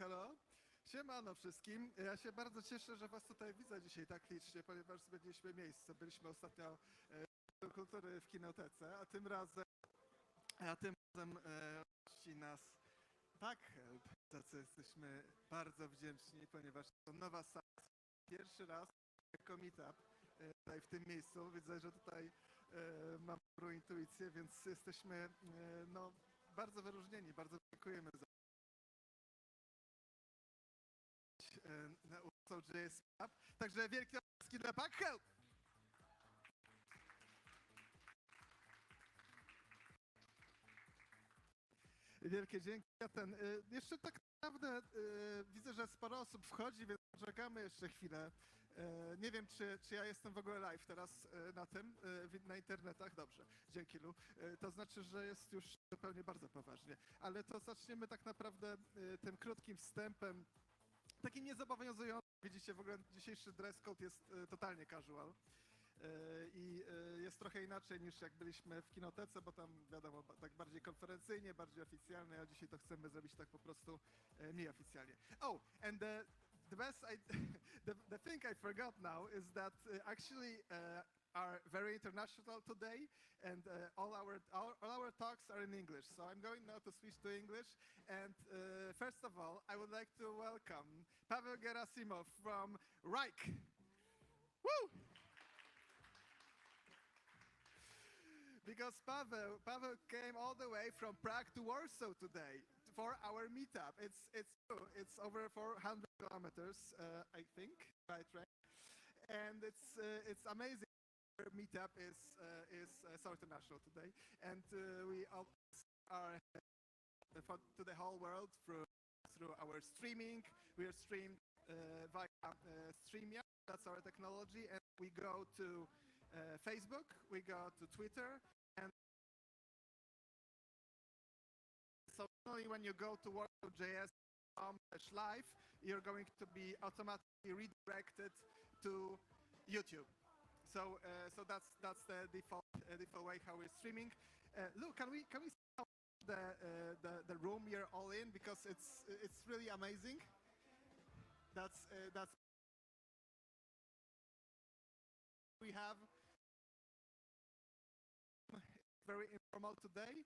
Hello. Siemano wszystkim. Ja się bardzo cieszę, że was tutaj widzę dzisiaj tak licznie, ponieważ zwiedziliśmy miejsce. Byliśmy ostatnio do kultury w kinotece, a tym razem gości nas Help, za co jesteśmy bardzo wdzięczni, ponieważ to nowa sala. Pierwszy raz jako Meetup tutaj w tym miejscu. Widzę, że tutaj mam dobrą intuicję, więc jesteśmy no, bardzo wyróżnieni. Bardzo dziękujemy za na WarsawJS. Także wielkie oklaski dla Help! Wielkie dzięki. Jeszcze tak naprawdę widzę, że sporo osób wchodzi, więc czekamy jeszcze chwilę. Nie wiem, czy ja jestem w ogóle live teraz na internetach. Dobrze, dzięki Lu. To znaczy, że jest już zupełnie bardzo poważnie. Ale to zaczniemy tak naprawdę tym krótkim wstępem, takim niezobowiązującym. Widzicie, w ogóle dzisiejszy dress code jest totalnie casual. I jest trochę inaczej niż jak byliśmy w kinotece, bo tam wiadomo, tak bardziej konferencyjnie, bardziej oficjalnie, a dzisiaj to chcemy zrobić tak po prostu nieoficjalnie. Oh, and the best the thing I forgot now is that actually are very international today, and all our talks are in English. So I'm going now to switch to English. And first of all, I would like to welcome Paveł Gerasimov from Reich. Woo! Because Paveł came all the way from Prague to Warsaw today for our meetup. It's over 400 kilometers, I think, by train, and it's amazing. Our meetup is so international today, and we all are to the whole world through our streaming. We are streamed via StreamYard. That's our technology, and we go to Facebook, we go to Twitter, and so only when you go to WarsawJS.com/live, you're going to be automatically redirected to YouTube. So that's the default way how we're streaming. Look, can we see how the room you're all in, because it's really amazing. That's we have. Very informal today,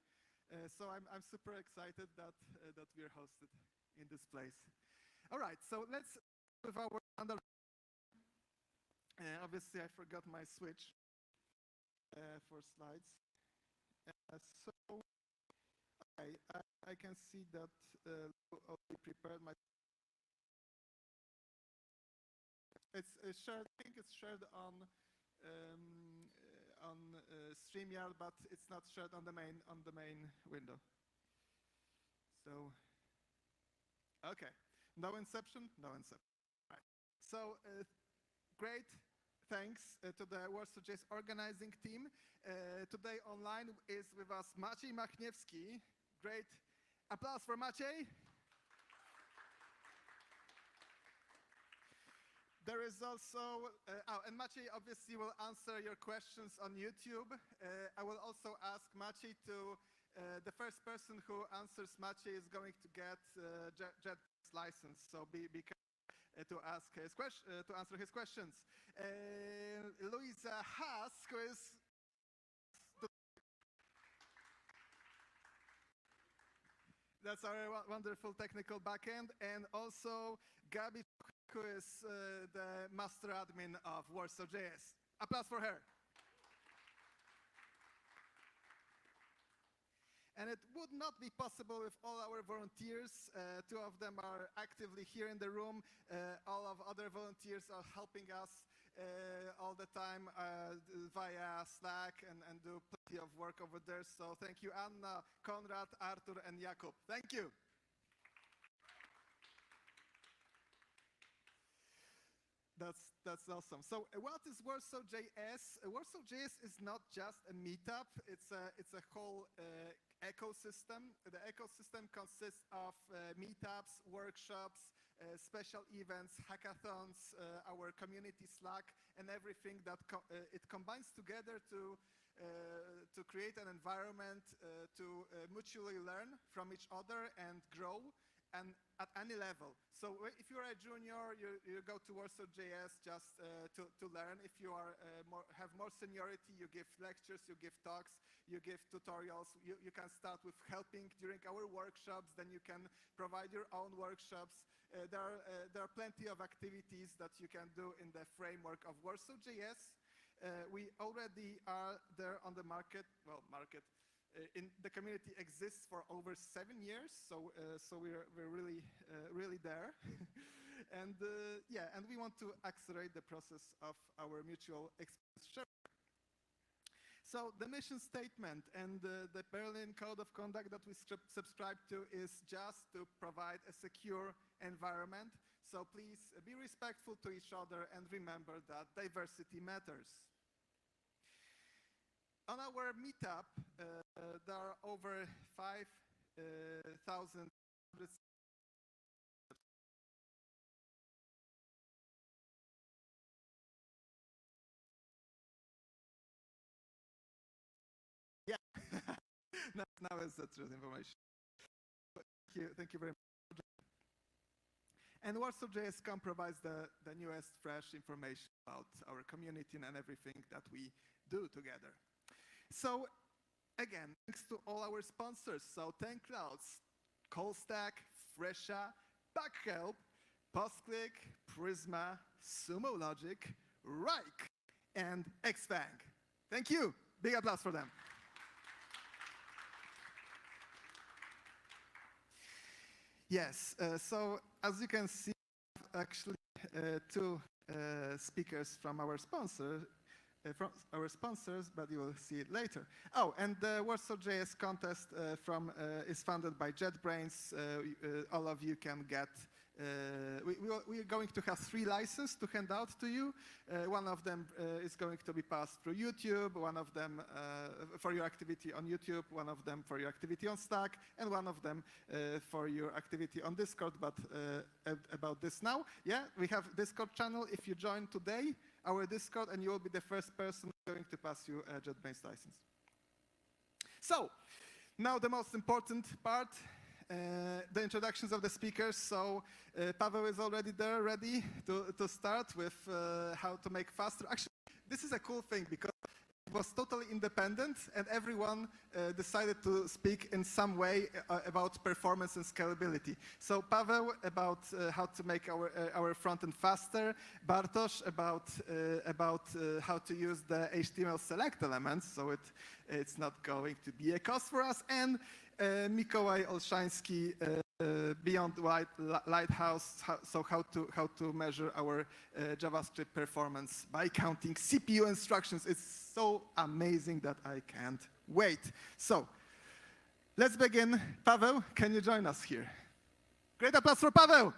so I'm super excited that we're hosted in this place. All right, so let's start with our standard. Obviously, I forgot my switch for slides. So I can see that already prepared my. It's shared. I think it's shared on StreamYard, but it's not shared on the main window. So, okay, no inception. Right. So, great. Thanks to the WarsawJS organizing team. Today online is with us Maciej Machniewski. Great applause for Maciej. There is also, and Maciej obviously will answer your questions on YouTube. I will also ask Maciej to, the first person who answers Maciej is going to get JetBrains license. So be careful to answer his questions. Luisa Haas, who is that's our wonderful technical backend, and also Gabi, who is the master admin of WarsawJS. Applause for her. And it would not be possible with all our volunteers. Two of them are actively here in the room. All of other volunteers are helping us all the time via Slack and do plenty of work over there. So thank you, Anna, Konrad, Artur, and Jakub. Thank you. That's awesome. So what is WarsawJS? WarsawJS is not just a meetup. It's a whole ecosystem. The ecosystem consists of meetups, workshops, special events, hackathons, our community Slack, and everything that it combines together to create an environment to mutually learn from each other and grow. and at any level. So if you're a junior, you go to WarsawJS just to learn. If you are have more seniority, you give lectures, you give talks, you give tutorials. You can start with helping during our workshops, then you can provide your own workshops. There are plenty of activities that you can do in the framework of WarsawJS. We already are there on the market, in the community exists for over 7 years, so we're really there, and and we want to accelerate the process of our mutual experience sharing. So the mission statement and the Berlin Code of Conduct that we subscribe to is just to provide a secure environment. So please be respectful to each other and remember that diversity matters. On our Meetup, there are over 5,000. Yeah, now is the truth information. Thank you very much. And WarsawJS.com provides the newest, fresh information about our community and everything that we do together. So again, thanks to all our sponsors. So TankClouds, CallStack, Fresha, BackHelp, PostClick, Prisma, Sumo Logic, Rike, and Xfang. Thank you. Big applause for them. Yes, so as you can see, actually two speakers from our sponsors, but you will see it later. Oh, and the WarsawJS contest is funded by JetBrains. All of you can get. We are going to have 3 licenses to hand out to you. One of them is going to be passed through YouTube, one of them for your activity on YouTube, one of them for your activity on Stack, and one of them for your activity on Discord, but about this now. Yeah, we have Discord channel. If you join today, our Discord, and you will be the first person going to pass you a JetBrains license. So, now the most important part, the introductions of the speakers. So Paveł is already there, ready to start with how to make faster. Actually, this is a cool thing because it was totally independent and everyone decided to speak in some way about performance and scalability. So Paveł about how to make our front end faster, Bartosz about how to use the HTML select elements so it's not going to be a cost for us, and Mikołaj Olszański, Beyond Lighthouse, how to measure our JavaScript performance by counting CPU instructions. It's so amazing that I can't wait. So let's begin. Paweł, can you join us here? Great applause for Paweł.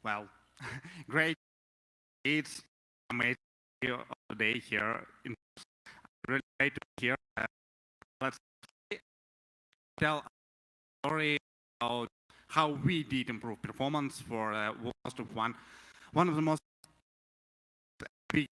Well, great. It's amazing today here. Really great to hear. Let's tell a story about how we did improve performance for WarsawJS 1. One of the most biggest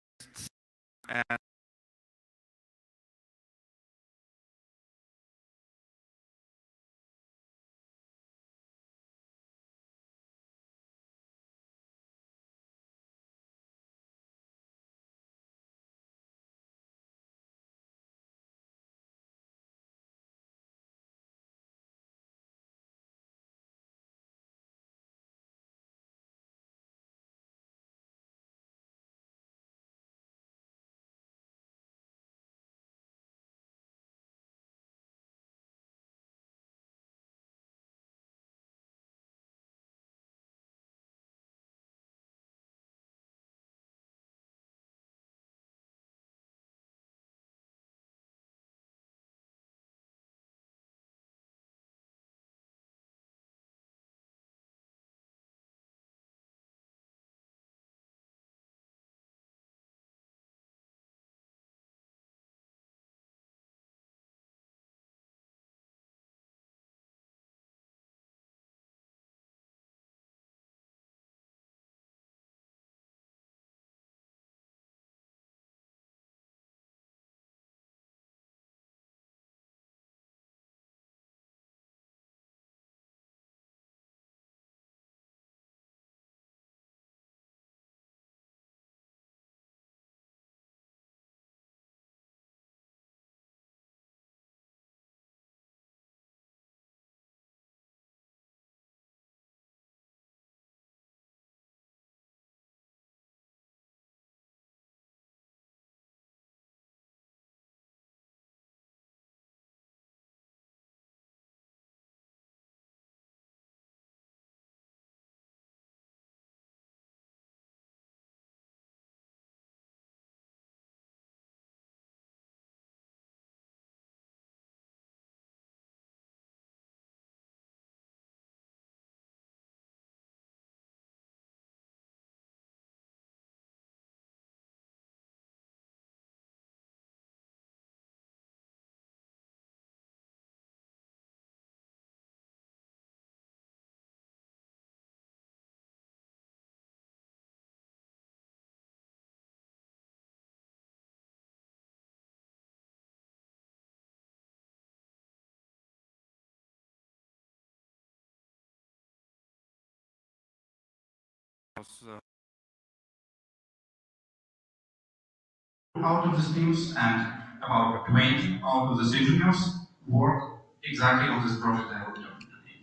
out of these teams, and about 20 out of the engineers work exactly on this project I will be talking today.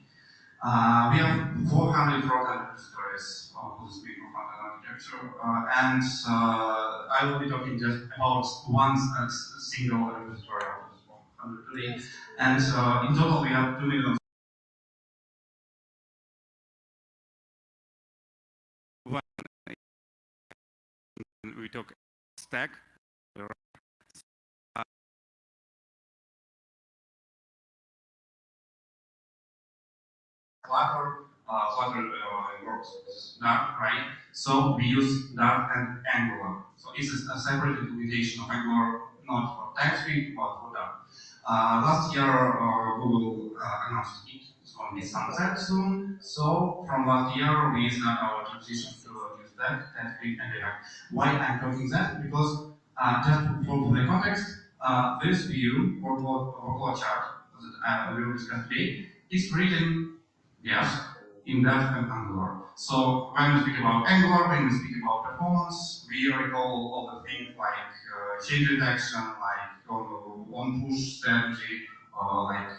We have 400 front-end repositories for this big front-end architecture, and I will be talking just about one single repository out of this 400 today. And in total, we have 2 million. We took stack. Flutter works with Dart, right? So we use Dart and Angular. So it's a separate implementation of Angular, not for TypeScript, but for Dart. Last year, Google announced it's going to be sunset soon. So from last year, we start our transition to use that, TypeScript and React. Why I'm talking that? Because just for the context, this view, workload chart that we will discuss today, is written, yes, in Dart and Angular. So when we speak about Angular, when we speak about performance, we recall all the things like change detection, like on-push strategy, like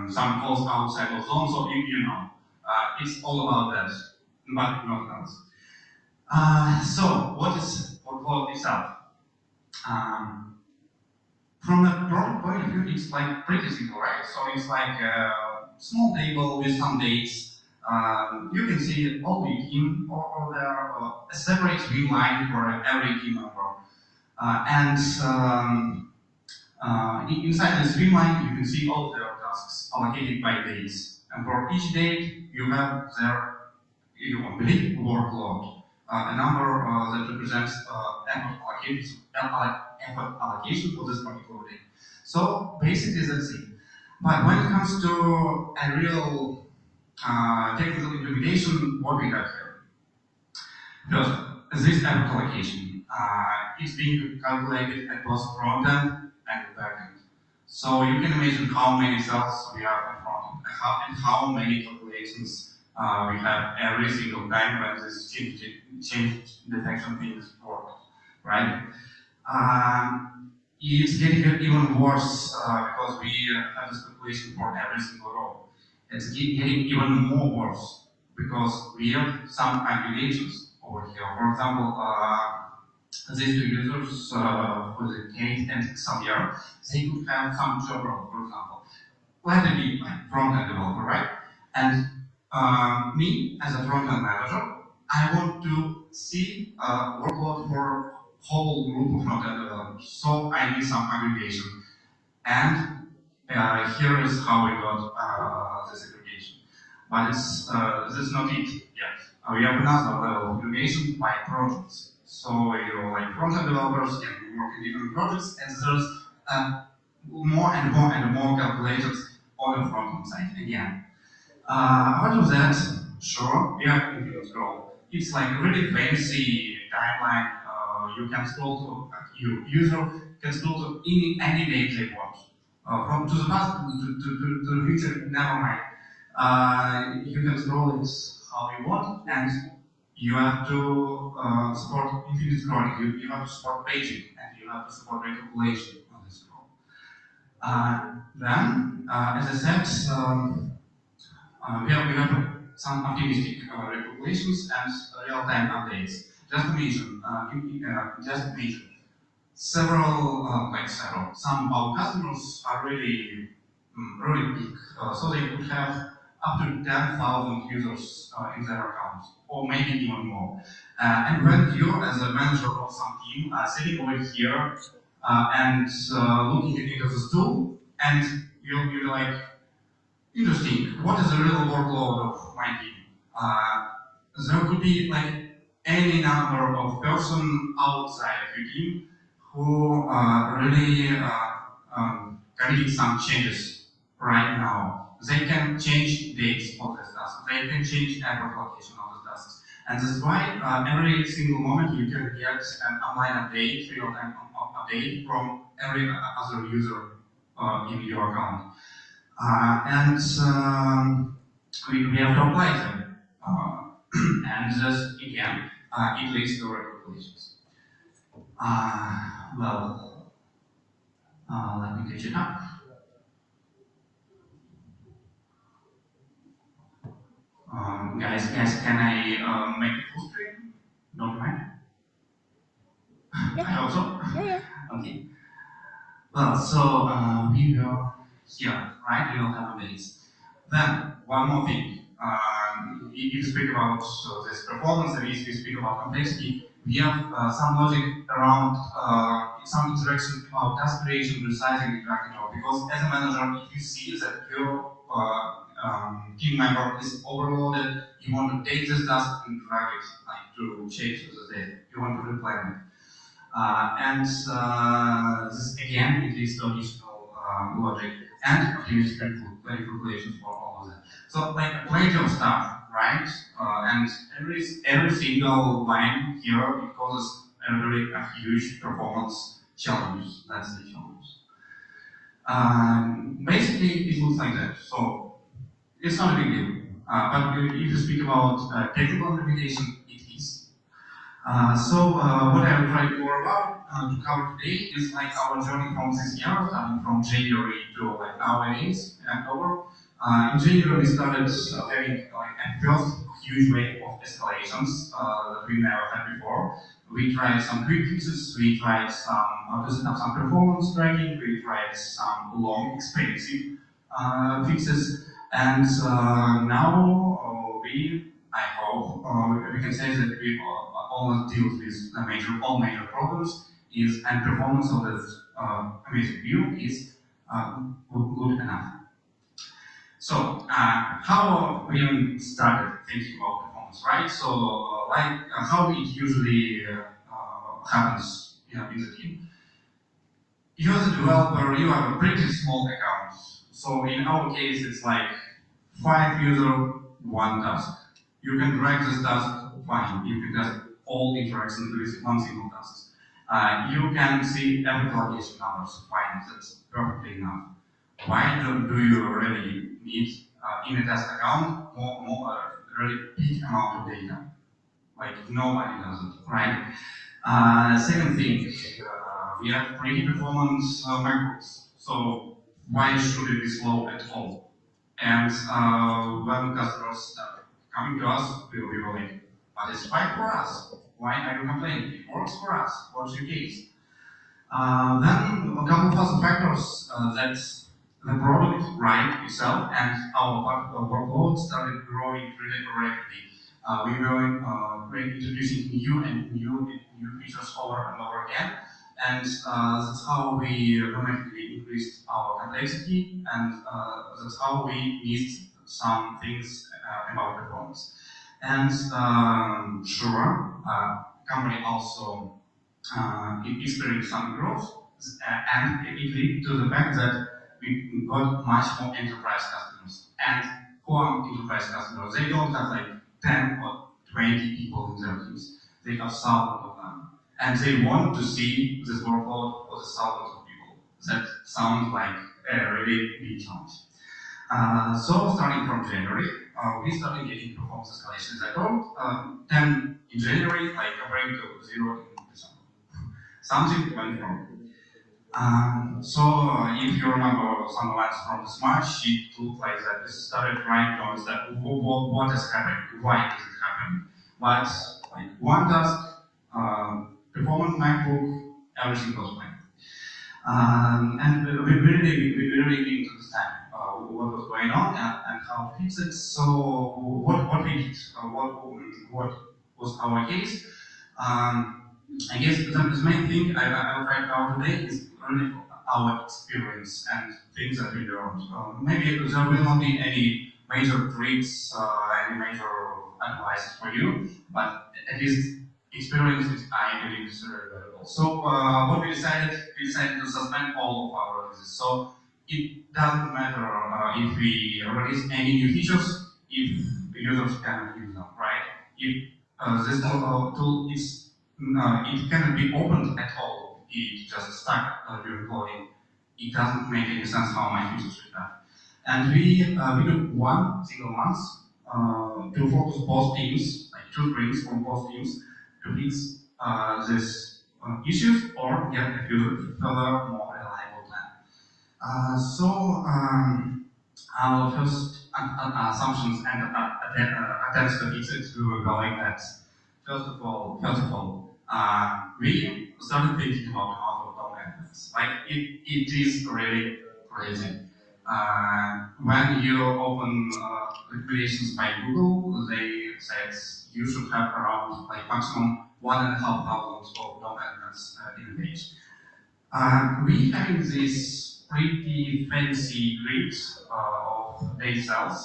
some calls outside of zone. So you know, it's all about that, but not else. So what is workload itself? From the product point of view, it's like pretty simple, right? So it's like a small table with some dates. You can see all the team or there a separate view line for every team member. Inside the streamline, you can see all their tasks allocated by dates. And for each date, you have their belief workload, a number that represents effort allocation for this particular date. So basically that's it. But when it comes to a real technical implementation, what we have here? First, this effort allocation. It's being calculated at both front end and back end. So you can imagine how many cells we have in front end and how many calculations we have every single time when this change detection thing is worked, right? It's getting even worse because we have this calculation for every single row. It's getting even more worse because we have some aggregations over here. For example, these two users for the Kate and Xavier, they could have some job role, for example. Let it be like front-end developer, right? And me, as a front-end manager, I want to see workload for whole group of front-end developers. So I need some aggregation. And here is how we got this aggregation. But this is not it yet. We have another level of aggregation by projects. So you like front-end developers can work in different projects, and there's more and more and more calculators on the front-end side again. Out of that, sure, we have infinite scroll. It's like a really fancy timeline. You can scroll to, your user can scroll to any date they want. From to the past to the future, never mind. You can scroll it how you want, and you have to support infinite scrolling. You have to support paging, and you have to support recalculation on the scroll. Then, as I said, we have some optimistic recalculations and real-time updates. Just to mention, some of our customers are really big, so they could have up to 10,000 users in their account, or maybe even more. And when you, as a manager of some team, are sitting over here and looking into this tool, and you'll be like, interesting, what is the real workload of my team? There could be like any number of person outside of your team who really committing some changes right now. They can change dates of the tasks. They can change effort allocation of the tasks. And that's why every single moment you can get an online update, real-time update from every other user in your account. We have to apply them. And just again, it leads to regulations. Let me catch it up. Guys, can I make it full screen? Don't mind. Yeah. I also. Yeah. Okay. Well, so we will here, right? We will have a base. Then one more thing. If you speak about this performance, and if you speak about complexity, we have some logic around some interaction about task creation, resizing, and drag and drop. Because as a manager, if you see that your team member is overloaded, you want to take this task and drag it, like to change the data. You want to replan it. This again, it leads to additional logic and optimistic calculations for all of that. So, like, plenty of stuff, right? And every single line here, it causes a huge performance challenge. That's the challenge. Basically, it looks like that. So, it's not a big deal. But if you speak about technical implementation, it is. What I will try to go about to cover today is like our journey from this year, starting from January to like nowadays in October. In January, we started having like a first huge wave of escalations that we never had before. We tried some quick fixes, we tried some to set up some performance tracking, we tried some long, expensive fixes, and now I hope we can say that we almost deal with all major problems and performance of this amazing view is good enough. So how we even started thinking about performance, right? So how it usually happens in the team. You as a developer, you have a pretty small account. So in our case, it's like 5 users, 1 task. You can drag this task, fine. You can test all interactions with one single task. You can see every allocation numbers, fine. That's perfectly enough. Why do you really need in a test account really big amount of data? Like nobody does it, right? Second thing, we have pretty performance MacBooks. So why should it be slow at all? And when customers start coming to us, we were like, but it's fine for us. Why are you complaining? It works for us. What's your case? Then a couple of other factors that the product right itself and our workload started growing really rapidly. We were introducing new features over and over again, and that's how we dramatically increased our complexity, and that's how we missed some things about performance. And sure, company also experienced some growth, and it led to the fact that we got much more enterprise customers. And for enterprise customers, they don't have like 10 or 20 people in their teams. They have thousands of them. And they want to see this workload for the thousands of people. That sounds like a really big challenge. So starting from January, we started getting performance escalations at all. 10 in January, like comparing to 0 in December. Something went wrong. If you remember some lines from the smart sheet, it looked like that. We started trying to understand what is happening, why is it happening. But like one task, performance MacBook, everything goes fine. And we really didn't understand what was going on and how to fix it. So what we did, what was our case? I guess the main thing I will try to cover today is really our experience and things that we learned. Maybe there will not be any major tricks, any major advice for you, but at least experiences I believe is very valuable. So what we decided to suspend all of our releases. So it doesn't matter if we release any new features if users cannot use them, right? If this tool is it cannot be opened at all. It just stuck during coding. It doesn't make any sense how much users we have. And we do one single month to focus both teams, like 2 sprints from both teams, to fix these issues or get a further more reliable plan. Our first assumptions and attempts to fix it were going that first of all, we started thinking about how to DOM elements. Like it is really crazy. When you open recommendations by Google, they said you should have around like maximum 1,500 of DOM elements in a page. We having this pretty fancy grid of data cells,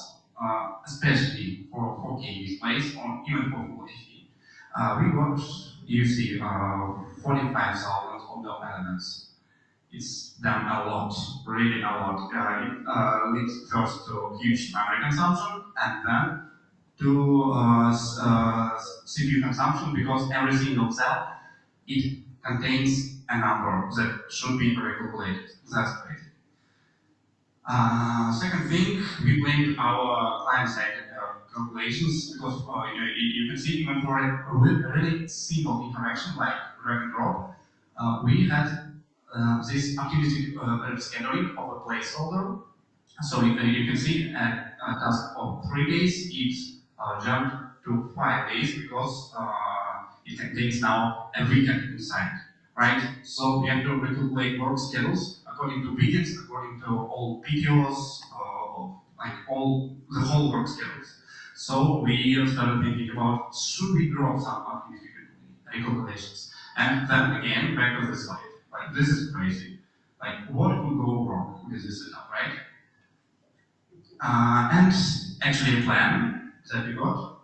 especially for 4K displays or even for Full HD. We got, you see, 45,000 of DOM elements. It's done a lot, really a lot. It leads first to huge memory consumption and then to CPU consumption because every single cell, it contains a number that should be recalculated. That's great. Second thing, we blamed our client-side calculations because you can see even for a really simple interaction like drag and drop, we had this optimistic scheduling of a placeholder. So you can see at a task of 3 days, it jumped to 5 days because it contains now a weekend inside, right? So we have to recalculate work schedules according to weekends, according to all PTOs, like the whole work schedules. So we started thinking about should we drop some optimistic recalculations? And then again, back to the slide. Like this is crazy. Like what could go wrong with this setup, right? And actually a plan that we got.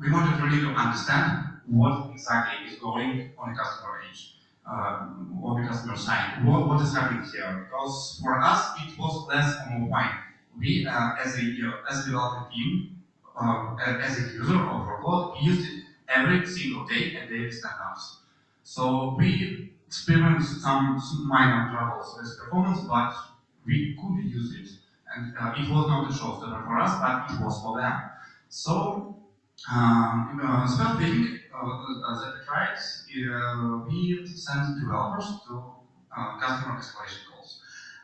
We wanted really to understand what exactly is going on the customer edge, on the customer side. What is happening here? Because for us, it was less or more fine. We, as a development team, as a user of workload, used it every single day at daily stand-ups. So we experienced some minor troubles with performance, but we could use it. And it was not a showstopper for us, but it was for them. So, the first thing that we tried, we sent developers to customer escalation calls.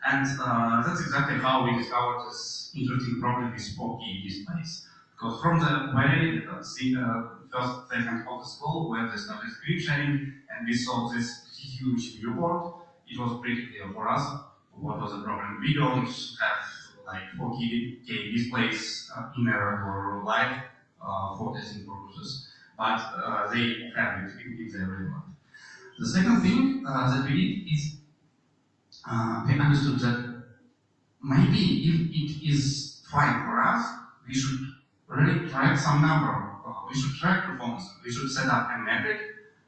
And that's exactly how we discovered this interesting problem with 4K displays. Because from the very first segment of the call, where they started screen sharing, and we saw this huge viewport, it was pretty clear for us what was the problem. We don't have like 4K displays in a regular life for testing purposes, but they have it if they're relevant. The second thing that we did is we understood that maybe if it is fine for us, we should really track some number. We should track performance. We should set up a metric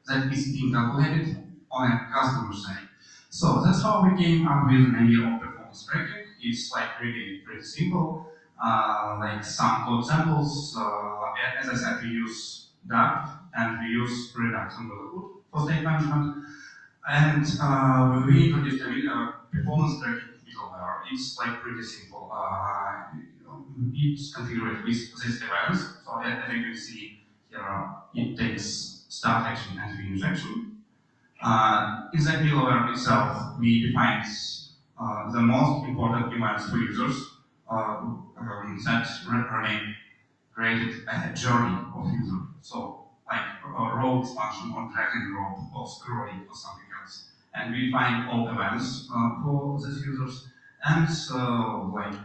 that is being calculated on a customer side. So that's how we came up with an idea of performance tracking. It's like really pretty simple. Like some code samples. As I said, we use DAP and we use Redux on the hood for state management. And we introduced a performance tracking middleware. It's like pretty simple. It's configured with these events. So as you can see here, it takes start action and finish action. In that middleware itself, we defined the most important events for users that remain created a journey of user. So like a row expansion on drag and drop or scrolling or something else. And we find all events for these users. And like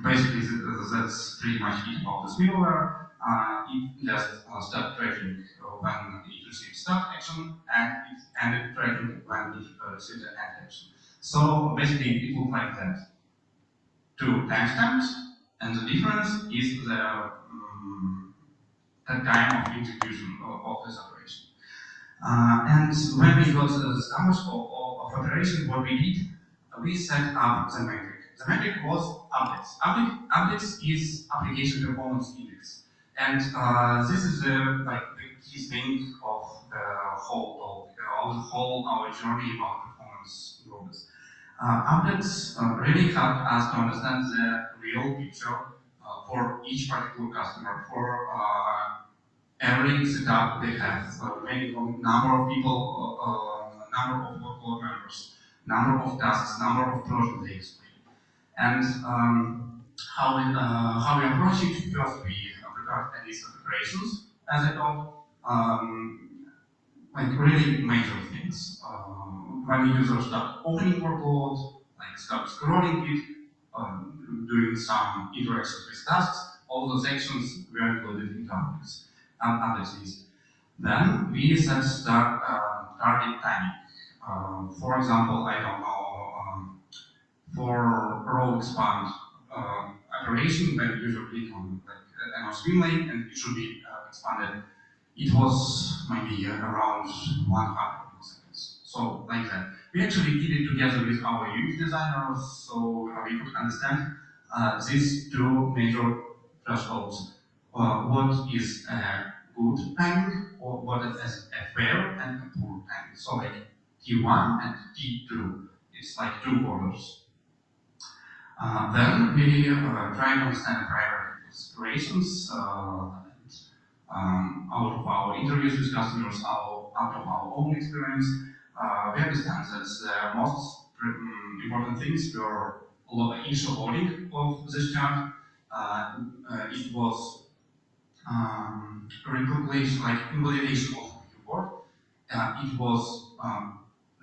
basically that's pretty much it about this middleware. It just starts tracking when it receives start action and it ended tracking when it receives an end action. So basically it looks like that. 2 timestamps, and the difference is the time of execution of this operation. And when we got the numbers of operation, what we did, we set up the metric. The metric was updates. Updates is application performance index, and this is the key thing of the whole topic, of the whole our journey about performance improvements. Updates really helped us to understand the real picture for each particular customer, for every setup they have, maybe number of people, number of workload members, number of tasks, number of projects they explain. And how we approach it, first we prepared a list of operations, as I told, like really major things. When the user starts opening workload, like start scrolling it, doing some interactions with tasks, all those actions were included in topics and other things. Then we set target timing. For example, I don't know, for row expand operation, when the user click on like an swim lane and it should be expanded, it was maybe around 100 milliseconds. So like that. We actually did it together with our UX designers, so we could understand these two major thresholds. What is a good timing, or what is a fair and a poor timing. So like T1 and T2, it's like two orders. Then we try to understand priority considerations out of our interviews with customers, out of our own experience. We understand that the most important things were initial loading of this chart. It was recalculation, like invalidation of report. It was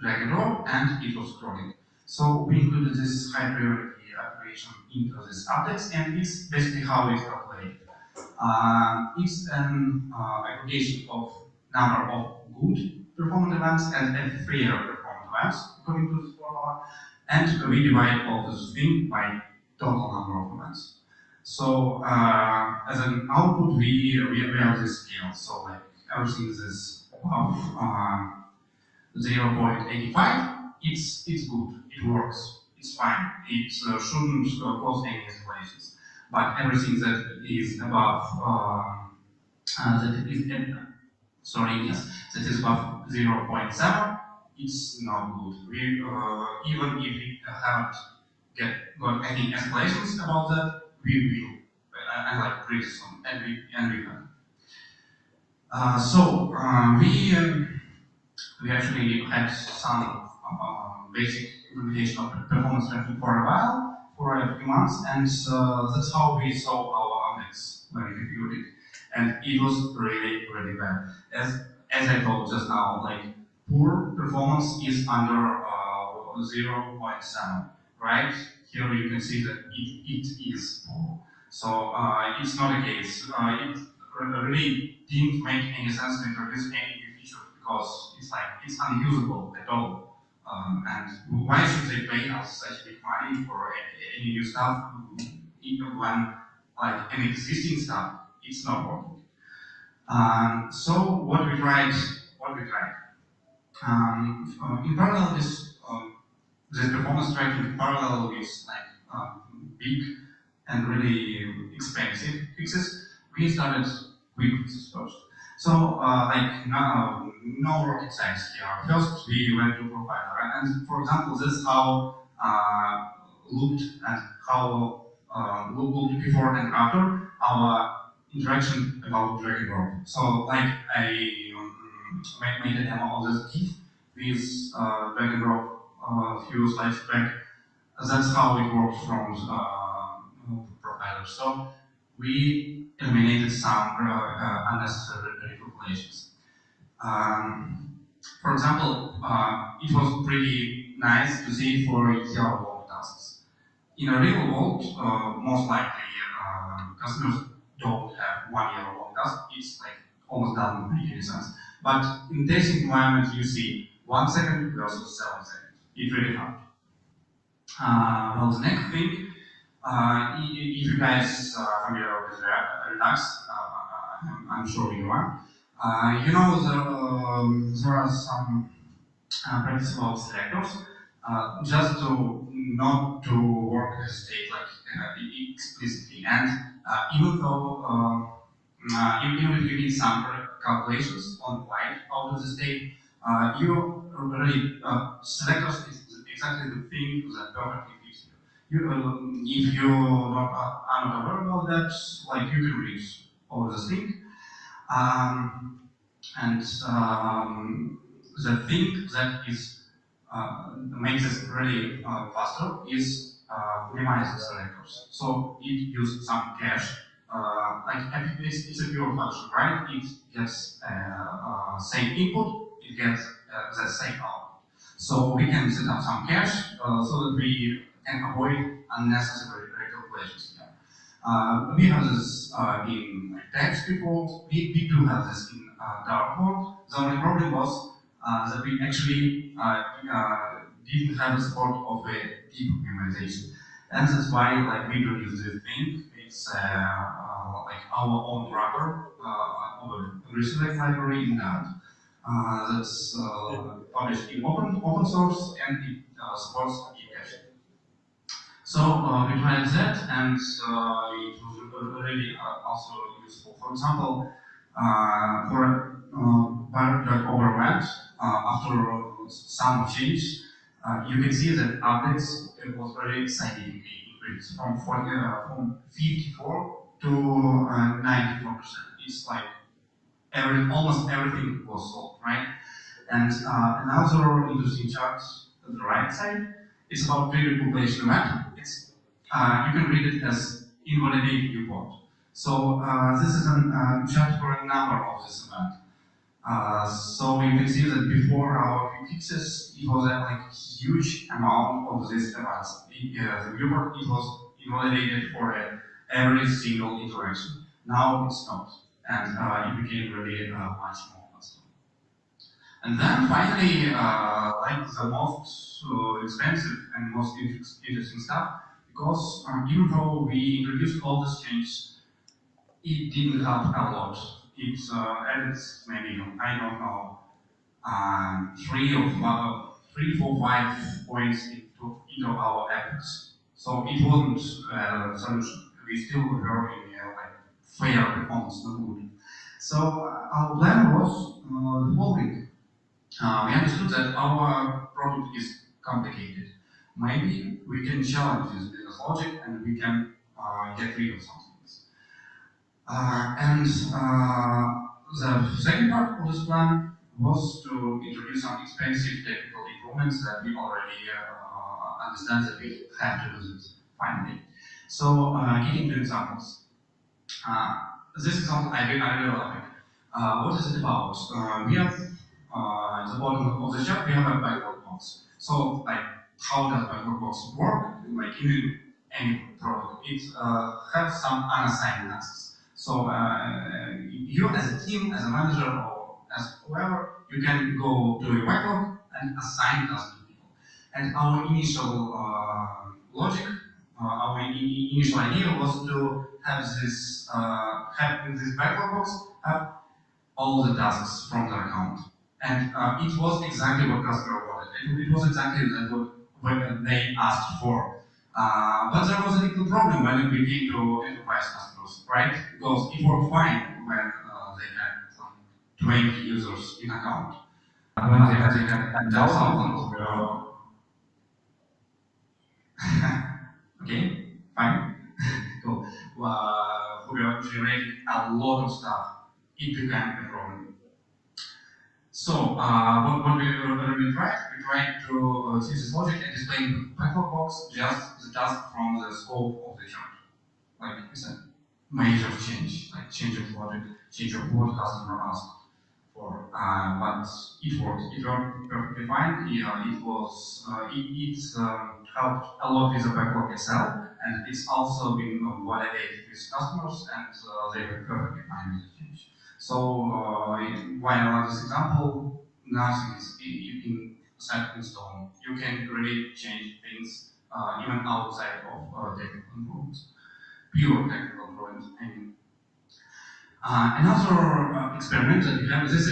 drag and drop, and it was scrolling. So we included this high priority operation into this updates, and it's basically how it's calculated. It's an aggregation of number of good performance events and fair performance events according to this formula, and we divide all this thing by total number of events. So as an output, we have this scale. So like everything is above 0.85, it's good, it works, it's fine, it shouldn't cause any escalations. But everything that is above that is above 0.7, it's not good. We even if we haven't got any escalations about that, we will and like pretty soon, and we can. We actually had some basic implementation of performance tracking for a while, for a few months, and that's how we saw our index when we reviewed it. And it was really, really bad. As I told just now, like poor performance is under 0.7, right? Here you can see that it is poor. So it's not a case. It really didn't make any sense to introduce any new feature because it's unusable at all. And why should they pay us such big money for any new stuff even when like any existing stuff it's not working? So what we tried. In parallel, this performance tracking in parallel is like big and really expensive fixes. We started quick fixes first. So like no rocket science here. First we went to profiler, and for example, this is how looked at how looked before and after our interaction about drag and drop. So like I made a demo of this kit with drag and drop a few slides back. That's how it works from profiler. So we eliminated some unnecessary recalculations. For example, it was pretty nice to see for year-long tasks. In a real world, most likely customers don't have 1 year long task. It's like almost done in any sense. But in testing environment, you see 1 second versus 7 seconds. It really happened. Well, the next thing, if you guys are familiar with Redux, I'm sure you are. You know there are some practice about selectors, just to not to work as state like explicitly. And even though even if you need some calculations on why out of the state, you really selectors is exactly the thing that perfectly fits you. If you are not aware about that, like you can read all this thing. And the thing that is makes it really faster is minimize the selectors. So it uses some cache. It's a pure function, right? It gets same input, it gets the same output. So we can set up some cache so that we can avoid unnecessary recalculations here. We have this in text report. We do have this in dark mode. The only problem was that we actually didn't have the support of a deep optimization, and that's why like we don't use this thing. It's like our own wrapper, our reselect library in that. That's published in open source and it supports deep caching. So we tried that, and it was really also useful. For example, for that overwent after some change, you can see that updates it was very exciting increase from 54 to 94%. It's like almost everything was solved, right? And another interesting chart at the right side is about pre-population event. It's you can read it as invalidated report. So this is a chart for a number of this event. So you can see that before our fixes, it was a like huge amount of these events. The report it was invalidated for every single iteration. Now it's not, and it became really much more faster. And then finally, like the most expensive and most interesting stuff, because even though we introduced all these changes, it didn't help a lot. It added maybe, I don't know, 3, 4, 5 points into our efforts. So it wasn't a solution. We still were in like fair performance mode. So our plan was the following. We understood that our product is complicated. Maybe we can challenge this business logic and we can get rid of some things. The second part of this plan was to introduce some expensive technical improvements that we already understand that we have to do this finally. So, getting to examples. This example I really love it. What is it about? We have at the bottom of the chart we have a backlog box. So, like, how does backlog box work? Like in any product, it has some unassigned tasks. So, you as a team, as a manager, or as whoever, you can go to a backlog and assign tasks to people. And our initial logic, our initial idea was to have this backlog box have all the tasks from the account. And it was exactly what customer wanted. It was exactly what they asked for. But there was a little problem when it came to enterprise customers, right? Because it worked fine when they had some 20 users in account. When they had 10,000, okay, fine, cool. We are generating a lot of stuff. It became a problem. So, what we tried? We tried to use this logic and display in the backlog box just the task from the scope of the chart. Like it's a major change, like change of logic, change of what customer asked for. But it worked. It worked perfectly fine. It was it helped a lot with the backlog itself, and it's also been validated with customers, and they were perfectly fine with the change. So while I love this example, nothing is in set in stone. You can really change things even outside of technical improvements, pure technical improvements. I mean. Another experiment that we have, this is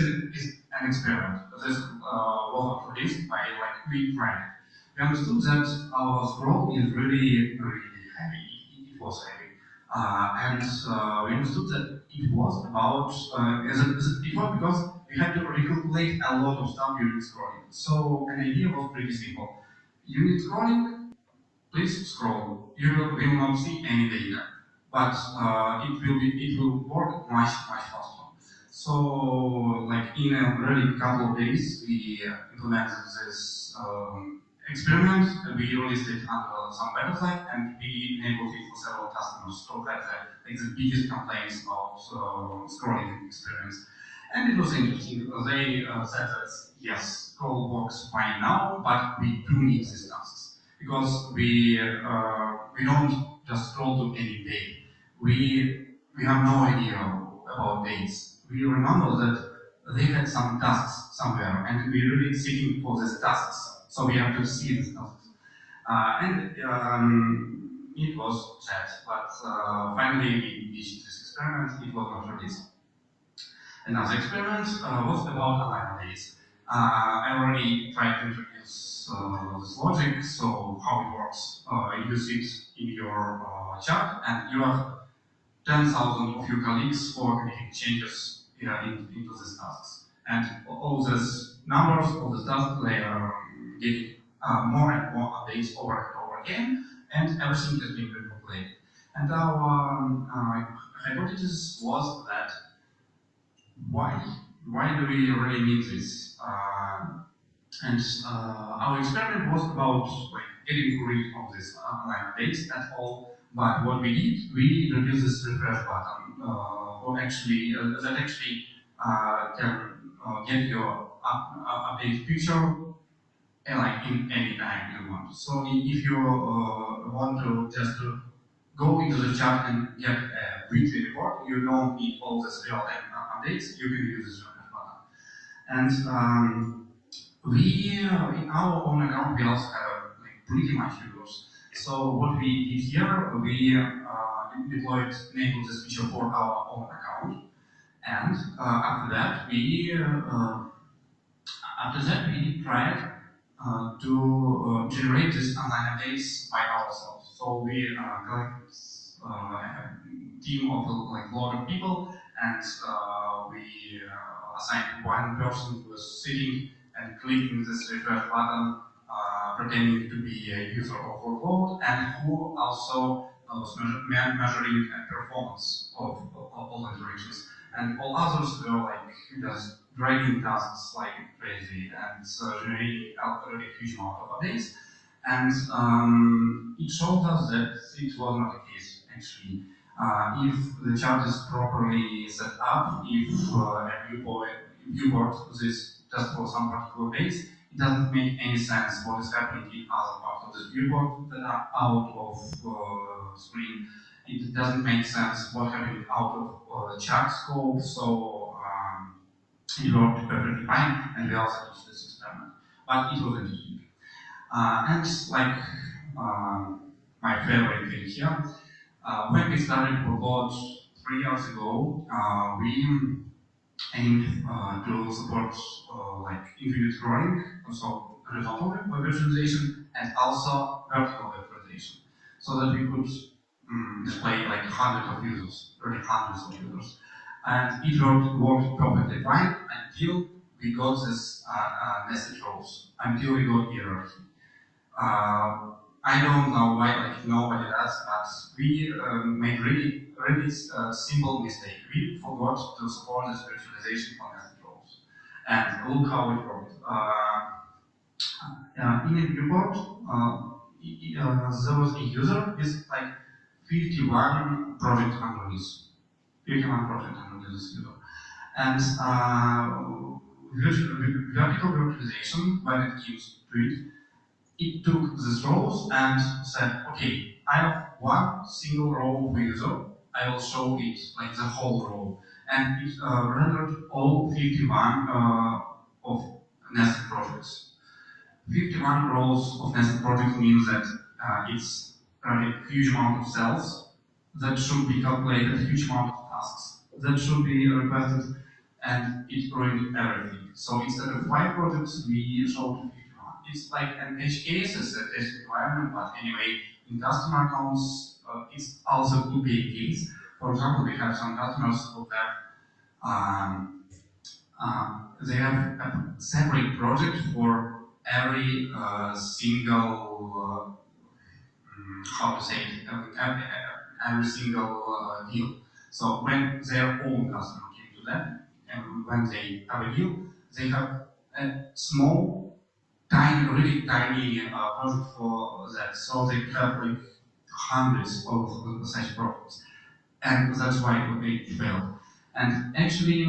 an experiment. This was produced by like we tried it. We understood that our scroll is really heavy. It was heavy. We understood that it was about, it was because we had to recalculate a lot of stuff during scrolling. So an idea was pretty simple. Unit scrolling please scroll. You will not see any data, but it will work much faster. So, like in a really couple of days, we implemented this experiment. We released it under some beta flag, and we enabled it for several customers who had the biggest complaints about scrolling experience. And it was interesting because they said that yes, scroll works fine now, but we do need these tasks because we don't just scroll to any date. We have no idea about dates. We remember that they had some tasks somewhere, and we really seeking for these tasks. So we have to see these tasks. It was sad, but finally we finished this experiment. It was not released. Another experiment was about alignment dates. I already tried to introduce this logic, so how it works. You sit in your chart, and you have 10,000 of your colleagues who are making changes into these tasks. And all these numbers of the tasks, they are getting more and more updates over and over again, and everything has been repopulated. And our hypothesis was that why do we really need this? Our experiment was about getting rid of this alignment dates at all. But what we did, we introduced this refresh button, that actually can get your update picture like in any time you want. So if you want to just go into the chart and get a weekly report, you don't need all this real-time updates. You can use this refresh button. And we, in our own account, we also have pretty much users. So what we did here, we enabled this feature for our own account, and after that we tried to generate this online updates by ourselves. So we collected a team of a lot of people, and we assigned one person who was sitting and clicking this refresh button, pretending to be a user of workload, and who also was measuring the performance of all interactions. And all others were like just dragging tasks like crazy and generating a really huge amount of updates. And it showed us that it was not the case, actually. If the chart is properly set up, if a viewport this just for some particular days, it doesn't make any sense what is happening in other parts of this viewport that are out of screen. It doesn't make sense what's happening out of the chart scope, so it worked perfectly fine, and we also used this experiment. But it was interesting. My favorite thing here, when we started Robot 3 years ago, we aimed to support infinite scrolling, so horizontal web visualization, and also vertical web visualization, so that we could display like hundreds of users, really hundreds of users. And it worked perfectly fine until we got this message rows, until we got hierarchy. I don't know why nobody does, but we made really simple mistake. We forgot to support this virtualization for nested rows. And look how it worked. In a report, there was a user with like 51 project underneath. 51 project underneath this user. And vertical virtualization, when it came to it took these rows and said, okay, I have one single row of user, I will show it like the whole row. And it rendered all 51 of nested projects. 51 rows of nested projects means that it's a huge amount of cells that should be calculated, huge amount of tasks that should be requested, and it ruined everything. So instead of 5 projects, we showed 51. It's like an edge case, it's a test environment, but anyway, in customer accounts, it also could be a case. For example, we have some customers who have they have a separate project for every single how to say it, every single deal. So when their own customer came to them, and when they have a deal, they have a small, tiny, really tiny project for that. So they have like hundreds of such projects, and that's why it failed. And actually,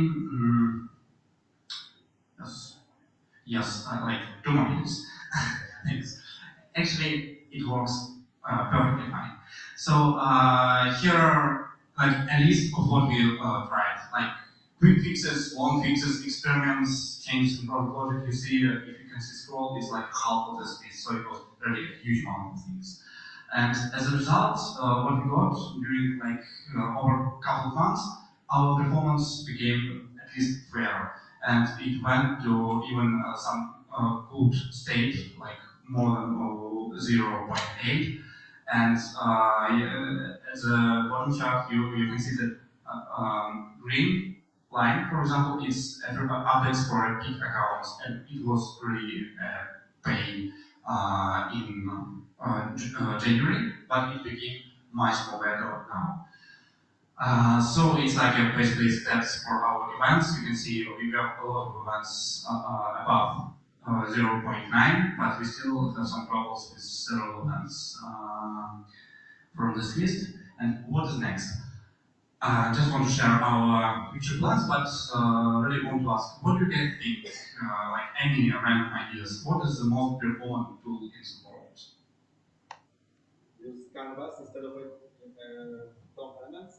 yes, like 2 minutes. Thanks. Actually, it works perfectly fine. So here are like a list of what we tried, like quick fixes, long fixes, experiments, changes in product logic. You see, if you can see scroll, it's like half of this list, so it was really a huge amount of things. And as a result, what we got during like over a couple of months, our performance became at least fair, and it went to even some good state, like more than 0.8. And as a bottom chart, you can see that green line, for example, is updates for a peak accounts, and it was really pain in January, but it became much more better now. So it's like basically steps for our events. You can see we have a lot of events above 0.9, but we still have some problems with several events from this list. And what is next? I just want to share our future plans, but really want to ask, what do you guys think? Like any random ideas, what is the most performant tool in the world? Use Canvas instead of top elements?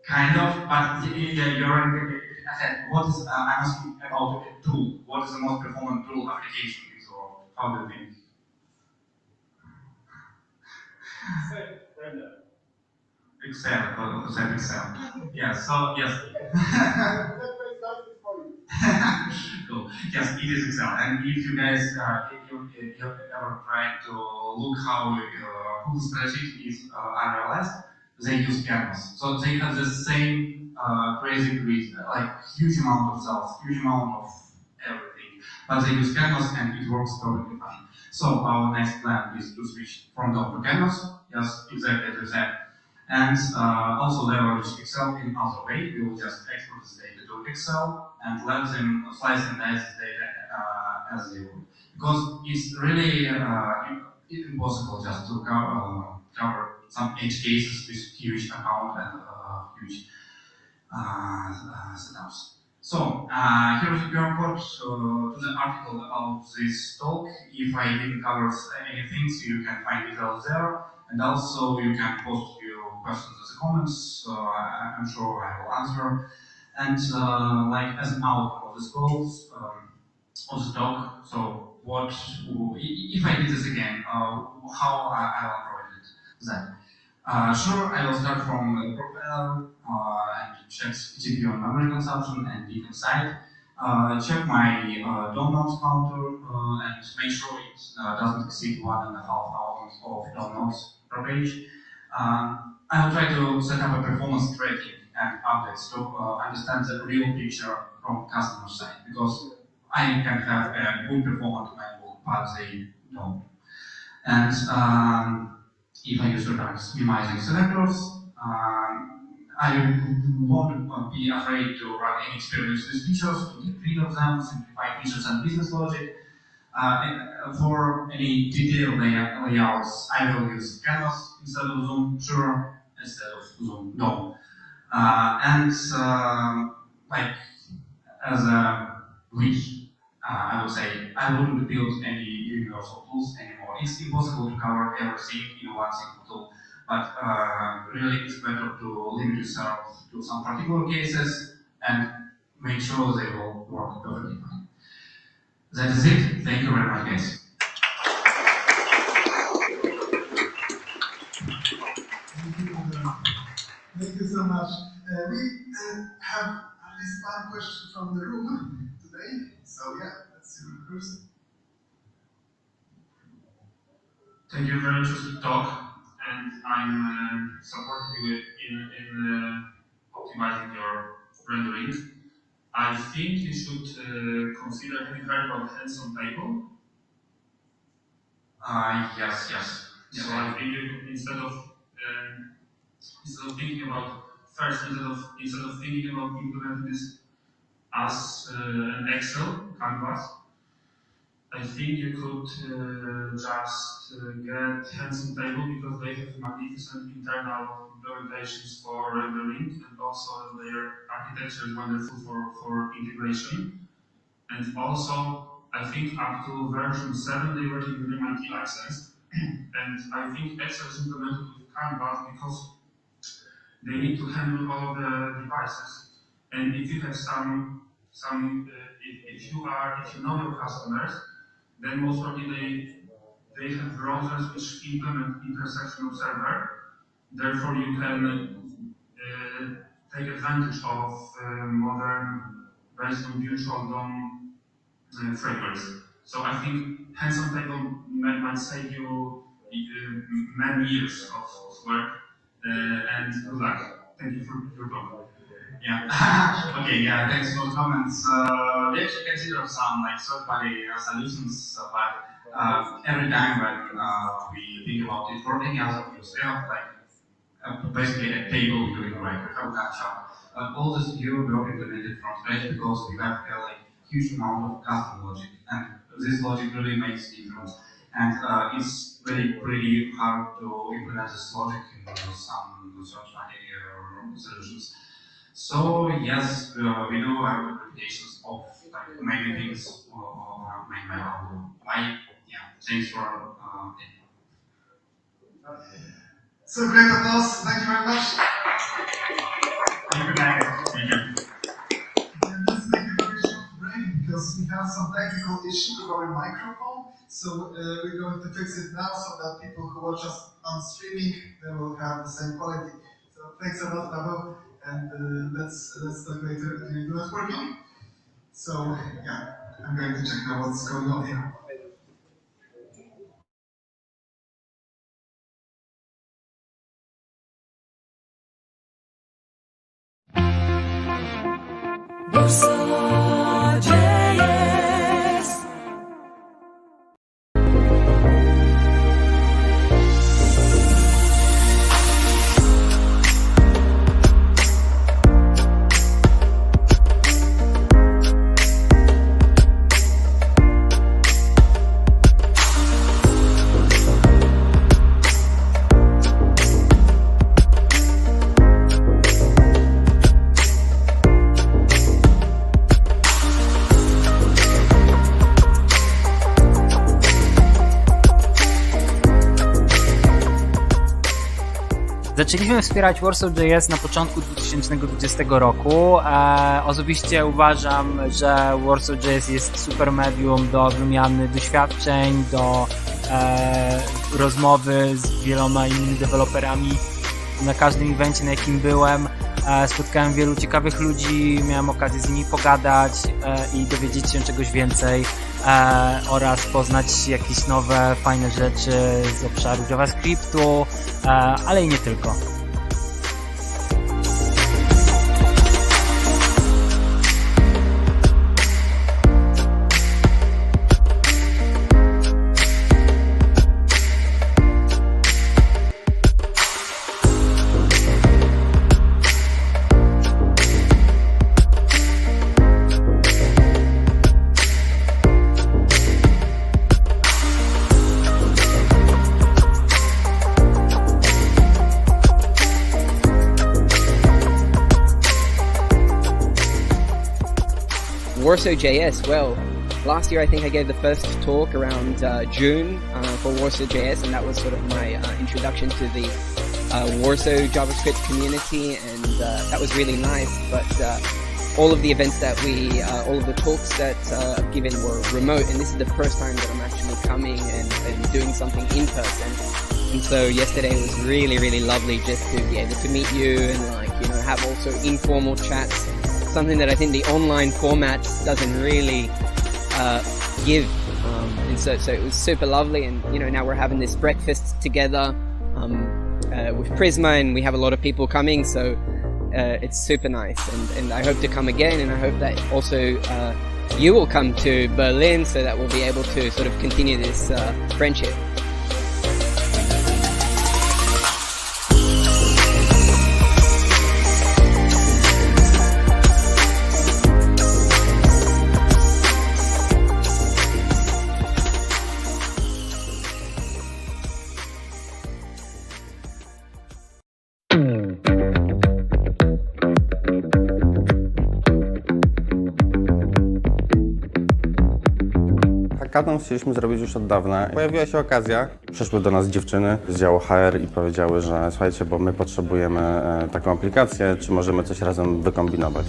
Kind of, but yeah, you're right. I said, what is, I'm asking about a tool. What is the most performant tool application in the world? How do you think? Say, render. Excel, Excel. Yeah, so, yes. Cool. Yes, it is Excel. And if you guys, if you ever tried to look how Google spreadsheet is unrealized, they use Canvas. So they have the same crazy grid, like huge amount of cells, huge amount of everything. But they use Canvas and it works perfectly fine. So our next plan is to switch from DOM to Canvas. Yes, exactly as you said. And also leverage Excel in other way. We will just export this data to Excel and let them slice and dice this data as they want. Because it's really impossible just to cover some edge cases with huge account and huge setups. So here is the QR code to the article about this talk. If I didn't cover anything, so you can find details there. And also you can post your questions as comments. I'm sure I will answer. And like as an outcome of this goals of the talk, so what if I did this again? How I will avoid that? Sure, I will start from the profile and check GPU and memory consumption and deep inside. Check my DOM nodes counter and make sure it doesn't exceed 1,500 of DOM nodes per page. I will try to set up a performance tracking and updates to understand the real picture from customer side, because I can have a good performance manual, but they don't. And if I use returns minimizing selectors, I won't be afraid to run any experiments with features, to get rid of them, simplify features and business logic. For any detailed layouts, I will use Canvas instead of Zoom, sure, instead of Zoom, no. And like as a wish, I would say I wouldn't build any universal tools anymore. It's impossible to cover everything in one single tool. But really, it's better to limit yourself to some particular cases and make sure they will work perfectly fine. That is it. Thank you very much, guys. Thank you so much. We have at least one question from the room today. So yeah, let's see the person. Thank you, very interesting talk, and I'm supporting you in optimizing your rendering. I think you should consider, have you heard about hands-on table? Yes, yes. So I think instead of thinking about instead of thinking about implementing this as an Excel canvas, I think you could just get Handsome Table because they have magnificent internal implementations for rendering, and also their architecture is wonderful for integration. And also, I think up to version 7 they were given MIT license. And I think Excel is implemented with Canvas because they need to handle all the devices. And if you have if you know your customers, then most probably they have browsers which implement intersection observer. Therefore, you can take advantage of modern based on virtual DOM frameworks. So I think Handsome Table might save you many years of work, and good luck. Thank you for your talk. Yeah. Okay. Yeah. Thanks for the comments. We actually consider some like third-party solutions, but every time when we think about it for any other use, basically a table doing right, how that shop. All this view we implemented from scratch because we have like huge amount of custom logic, and this logic really makes difference. And it's really pretty hard to implement this logic in some third-party solutions. So yes, we do have reputations of like many things or made by our thanks for So great applause, thank you very much. Thank you guys. Thank you. And let's take a very short break because we have some technical issue with our microphone. So we're going to fix it now so that people who watch us on streaming, they will have the same quality. So thanks a lot, Paveł. And let's talk later. Do you do that working? So yeah, I'm going to check now what's going on here. WarsawJS. Zaczęliśmy wspierać WarsawJS na początku 2020 roku. Osobiście uważam, że WarsawJS jest super medium do wymiany doświadczeń, do rozmowy z wieloma innymi deweloperami. Na każdym evencie, na jakim byłem, spotkałem wielu ciekawych ludzi, miałem okazję z nimi pogadać i dowiedzieć się czegoś więcej oraz poznać jakieś nowe, fajne rzeczy z obszaru JavaScriptu, ale i nie tylko. WarsawJS, well, last year I think I gave the first talk around June for WarsawJS, and that was sort of my introduction to the Warsaw JavaScript community, and that was really nice. But all of the events that all of the talks that I've given were remote, and this is the first time that I'm actually coming and doing something in person. And so yesterday was really, really lovely just to be able to meet you and have also informal chats. Something that I think the online format doesn't really give, and so it was super lovely. And now we're having this breakfast together with Prisma, and we have a lot of people coming, so it's super nice. And I hope to come again, and I hope that also you will come to Berlin, so that we'll be able to sort of continue this friendship. hackathon chcieliśmy zrobić już od dawna. Pojawiła się okazja, przyszły do nas dziewczyny z działu HR i powiedziały, że słuchajcie, bo my potrzebujemy taką aplikację, czy możemy coś razem wykombinować.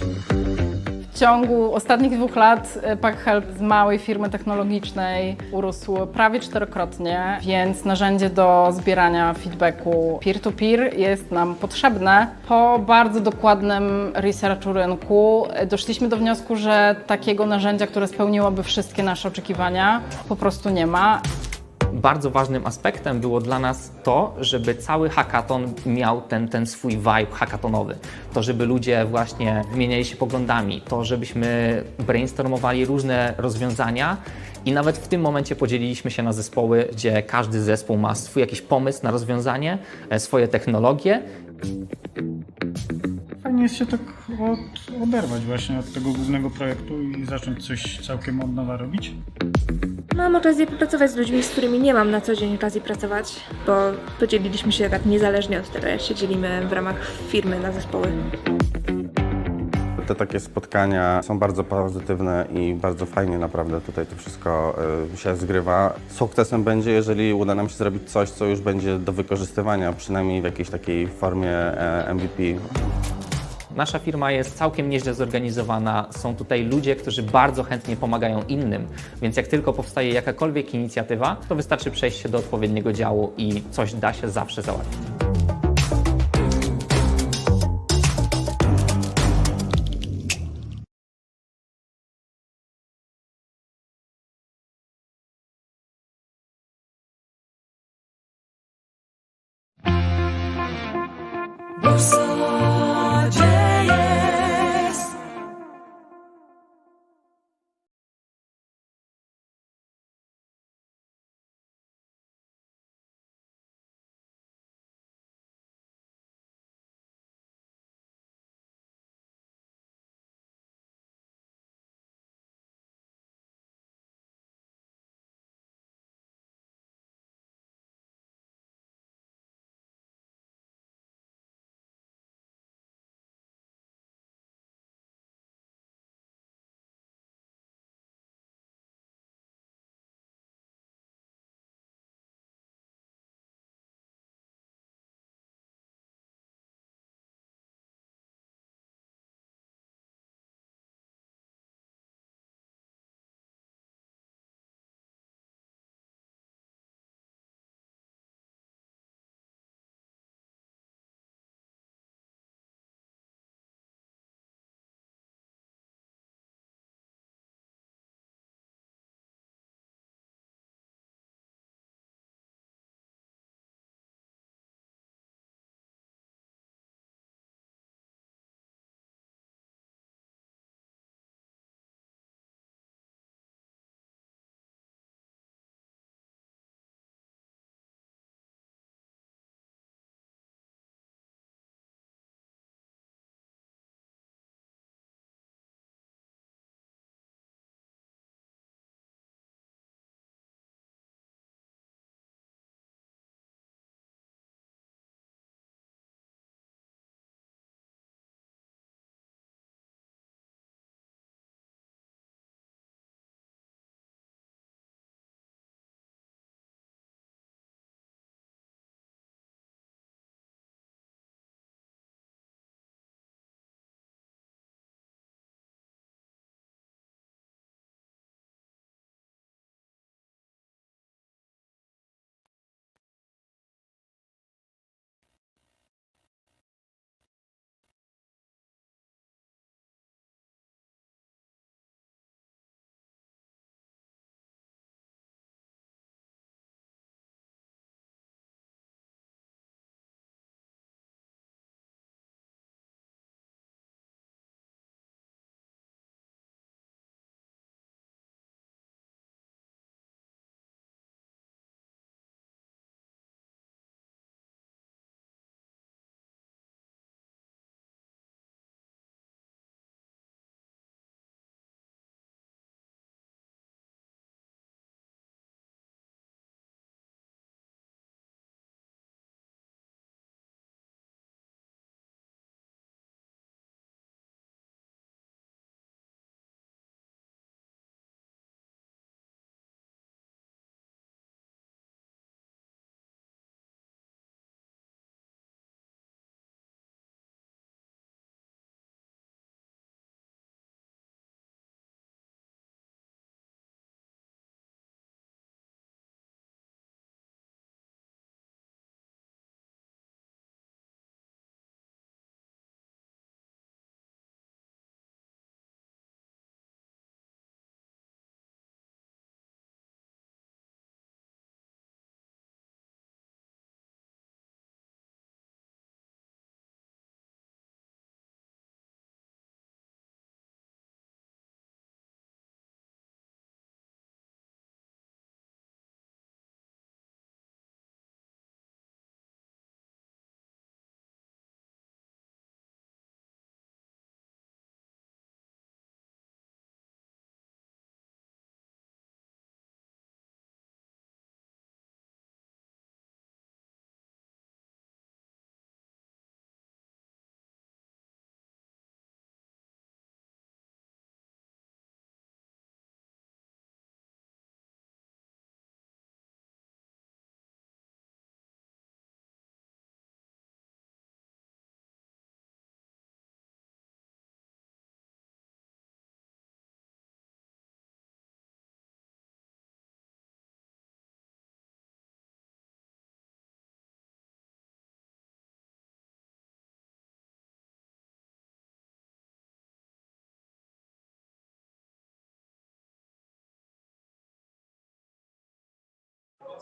W ciągu ostatnich 2 lat PackHelp z małej firmy technologicznej urósł prawie 4-krotnie, więc narzędzie do zbierania feedbacku peer-to-peer jest nam potrzebne. Po bardzo dokładnym researchu rynku doszliśmy do wniosku, że takiego narzędzia, które spełniłoby wszystkie nasze oczekiwania, po prostu nie ma. Bardzo ważnym aspektem było dla nas to, żeby cały hackathon miał ten swój vibe hackathonowy. To, żeby ludzie właśnie wymieniali się poglądami, to, żebyśmy brainstormowali różne rozwiązania i nawet w tym momencie podzieliliśmy się na zespoły, gdzie każdy zespół ma swój jakiś pomysł na rozwiązanie, swoje technologie. Fajnie jest się tak oderwać właśnie od tego głównego projektu i zacząć coś całkiem od nowa robić. Mam okazję popracować z ludźmi, z którymi nie mam na co dzień okazji pracować, bo podzieliliśmy się tak niezależnie od tego, jak się dzielimy w ramach firmy na zespoły. Te takie spotkania są bardzo pozytywne i bardzo fajnie naprawdę tutaj to wszystko się zgrywa. Sukcesem będzie, jeżeli uda nam się zrobić coś, co już będzie do wykorzystywania, przynajmniej w jakiejś takiej formie MVP. Nasza firma jest całkiem nieźle zorganizowana, są tutaj ludzie, którzy bardzo chętnie pomagają innym, więc jak tylko powstaje jakakolwiek inicjatywa, to wystarczy przejść się do odpowiedniego działu i coś da się zawsze załatwić.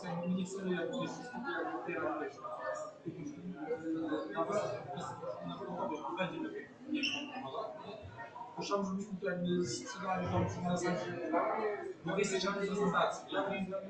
my nie chcemy jakby wszystkich opierać na pogodę, to będzie lepiej. Proszę, żebyśmy tu jakby sprzedali wam na zasadzie mogę jesteś na prezentacji. Ja wiem, że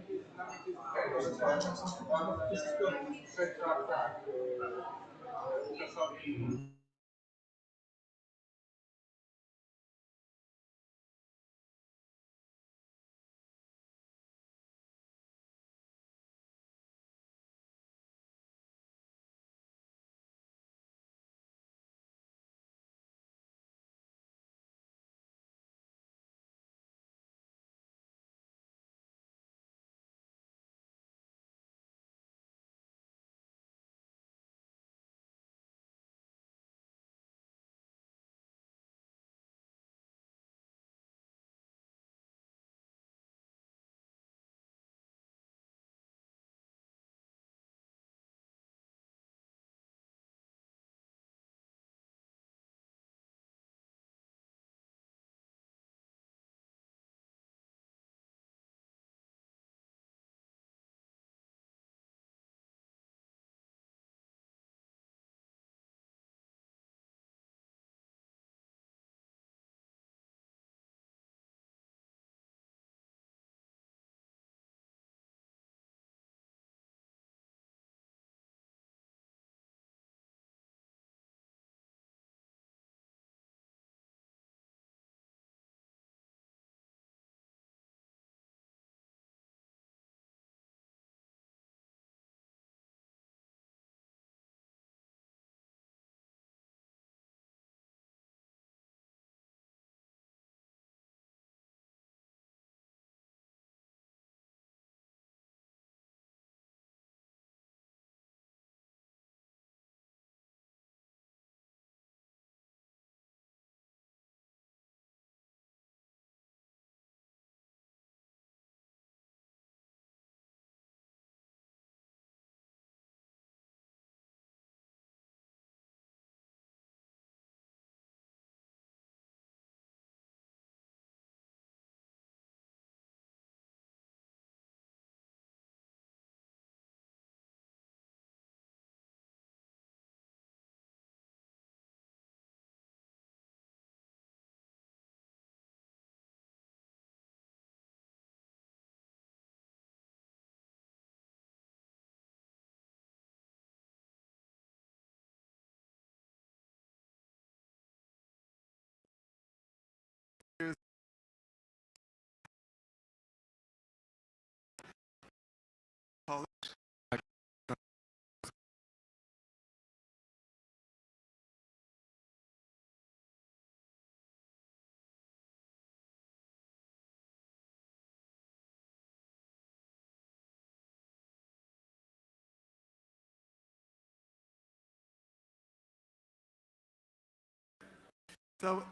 So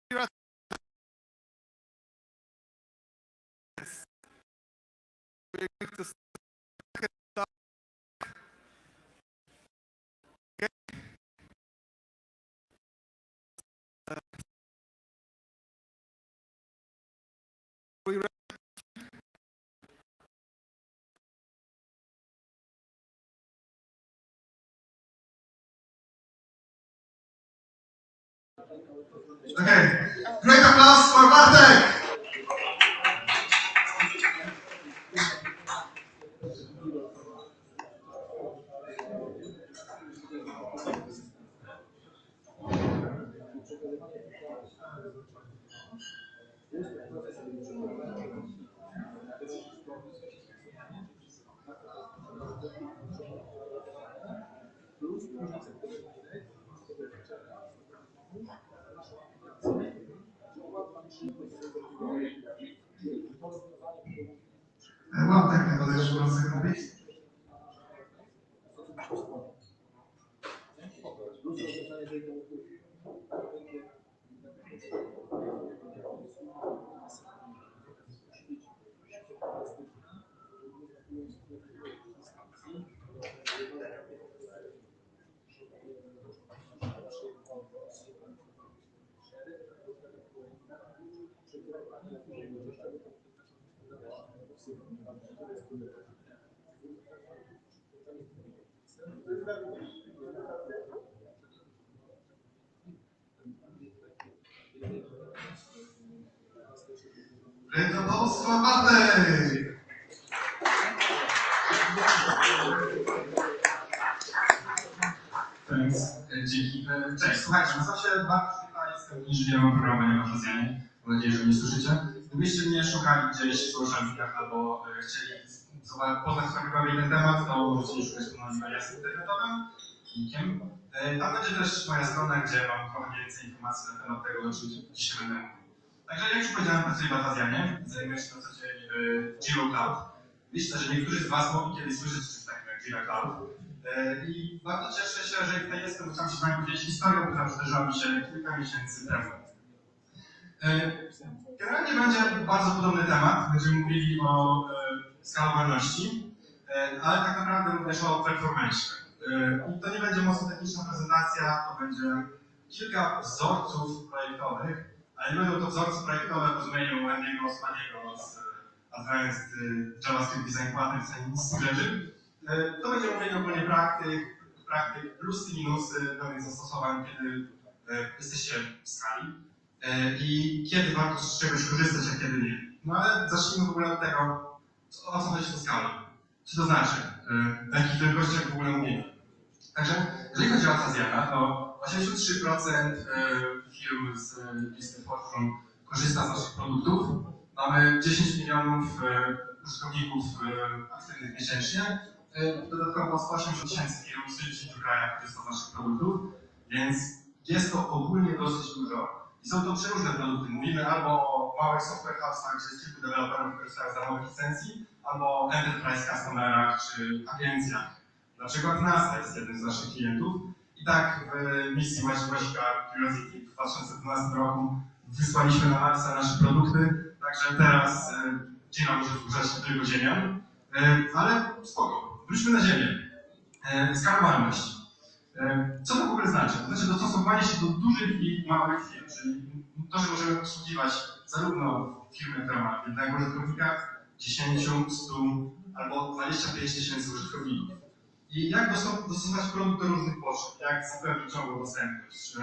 here are we're going to start. Okay. We ready? Okay, great applause for Bartek! Mam tak też zrobić. Rękopomstwo Matej! Dzięki. Cześć, słuchajcie, nazywam się Bartosz Gryta, jestem inżynierem oprogramowania w WarsawJS. Mam nadzieję, że mnie słyszycie. Gdybyście mnie szukali gdzieś w social mediach albo chcieli poznać trochę bardziej ten temat, to możecie szukać po nazwie Jasnym Internetowym, linkiem. Tam będzie też moja strona, gdzie mam trochę więcej informacji na temat tego, o czym dzisiaj będę mówił. Także jak już powiedziałem, pracuję w WarsawJS, zajmuję się na co dzień Jira Cloud. Myślę, że niektórzy z Was mogli kiedyś słyszeć coś takiego jak Jira Cloud. I bardzo cieszę się, że tutaj jestem, bo chciałem się z Wami podzielić historią, która przydarzyła mi się kilka miesięcy temu. Generalnie będzie bardzo podobny temat. Będziemy mówili o skalowalności, ale tak naprawdę również o performance. I to nie będzie mocno techniczna prezentacja, to będzie kilka wzorców projektowych, ale nie będą to wzorce projektowe w rozumieniu Andy'ego, Spaniego z Advanced JavaScript Design Pattern, nic z tych rzeczy. To będzie mówienie ogólnie praktyk, plusy, minusy pewnych zastosowań, kiedy jesteście w skali i kiedy warto z czegoś korzystać, a kiedy nie. No ale zacznijmy w ogóle od tego, o co chodzi z tą skalą. Co to znaczy? W jakich wielkościach w ogóle mówimy. Także jeżeli chodzi o WarsawJS, to 83% firm z listy Fortune korzysta z naszych produktów. Mamy 10 milionów użytkowników aktywnych miesięcznie. Dodatkowo 180 tysięcy firm w 110 krajach korzysta z naszych produktów, więc jest to ogólnie dosyć dużo. I są to przeróżne produkty. Mówimy albo o małych software hubsach, gdzie jest kilku deweloperów korzystają z darmowych licencji, albo o enterprise customerach czy agencjach. Na przykład NASA jest jednym z naszych klientów. I tak w misji Łazika Curiosity w 2012 roku wysłaliśmy na Marsa nasze produkty, także teraz Jira może służyć tylko Ziemią. Ale spoko, wróćmy na Ziemię. Skalowalność. Co to w ogóle znaczy? To znaczy dostosowanie się do dużych i małych firm, czyli to, że możemy obsługiwać zarówno firmę, która ma jednego użytkownika, 10, 100 albo 25 tysięcy użytkowników. I jak dostosować produkt do różnych potrzeb, jak zapewnić ciągłą dostępność.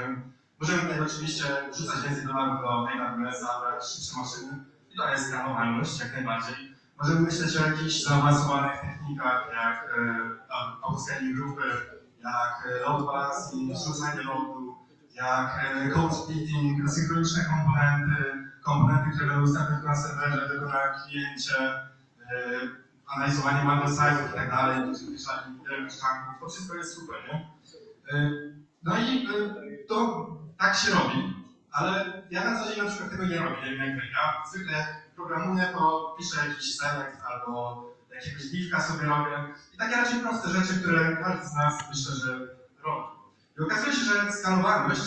Możemy tutaj oczywiście wrzucać więcej dolarów do AWS-a, brać szybsze maszyny i to jest skalowalność jak najbardziej. Możemy myśleć o jakichś zaawansowanych technikach, jak autoscaling grupy, jak load balancing, zrzucanie loadu, jak code splitting, asynchroniczne komponenty, które będą dostępne tylko na serwerze, tylko na kliencie, analizowanie bundle size'ów i tak dalej, to wszystko jest super, nie? No i to tak się robi, ale ja na co dzień na przykład tego nie robię, nie wiem jak wy. Ja zwykle jak programuję, to piszę jakiś select albo jakiegoś livka sobie robię i takie raczej proste rzeczy, które każdy z nas myślę, że robi. I okazuje się, że skalowalność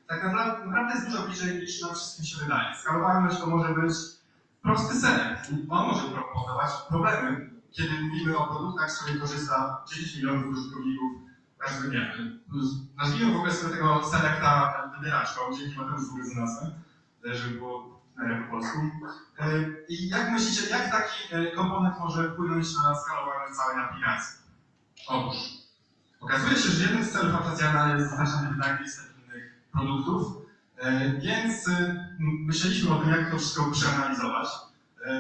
tak naprawdę jest dużo bliżej niż nam wszystkim się wydaje. Skalowalność to może być prosty select. On może powodować problemy, kiedy mówimy o produktach, z których korzysta 10 milionów użytkowników każdy dzień. Nazwijmy w ogóle sobie tego selecta wybieraczką, dzięki Mateusz w ogóle z nas, żeby było po polsku. I jak myślicie, jak taki komponent może wpłynąć na skalowanie całej aplikacji? Otóż, okazuje się, że jednym z celów WarsawJS jest zaznaczenie wydajnych stabilnych produktów, więc myśleliśmy o tym, jak to wszystko przeanalizować.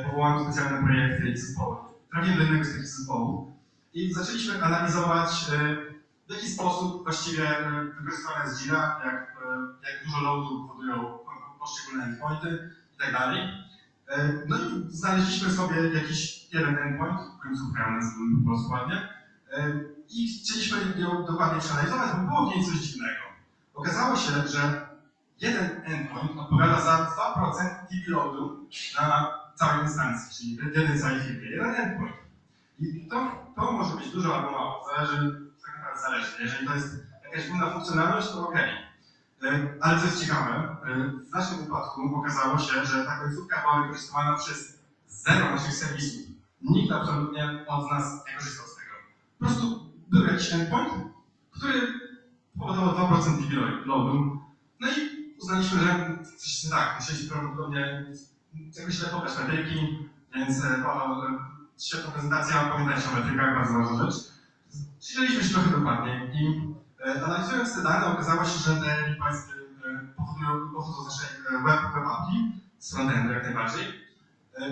Powołano specjalne projekty i zespoły. Trafiłem do jednego z tych zespołów i zaczęliśmy analizować, w jaki sposób właściwie wykorzystywane jest Jira, jak dużo loadu powodują poszczególne endpointy i tak dalej. No i znaleźliśmy sobie jakiś jeden endpoint, końcówkę nazwijmy po prostu ładnie, i chcieliśmy ją dokładnie przeanalizować, bo było w niej coś dziwnego. Okazało się, że jeden endpoint odpowiada za 2% TP loadu na całej instancji, czyli w jednej całej firmie. Jeden endpoint. I to może być dużo albo mało, tak naprawdę zależy. Jeżeli to jest jakaś główna funkcjonalność, to ok. Ale co jest ciekawe, w naszym wypadku okazało się, że ta końcówka była wykorzystywana przez 0 naszych serwisów. Nikt absolutnie od nas nie korzystał z tego. Po prostu był jakiś endpoint, który powodował 2% TP loadu. No i uznaliśmy, że coś nie tak, musieliśmy prawdopodobnie jakoś źle pobrać metryki, więc świetna prezentacja, pamiętajcie o metrykach, bardzo ważna rzecz. Siedzieliśmy się trochę dokładniej i analizując te dane okazało się, że te requesty pochodzą z naszej web API, z frontendu jak najbardziej.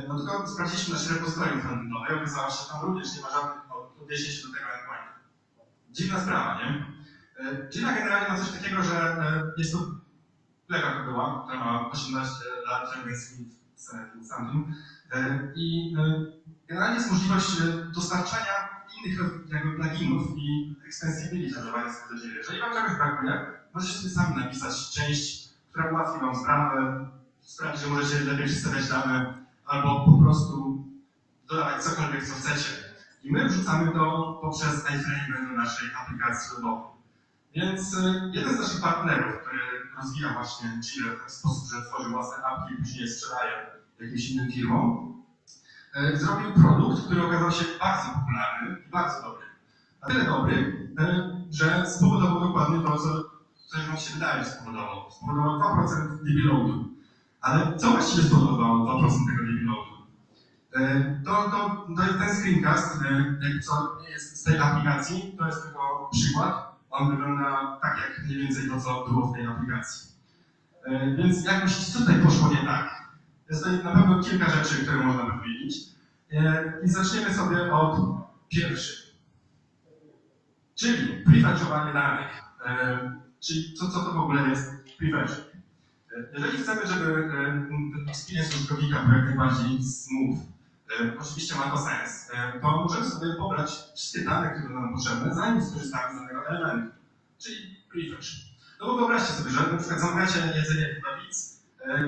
No tylko sprawdziliśmy nasze repozytorium frontendowe i okazało się, że tam również nie ma żadnych odniesień się do tego endpointu. Dziwna sprawa, nie? Gina generalnie ma coś takiego, że jest to lekarka była, która ma 18 lat, ciągle jest samym i generalnie jest możliwość dostarczania innych jakby pluginów i extensibility używania sobie do siebie. Jeżeli wam czegoś brakuje, możecie sobie sami napisać część, która ułatwi wam sprawę, sprawi, że możecie lepiej przedstawiać dane, albo po prostu dodawać cokolwiek, co chcecie. I my wrzucamy to poprzez iframe do naszej aplikacji webowej. Więc jeden z naszych partnerów, który rozwija właśnie Gile w taki sposób, że tworzy własne apki i później je sprzedaje jakimś innym firmom, zrobił produkt, który okazał się bardzo popularny i bardzo dobry. Na tyle dobry, że spowodował dokładnie to, co wam się wydaje, że spowodował. Spowodował 2% DB loadu. Ale co właściwie spowodowało 2% tego DB loadu? To jest ten screencast, jakby co nie jest z tej aplikacji, to jest tylko przykład. On wygląda tak jak mniej więcej to, co było w tej aplikacji. Więc jak myślicie, co tutaj poszło nie tak? Jest tutaj na pewno kilka rzeczy, które można by wymienić. I zaczniemy sobie od pierwszych. Czyli prefetchowanie danych. Czyli co to w ogóle jest prefetch? Jeżeli chcemy, żeby ten experience użytkownika był jak najbardziej smooth, oczywiście ma to sens, to możemy sobie pobrać wszystkie dane, które nam potrzebne, zanim skorzystamy z danego elementu, czyli prefetch. No bo wyobraźcie sobie, że na przykład zamawiacie jedzenie w Pizz,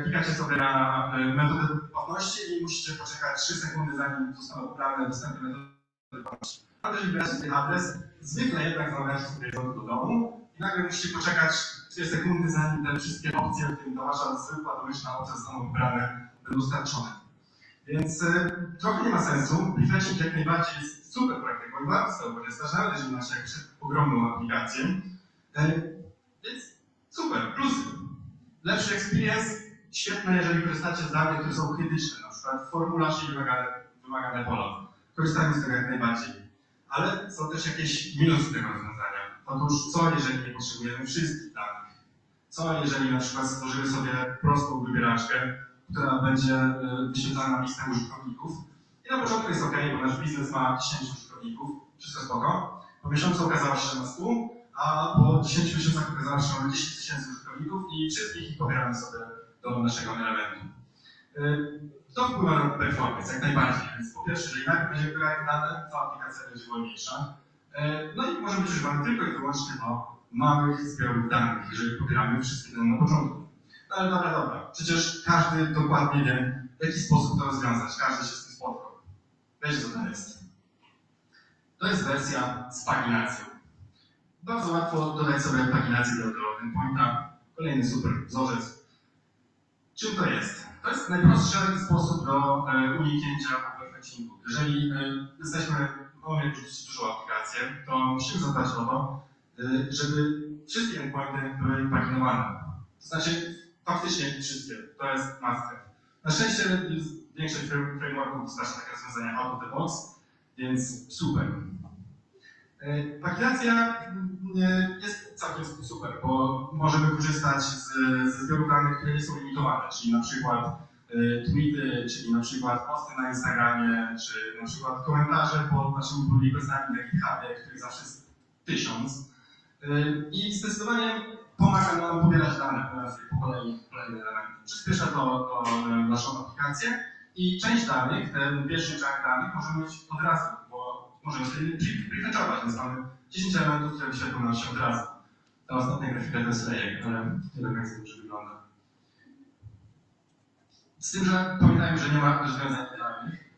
klikacie sobie na metodę płatności i musicie poczekać 3 sekundy, zanim zostaną pobrane dostępne metody płatności. A też wybieracie sobie adres, zwykle jednak zamawiacie sobie jedzenie do domu i nagle musicie poczekać 2 sekundy, zanim te wszystkie opcje, w tym ta wasza zwykła domyślna opcja zostaną wybrane, będą dostarczone. Więc trochę nie ma sensu. Prefetching jak najbardziej jest super praktyką i warto z tego korzystać, nawet jeżeli macie jakąś ogromną aplikację. Więc super, plusy. Lepszy experience, świetne, jeżeli korzystacie z danych, które są krytyczne, na przykład formularz i wymagane pola. Korzystajmy z tego jak najbardziej. Ale są też jakieś minusy tego rozwiązania. Otóż co, jeżeli nie potrzebujemy wszystkich danych? Co, jeżeli na przykład stworzymy sobie prostą wybieraczkę, która będzie wyświetlana na listę użytkowników. I na początku jest OK, bo nasz biznes ma 10 użytkowników, wszystko spoko. Po miesiącu okazało się, że ma 100, a po 10 miesiącach okazało się, że mamy 10 000 użytkowników i wszystkich ich pobieramy sobie do naszego elementu. To wpływa na performance jak najbardziej, więc po pierwsze, jeżeli najpierw będzie pobierać dane, to aplikacja będzie wolniejsza. No i może być używany tylko i wyłącznie do małych zbiorów danych, jeżeli pobieramy wszystkie dane na początku. No ale dobra, przecież każdy dokładnie wie, w jaki sposób to rozwiązać, każdy się z tym spotkał. Wiecie, co to jest? To jest wersja z paginacją. Bardzo łatwo dodać sobie paginację do endpointa. Kolejny super wzorzec. Czym to jest? To jest najprostszy sposób do uniknięcia overfetchingu. Jeżeli mamy dużą aplikację, to musimy zadbać o to, żeby wszystkie endpointy były paginowane. To znaczy, faktycznie wszystkie. To jest must have. Na szczęście większość frameworków dostarcza takie rozwiązania out of the box, więc super. Paginacja jest całkiem super, bo możemy korzystać ze zbioru danych, które nie są limitowane, czyli na przykład tweety, czyli na przykład posty na Instagramie, czy na przykład komentarze pod naszymi requestami na GitHubie, których zawsze jest 1000. I zdecydowanie pomaga nam pobierać dane po kolejne elementy. Przyspiesza to naszą aplikację i część danych, ten pierwszy czark danych możemy mieć od razu, bo możemy sobie prefetchować, więc mamy 10 elementów, które wyświetlą nam się od razu. Ta ostatnia grafika to jest lejek, ale nie do końca dobrze wygląda. Z tym, że pamiętajmy, że nie ma rozwiązań idealnych.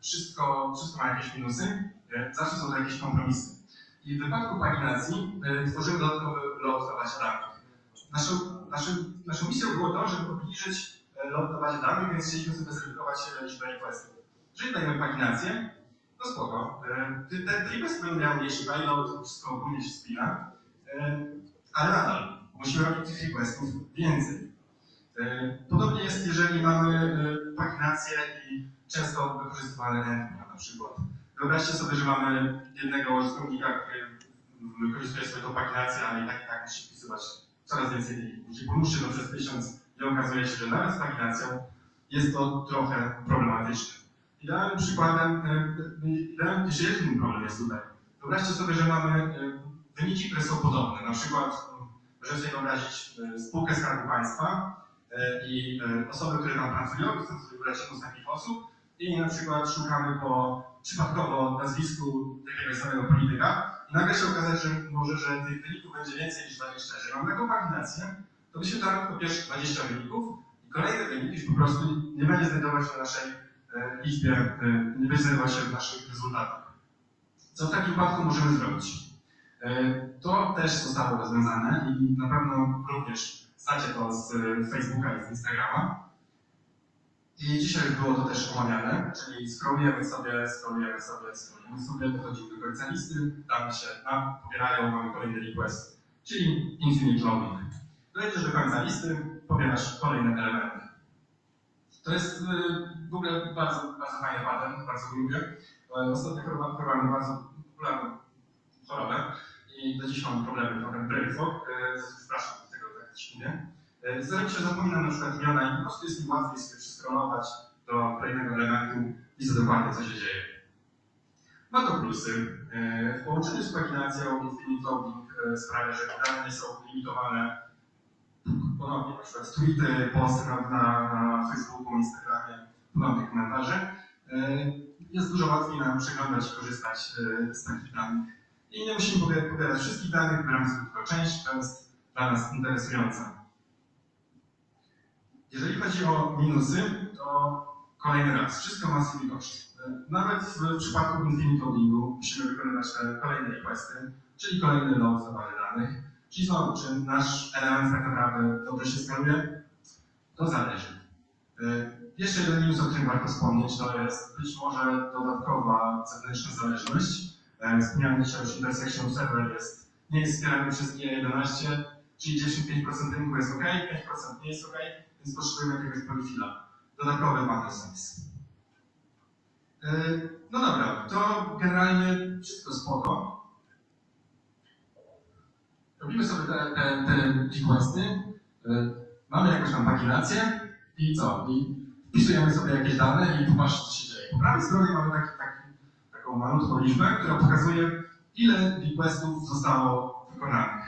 Wszystko ma jakieś minusy, zawsze są to jakieś kompromisy. I w wypadku paginacji tworzymy dodatkowy load na bazie danych. Naszą misją było to, żeby obniżyć load na bazie danych, więc chcieliśmy sobie zredukować liczbę requestów. Jeżeli dajemy paginację, to spoko. Te requesty będą miały mniejszy payload, wszystko ogólnie się spina, ale nadal musimy robić tych requestów więcej. Podobnie jest, jeżeli mamy paginację i często wykorzystywane endpoint, na przykład Wyobraźcie sobie, że mamy jednego użytkownika, który wykorzystuje sobie tą paginację, ale i tak musi wpisywać coraz więcej linii. Jeśli pomóżcie to przez 1000 i okazuje się, że nawet z paginacją jest to trochę problematyczne. Idealnym przykładem, jeszcze jeden problem jest tutaj. Wyobraźcie sobie, że mamy wyniki, które są podobne. Na przykład możemy sobie wyobrazić spółkę Skarbu Państwa i osoby, które tam pracują, chcą sobie wybrać jedną z takich osób i na przykład szukamy po przypadkowo nazwisku jakiegoś samego polityka i nagle się okazać, że może, że tych wyników będzie więcej niż 20. Jeżeli mamy taką paginację, to wyświetlamy po pierwsze 20 wyników i kolejne wyniki już po prostu nie będzie znajdować się w naszej liczbie, nie będzie znajdować się w naszych rezultatach. Co w takim wypadku możemy zrobić? To też zostało rozwiązane i na pewno również znacie to z Facebooka i z Instagrama. I dzisiaj było to też omawiane, czyli scrollujemy sobie, dochodzimy do końca listy, dane się nam pobierają, mamy kolejny request, czyli infinite loading. Dojdziesz do końca listy, pobierasz kolejne elementy. To jest w ogóle bardzo fajny pattern, bardzo go lubię. Ostatnio chorowałem bardzo popularną chorobę i do dziś mam problemy, trochę brain fog, przepraszam tego tak śmiję. Zdarza mi się, zapominam na przykład imiona i po prostu jest mi łatwiej sobie przeskrolować do kolejnego elementu i widzę dokładnie, co się dzieje. Ma to plusy. W połączeniu z paginacją infinite loading sprawia, że dane nie są limitowane. Ponownie, na przykład tweety, posty na Facebooku, Instagramie, podobne komentarze. Jest dużo łatwiej nam przeglądać i korzystać z takich danych. I nie musimy pobierać wszystkich danych, wybieramy sobie tylko część, to jest dla nas interesujące. Jeżeli chodzi o minusy, to kolejny raz, wszystko ma swój koszt. Nawet w przypadku infinite loadingu musimy wykonywać te kolejne requesty, czyli kolejny load za parę danych. Czyli znowu, czy nasz element tak naprawdę dobrze się skaluje? To zależy. Jeszcze jeden minus, o którym warto wspomnieć, to jest być może dodatkowa zewnętrzna zależność. Wspomniany dzisiaj już intersection server nie jest wspierany przez G11, czyli 95% rynku jest OK, 5% nie jest OK, więc potrzebujemy jakiegoś polyfilla. Dodatkowy bundle size. No dobra, to generalnie wszystko spoko. Robimy sobie te requesty, mamy jakąś tam paginację i co? I wpisujemy sobie jakieś dane i popatrzcie, co się dzieje. Po prawej stronie mamy taką malutką liczbę, która pokazuje, ile requestów zostało wykonanych.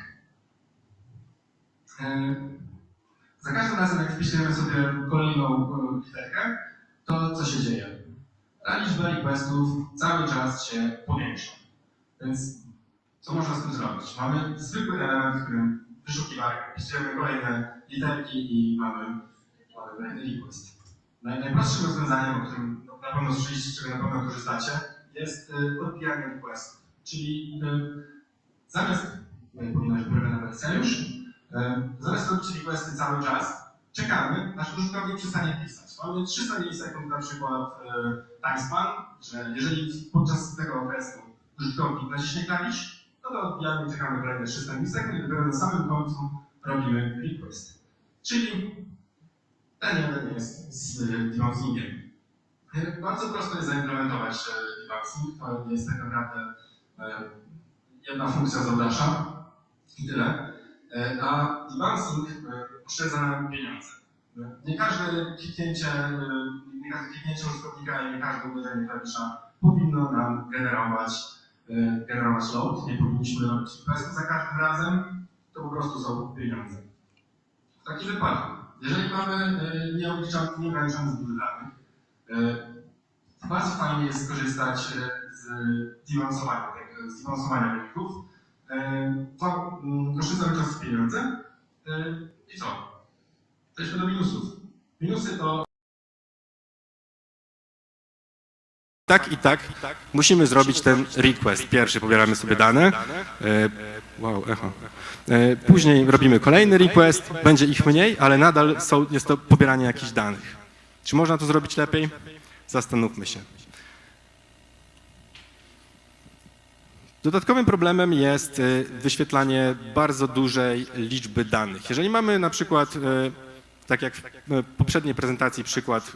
Za każdym razem, jak wpisujemy sobie kolejną literkę, to co się dzieje? Ta liczba requestów cały czas się powiększa. Więc co można z tym zrobić? Mamy zwykły element, w którym wyszukiwarkę, wpisujemy kolejne literki i mamy kolejny request. Najprostszym rozwiązaniem, o którym na pewno słyszeliście, z czego na pewno korzystacie, jest odbijanie requestów. Czyli zamiast, powinna być prawie nawet już, zamiast robić requesty cały czas, czekamy, aż użytkownik przestanie pisać. Mamy 300 milisekund na przykład timespan, że jeżeli podczas tego okresu użytkownik naciśnie klawisz, no to odbijamy i czekamy kolejne 300 milisekund i dopiero na samym końcu robimy request. Czyli ten jeden jest z debouncingiem. Bardzo prosto jest zaimplementować debouncing, to jest tak naprawdę jedna funkcja z Odasza i tyle. A debouncing oszczędza nam pieniądze. Nie każde kliknięcie użytkownika i nie każde uderzenie klawisza powinno nam generować load. Nie powinniśmy robić requestu za każdym razem, to po prostu są pieniądze. W takim wypadku, jeżeli mamy nieograniczony zbiór danych, bardzo fajnie jest skorzystać z debouncing wyników. To oszczędza czas i pieniądze. I co? Przejdźmy do minusów. Minusy to tak i tak musimy zrobić ten request. Pierwszy pobieramy sobie dane. Wow, echo. Później robimy kolejny request, będzie ich mniej, ale nadal jest to pobieranie jakichś danych. Czy można to zrobić lepiej? Zastanówmy się. Dodatkowym problemem jest wyświetlanie bardzo dużej liczby danych. Jeżeli mamy na przykład tak jak w poprzedniej prezentacji przykład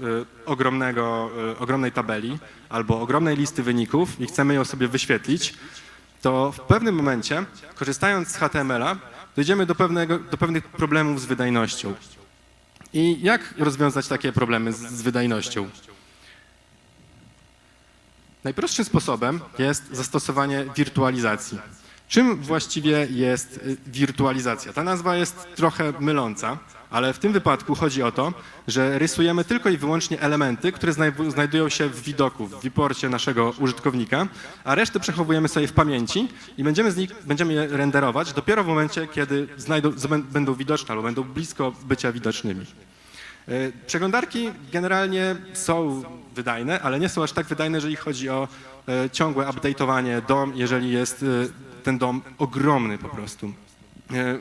ogromnej tabeli albo ogromnej listy wyników i chcemy ją sobie wyświetlić, to w pewnym momencie, korzystając z HTML-a, dojdziemy do pewnych problemów z wydajnością. I jak rozwiązać takie problemy z wydajnością? Najprostszym sposobem jest zastosowanie wirtualizacji. Czym właściwie jest wirtualizacja? Ta nazwa jest trochę myląca, ale w tym wypadku chodzi o to, że rysujemy tylko i wyłącznie elementy, które znajdują się w widoku, w viewporcie naszego użytkownika, a resztę przechowujemy sobie w pamięci i będziemy je renderować dopiero w momencie, kiedy będą widoczne albo będą blisko bycia widocznymi. Przeglądarki generalnie są wydajne, ale nie są aż tak wydajne, jeżeli chodzi o ciągłe update'owanie DOM, jeżeli jest ten DOM ogromny po prostu.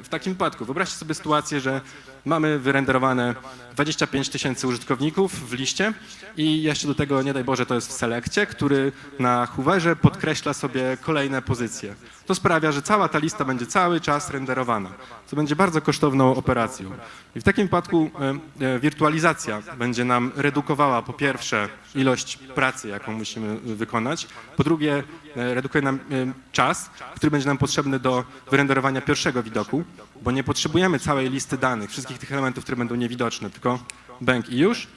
W takim wypadku wyobraźcie sobie sytuację, że mamy wyrenderowane 25 000 użytkowników w liście i jeszcze do tego, nie daj Boże, to jest w selekcie, który na hooverze podkreśla sobie kolejne pozycje. To sprawia, że cała ta lista będzie cały czas renderowana, co będzie bardzo kosztowną operacją. I w takim wypadku wirtualizacja będzie nam redukowała po pierwsze ilość pracy, jaką musimy wykonać, po drugie redukuje nam czas, który będzie nam potrzebny do wyrenderowania pierwszego widoku, bo nie potrzebujemy całej listy danych, wszystkich tych elementów, które będą niewidoczne, tylko bęk i już.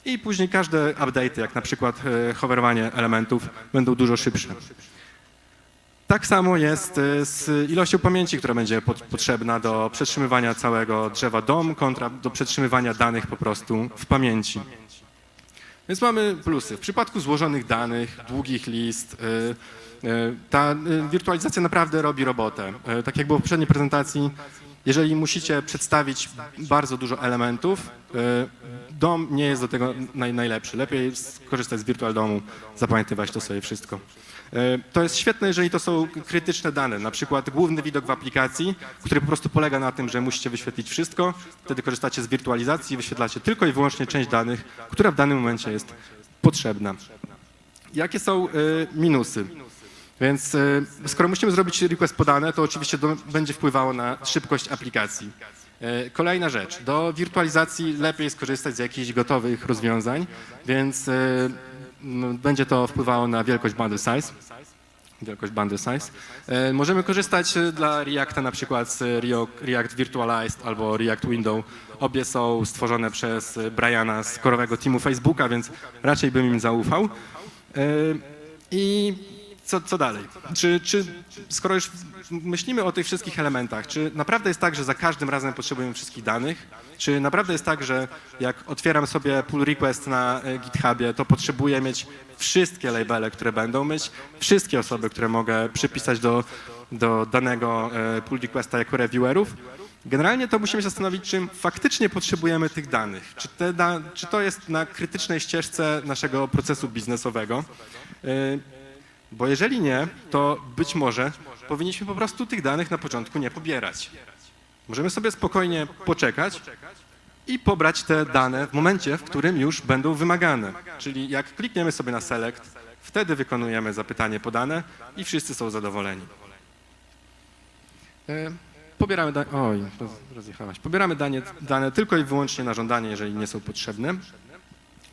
I później każde update'y, jak na przykład hoverowanie elementów, będą dużo szybsze. Tak samo jest z ilością pamięci, która będzie potrzebna do przetrzymywania całego drzewa DOM kontra do przetrzymywania danych po prostu w pamięci. Więc mamy plusy. W przypadku złożonych danych, długich list, ta wirtualizacja naprawdę robi robotę. Tak jak było w poprzedniej prezentacji, jeżeli musicie przedstawić bardzo dużo elementów, DOM nie jest do tego najlepszy. Lepiej skorzystać z Virtual DOM-u, zapamiętywać to sobie wszystko. To jest świetne, jeżeli to są krytyczne dane, na przykład główny widok w aplikacji, który po prostu polega na tym, że musicie wyświetlić wszystko, wtedy korzystacie z wirtualizacji i wyświetlacie tylko i wyłącznie część danych, która w danym momencie jest potrzebna. Jakie są minusy? Więc skoro musimy zrobić request podane, to oczywiście będzie wpływało na szybkość aplikacji. Kolejna rzecz, do wirtualizacji lepiej skorzystać z jakichś gotowych rozwiązań, więc będzie to wpływało na wielkość bundle size. Możemy korzystać dla Reacta na przykład z React Virtualized albo React Window. Obie są stworzone przez Briana z korowego teamu Facebooka, więc raczej bym im zaufał. I co dalej? Skoro już myślimy o tych wszystkich elementach, czy naprawdę jest tak, że za każdym razem potrzebujemy wszystkich danych? Czy naprawdę jest tak, że jak otwieram sobie pull request na GitHubie, to potrzebuję mieć wszystkie labele, które będą mieć, wszystkie osoby, które mogę przypisać do danego pull requesta jako reviewerów? Generalnie to musimy się zastanowić, czym faktycznie potrzebujemy tych danych. Czy to jest na krytycznej ścieżce naszego procesu biznesowego? Bo jeżeli nie, to być może powinniśmy po prostu tych danych na początku nie pobierać. Możemy sobie spokojnie poczekać i pobrać te dane w momencie, w którym już będą wymagane. Czyli jak klikniemy sobie na select, wtedy wykonujemy zapytanie podane i wszyscy są zadowoleni. Pobieramy dane tylko i wyłącznie na żądanie, jeżeli nie są potrzebne.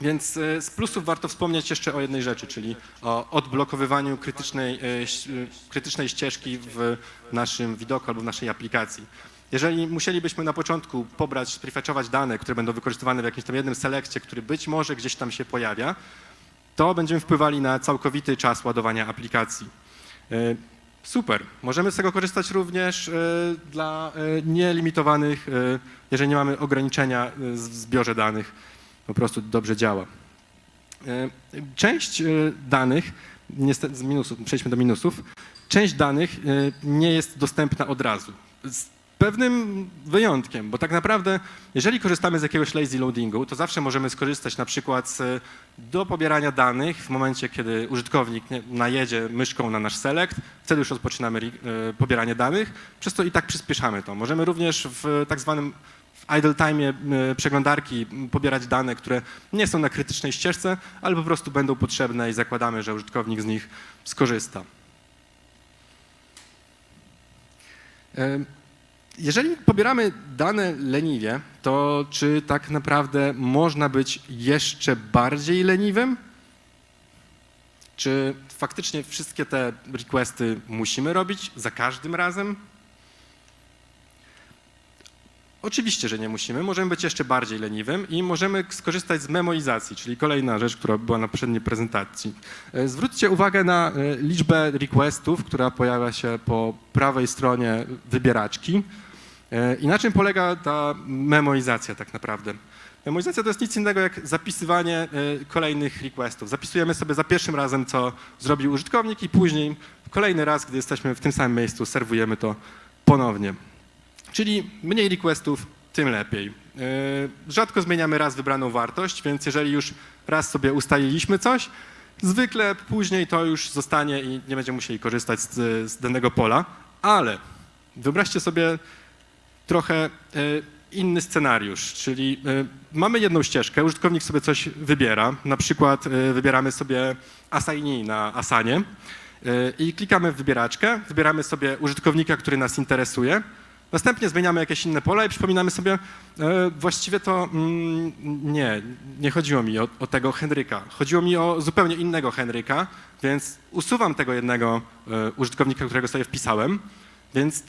Więc z plusów warto wspomnieć jeszcze o jednej rzeczy, czyli o odblokowywaniu krytycznej ścieżki w naszym widoku albo w naszej aplikacji. Jeżeli musielibyśmy na początku pobrać, prefetchować dane, które będą wykorzystywane w jakimś tam jednym selekcie, który być może gdzieś tam się pojawia, to będziemy wpływali na całkowity czas ładowania aplikacji. Super. Możemy z tego korzystać również dla nielimitowanych, jeżeli nie mamy ograniczenia w zbiorze danych. Po prostu dobrze działa. Część danych, niestety z minusów, przejdźmy do minusów, część danych nie jest dostępna od razu. Z pewnym wyjątkiem, bo tak naprawdę, jeżeli korzystamy z jakiegoś lazy loadingu, to zawsze możemy skorzystać na przykład do pobierania danych w momencie, kiedy użytkownik najedzie myszką na nasz select, wtedy już rozpoczynamy pobieranie danych, przez to i tak przyspieszamy to. Możemy również w tak zwanym idle time przeglądarki pobierać dane, które nie są na krytycznej ścieżce, ale po prostu będą potrzebne i zakładamy, że użytkownik z nich skorzysta. Jeżeli pobieramy dane leniwie, to czy tak naprawdę można być jeszcze bardziej leniwym? Czy faktycznie wszystkie te requesty musimy robić za każdym razem? Oczywiście, że nie musimy. Możemy być jeszcze bardziej leniwym i możemy skorzystać z memoizacji, czyli kolejna rzecz, która była na poprzedniej prezentacji. Zwróćcie uwagę na liczbę requestów, która pojawia się po prawej stronie wybieraczki. I na czym polega ta memoizacja tak naprawdę? Memoizacja to jest nic innego jak zapisywanie kolejnych requestów. Zapisujemy sobie za pierwszym razem, co zrobił użytkownik i później kolejny raz, gdy jesteśmy w tym samym miejscu, serwujemy to ponownie. Czyli mniej requestów, tym lepiej. Rzadko zmieniamy raz wybraną wartość, więc jeżeli już raz sobie ustaliliśmy coś, zwykle później to już zostanie i nie będziemy musieli korzystać z danego pola, ale wyobraźcie sobie trochę inny scenariusz, czyli mamy jedną ścieżkę, użytkownik sobie coś wybiera, na przykład wybieramy sobie assignee na Asanie i klikamy w wybieraczkę, wybieramy sobie użytkownika, który nas interesuje, następnie zmieniamy jakieś inne pola i przypominamy sobie, właściwie to nie chodziło mi o tego Henryka, chodziło mi o zupełnie innego Henryka, więc usuwam tego jednego użytkownika, którego sobie wpisałem, więc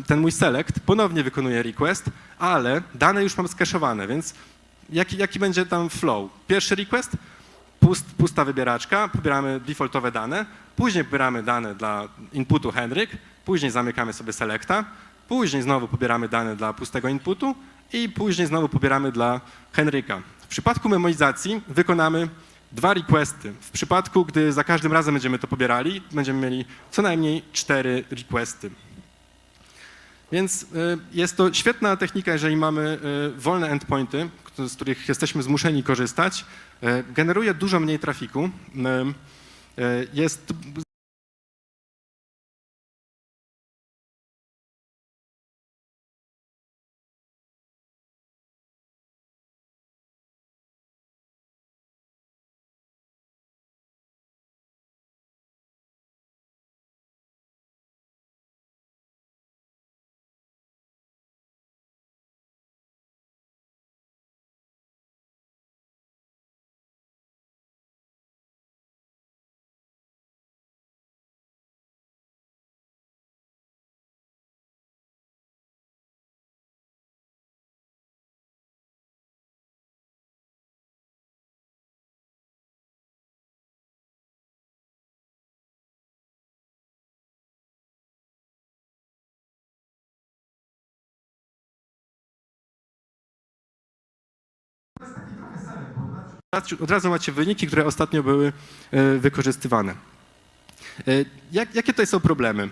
ten mój select ponownie wykonuje request, ale dane już mam skeszowane, więc jaki będzie tam flow? Pierwszy request, pusta wybieraczka, pobieramy defaultowe dane, później pobieramy dane dla inputu Henryk, później zamykamy sobie selecta, później znowu pobieramy dane dla pustego inputu i później znowu pobieramy dla Henryka. W przypadku memoizacji wykonamy 2 requesty. W przypadku, gdy za każdym razem będziemy to pobierali, będziemy mieli co najmniej 4 requesty. Więc jest to świetna technika, jeżeli mamy wolne endpointy, z których jesteśmy zmuszeni korzystać. Generuje dużo mniej trafiku. Jest od razu macie wyniki, które ostatnio były wykorzystywane. Jakie tutaj są problemy?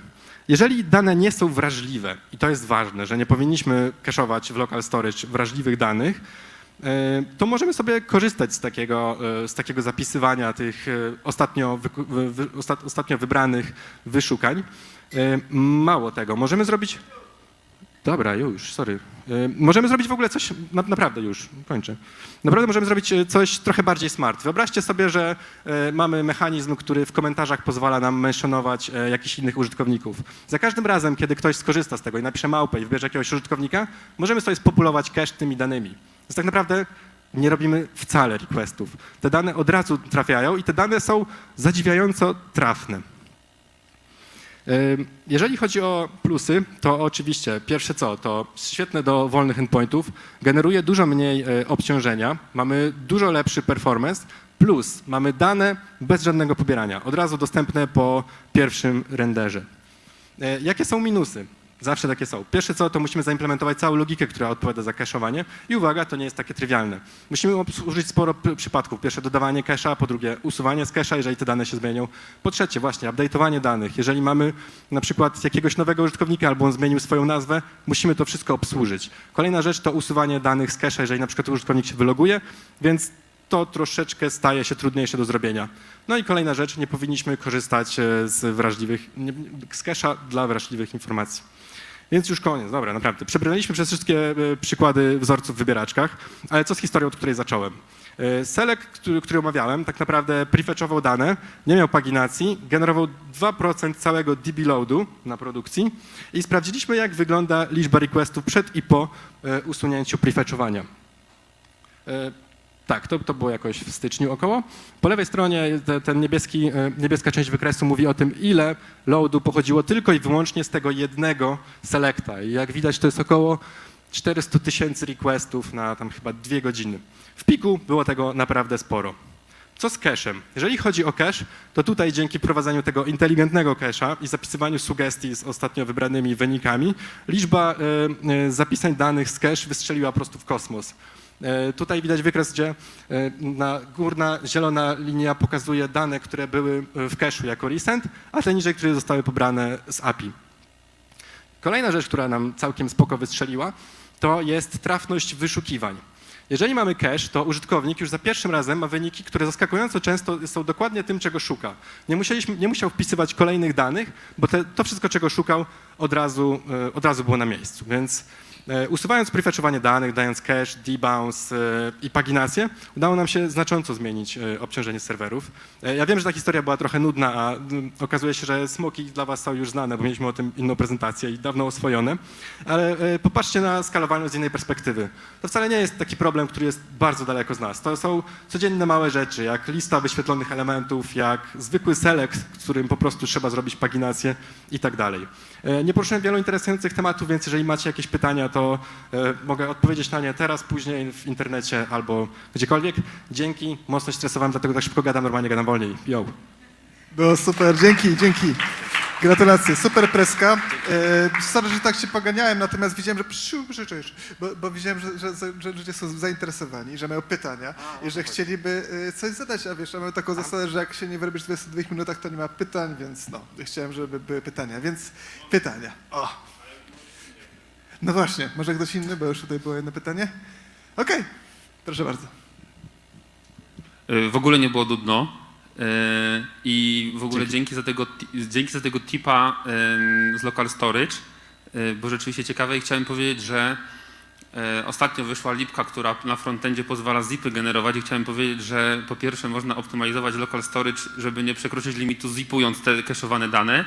Jeżeli dane nie są wrażliwe, i to jest ważne, że nie powinniśmy cache'ować w local storage wrażliwych danych, to możemy sobie korzystać z takiego zapisywania tych ostatnio wybranych wyszukań. Mało tego, możemy zrobić... Dobra, już, sorry. Możemy zrobić w ogóle coś, naprawdę już, kończę. Naprawdę możemy zrobić coś trochę bardziej smart. Wyobraźcie sobie, że mamy mechanizm, który w komentarzach pozwala nam mentionować jakichś innych użytkowników. Za każdym razem, kiedy ktoś skorzysta z tego i napisze małpę i wybierze jakiegoś użytkownika, możemy sobie spopulować cache tymi danymi. Więc tak naprawdę nie robimy wcale requestów. Te dane od razu trafiają i te dane są zadziwiająco trafne. Jeżeli chodzi o plusy, to oczywiście pierwsze to świetne do wolnych endpointów, generuje dużo mniej obciążenia, mamy dużo lepszy performance, plus mamy dane bez żadnego pobierania, od razu dostępne po pierwszym renderze. Jakie są minusy? Zawsze takie są. Pierwsze to musimy zaimplementować całą logikę, która odpowiada za cache'owanie i uwaga, to nie jest takie trywialne. Musimy obsłużyć sporo przypadków. Pierwsze dodawanie cache'a, po drugie usuwanie z cache'a, jeżeli te dane się zmienią. Po trzecie właśnie update'owanie danych. Jeżeli mamy na przykład jakiegoś nowego użytkownika albo on zmienił swoją nazwę, musimy to wszystko obsłużyć. Kolejna rzecz to usuwanie danych z cache'a, jeżeli na przykład użytkownik się wyloguje, więc to troszeczkę staje się trudniejsze do zrobienia. No i kolejna rzecz, nie powinniśmy korzystać z cache'a dla wrażliwych informacji. Więc już koniec, dobra, naprawdę. Przebrnęliśmy przez wszystkie przykłady wzorców w wybieraczkach, ale co z historią, od której zacząłem? Select, który omawiałem, tak naprawdę prefetchował dane, nie miał paginacji, generował 2% całego DB loadu na produkcji i sprawdziliśmy, jak wygląda liczba requestów przed i po usunięciu prefetchowania. Tak, to było jakoś w styczniu około. Po lewej stronie ten niebieska część wykresu mówi o tym, ile loadu pochodziło tylko i wyłącznie z tego jednego selecta. I jak widać, to jest około 400 000 requestów na tam chyba 2 godziny. W piku było tego naprawdę sporo. Co z cache'em? Jeżeli chodzi o cache, to tutaj dzięki wprowadzeniu tego inteligentnego cache'a i zapisywaniu sugestii z ostatnio wybranymi wynikami, liczba zapisań danych z cache wystrzeliła po prostu w kosmos. Tutaj widać wykres, gdzie górna zielona linia pokazuje dane, które były w cache'u jako recent, a te niżej, które zostały pobrane z API. Kolejna rzecz, która nam całkiem spoko wystrzeliła, to jest trafność wyszukiwań. Jeżeli mamy cache, to użytkownik już za pierwszym razem ma wyniki, które zaskakująco często są dokładnie tym, czego szuka. Nie musiał wpisywać kolejnych danych, bo to wszystko, czego szukał, od razu było na miejscu. Więc usuwając prefetchowanie danych, dając cache, debounce i paginację, udało nam się znacząco zmienić obciążenie serwerów. Ja wiem, że ta historia była trochę nudna, a okazuje się, że smoki dla was są już znane, bo mieliśmy o tym inną prezentację i dawno oswojone, ale popatrzcie na skalowalność z innej perspektywy. To wcale nie jest taki problem, który jest bardzo daleko z nas. To są codzienne małe rzeczy, jak lista wyświetlonych elementów, jak zwykły select, w którym po prostu trzeba zrobić paginację i tak dalej. Nie poruszyłem wielu interesujących tematów, więc jeżeli macie jakieś pytania, to mogę odpowiedzieć na nie teraz, później w internecie albo gdziekolwiek. Dzięki, mocno się stresowałem, dlatego tak szybko gadam, normalnie gadam wolniej. Yo. Było super, dzięki. Gratulacje, super preska. Sorry, że tak się poganiałem, natomiast widziałem, bo widziałem, że ludzie są zainteresowani, że mają pytania i że chcieliby coś zadać, a wiesz, mamy taką zasadę, że jak się nie wyrobisz w 22 minutach, to nie ma pytań, więc no, chciałem, żeby były pytania, więc pytania. O. No właśnie, może ktoś inny, bo już tutaj było jedno pytanie? Okej, proszę bardzo. W ogóle nie było nudno. I w ogóle dzięki za tego tipa z local storage, bo rzeczywiście ciekawe i chciałem powiedzieć, że ostatnio wyszła lipka, która na frontendzie pozwala zipy generować i chciałem powiedzieć, że po pierwsze można optymalizować local storage, żeby nie przekroczyć limitu zipując te cache'owane dane,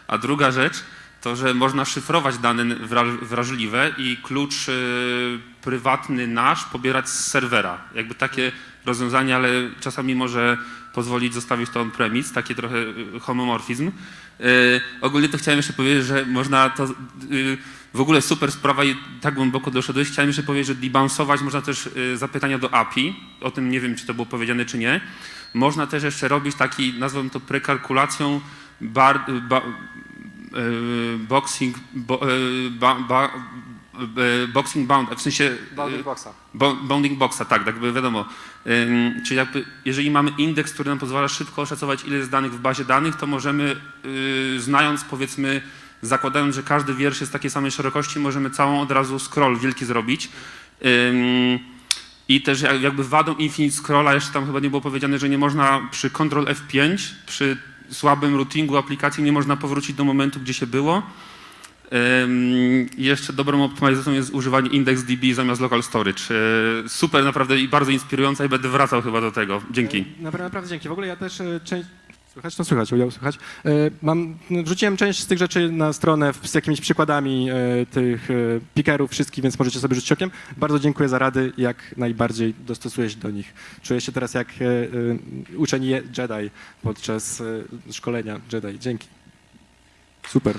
a druga rzecz to, że można szyfrować dane wrażliwe i klucz prywatny nasz pobierać z serwera. Jakby takie rozwiązanie, ale czasami może pozwolić zostawić to on-premise, taki trochę homomorfizm. Ogólnie to chciałem jeszcze powiedzieć, że można to, w ogóle super sprawa i tak głęboko doszedłeś, chciałem jeszcze powiedzieć, że debounce'ować można też zapytania do API, o tym nie wiem, czy to było powiedziane, czy nie. Można też jeszcze robić nazwę to prekalkulacją boxing bound, w sensie bounding boxa, tak, jakby wiadomo. Czyli jakby jeżeli mamy indeks, który nam pozwala szybko oszacować, ile jest danych w bazie danych, to możemy, znając powiedzmy, zakładając, że każdy wiersz jest takiej samej szerokości, możemy całą od razu scroll wielki zrobić. I też jakby wadą infinite scrolla, jeszcze tam chyba nie było powiedziane, że nie można przy Ctrl F5, przy słabym routingu aplikacji nie można powrócić do momentu, gdzie się było. Jeszcze dobrą optymalizacją jest używanie IndexDB zamiast local storage. Super naprawdę i bardzo inspirująca i będę wracał chyba do tego. Dzięki. Naprawdę dzięki. W ogóle ja też część... Słychać? No słychać, słychać. Wrzuciłem część z tych rzeczy na stronę z jakimiś przykładami tych pickerów wszystkich, więc możecie sobie rzucić okiem. Bardzo dziękuję za rady, jak najbardziej dostosuję się do nich. Czuję się teraz jak uczeń Jedi podczas szkolenia Jedi. Dzięki. Super.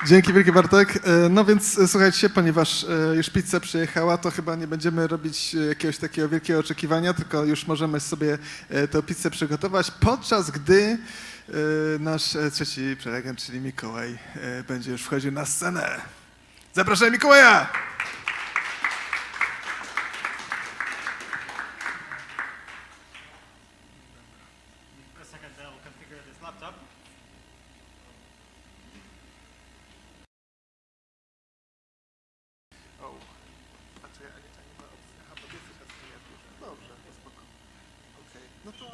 Dzięki wielkie, Bartek. No więc słuchajcie, ponieważ już pizza przyjechała, to chyba nie będziemy robić jakiegoś takiego wielkiego oczekiwania, tylko już możemy sobie tę pizzę przygotować, podczas gdy nasz trzeci prelegent, czyli Mikołaj, będzie już wchodził na scenę. Zapraszam Mikołaja! No to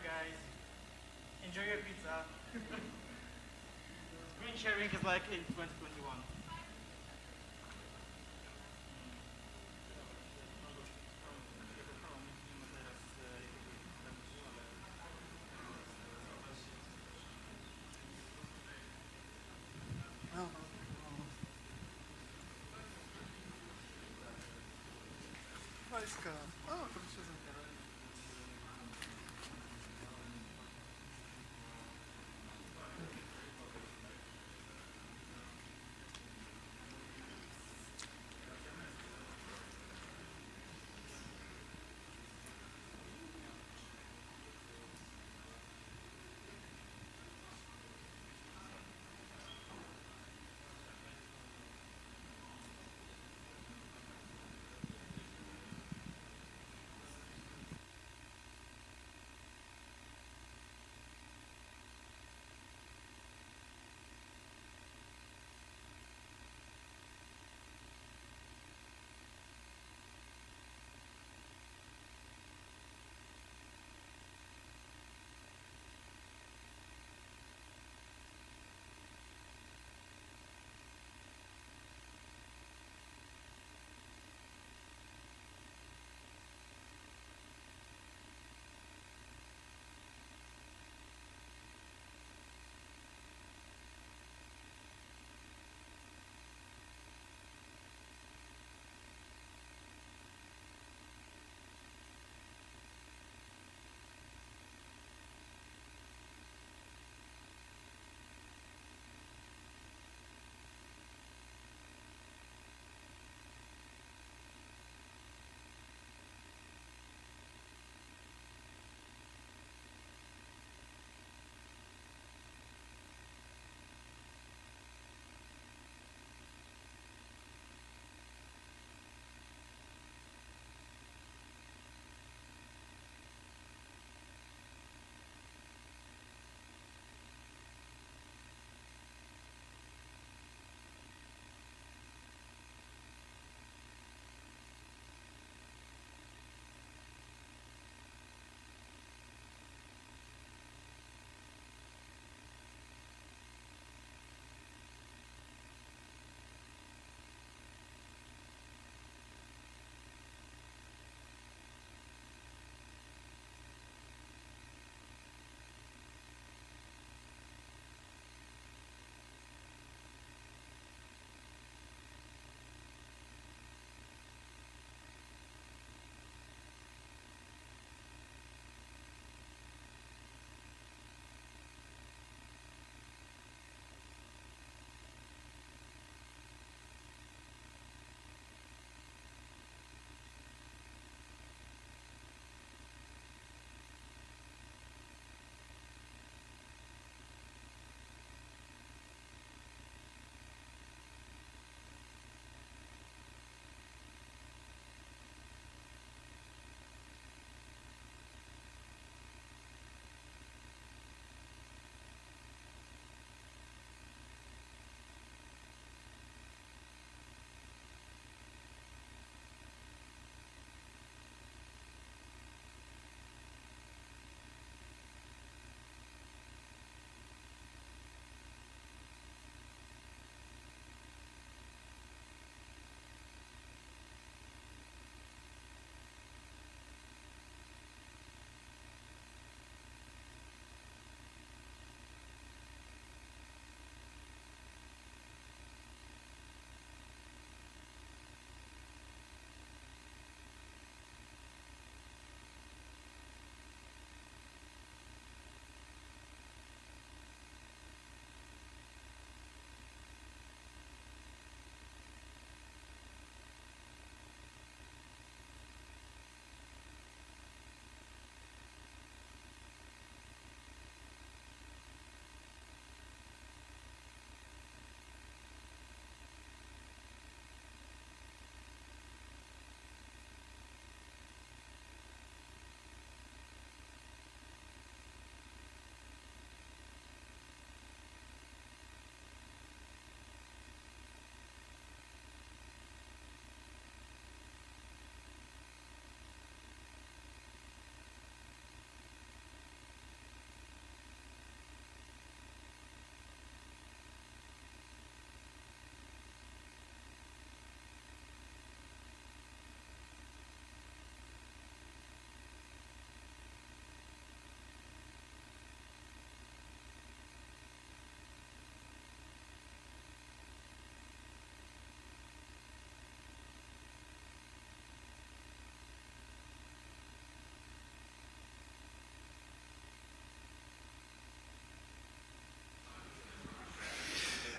guys. Enjoy your pizza. Screen sharing is like in 2021. Wojska. O, to się zamknęło.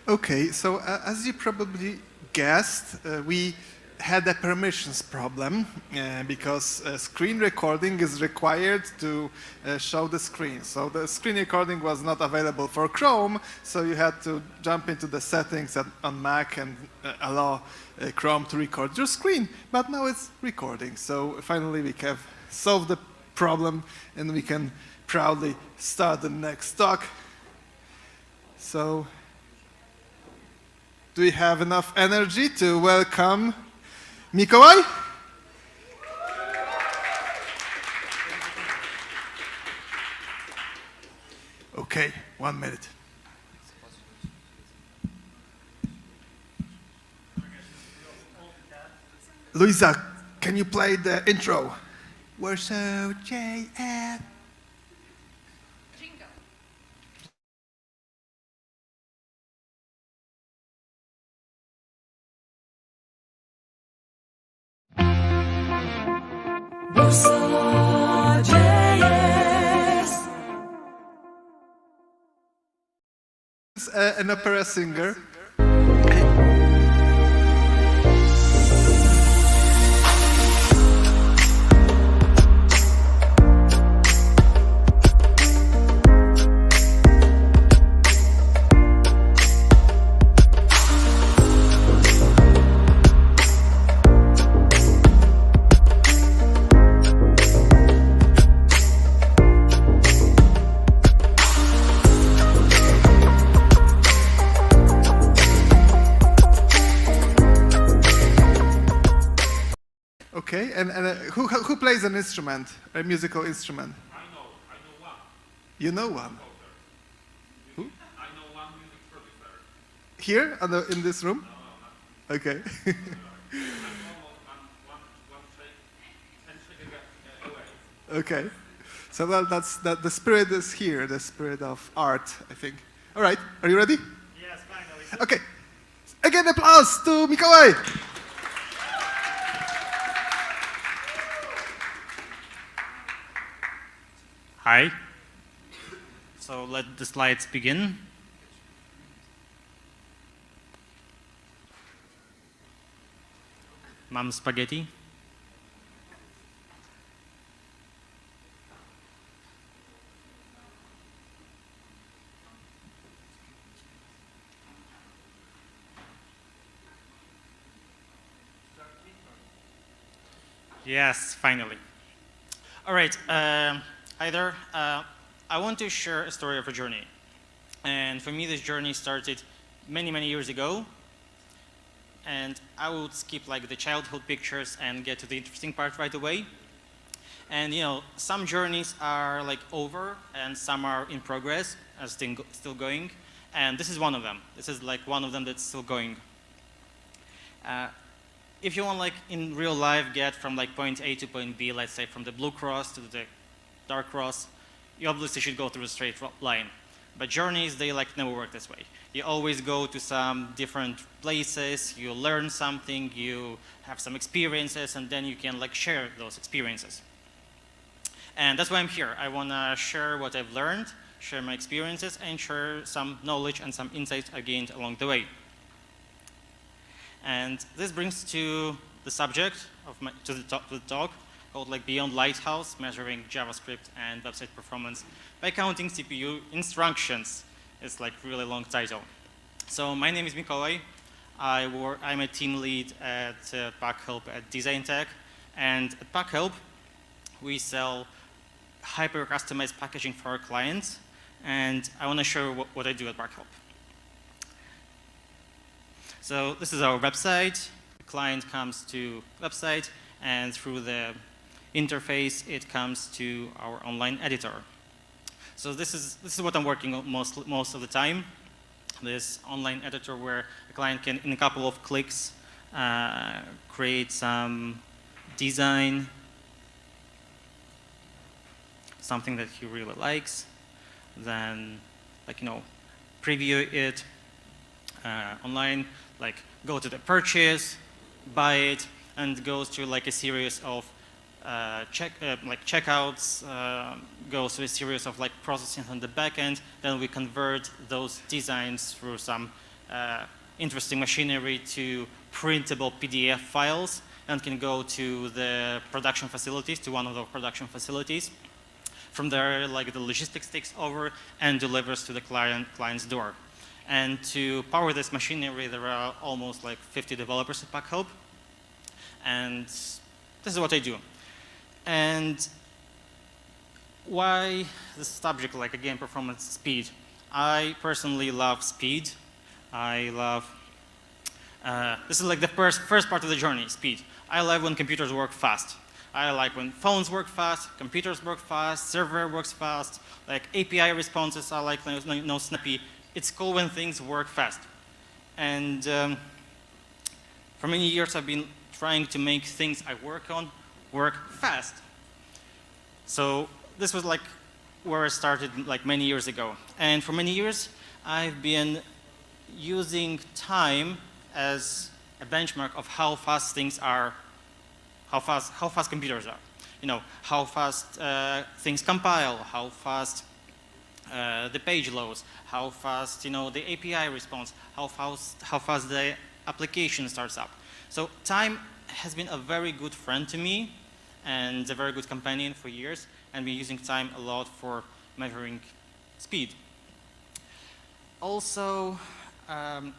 Okay, so as you probably guessed, we had a permissions problem because screen recording is required to show the screen. So the screen recording was not available for Chrome, so you had to jump into the settings on Mac and allow Chrome to record your screen. But now it's recording, so finally we have solved the problem and we can proudly start the next talk. So, do we have enough energy to welcome Mikołaj? Okay, 1 minute. Luisa, can you play the intro? WarsawJS. WarsawJS. An opera singer. Okay, and who plays an instrument, a musical instrument? I know one. You know one? Who? I know one music producer. Here, in this room? No, okay. Okay, so well, the spirit is here, the spirit of art, I think. All right, are you ready? Yes, finally. Okay, again applause to Mikołaj. Hi. So let the slides begin. Mam spaghetti. Yes, finally. All right. Hi there. I want to share a story of a journey. And for me, this journey started many, many years ago. And I would skip like the childhood pictures and get to the interesting part right away. And you know, some journeys are like over and some are in progress, are still going. And this is one of them. This is like one of them that's still going. If you want like in real life get from like point A to point B, let's say from the blue cross to the dark cross, you obviously should go through a straight line. But journeys, they like never work this way. You always go to some different places, you learn something, you have some experiences, and then you can like share those experiences. And that's why I'm here. I want to share what I've learned, share my experiences, and share some knowledge and some insights I gained along the way. And this brings to the subject of the talk called like Beyond Lighthouse, measuring JavaScript and website performance by counting CPU instructions. It's like really long title. So my name is Mikołaj. I'm a team lead at PackHelp at Design Tech, and at PackHelp we sell hyper-customized packaging for our clients, and I want to show what I do at PackHelp. So this is our website. The client comes to the website, and through the interface, it comes to our online editor. So this is what I'm working on most of the time. This online editor where the client can, in a couple of clicks, create some design, something that he really likes, then preview it online, like go to the purchase, buy it, and goes through like a series of checkouts, goes through a series of like processing on the back end. Then we convert those designs through some interesting machinery to printable PDF files and can go to the production facilities, to one of the production facilities. From there, like the logistics takes over and delivers to the client's door. And to power this machinery, there are almost like 50 developers at PackHelp. And this is what I do. And why this subject, like again, performance speed? I personally love speed. I love, this is like the first part of the journey, speed. I love when computers work fast. I like when phones work fast, computers work fast, server works fast, like API responses are like no snappy. It's cool when things work fast. And for many years I've been trying to make things I work on work fast. So this was like where I started like many years ago. And for many years I've been using time as a benchmark of how fast things are, how fast computers are. You know, how fast things compile, how fast the page loads, how fast, you know, the API response, how fast the application starts up. So time has been a very good friend to me and a very good companion for years, and been using time a lot for measuring speed. Also, I've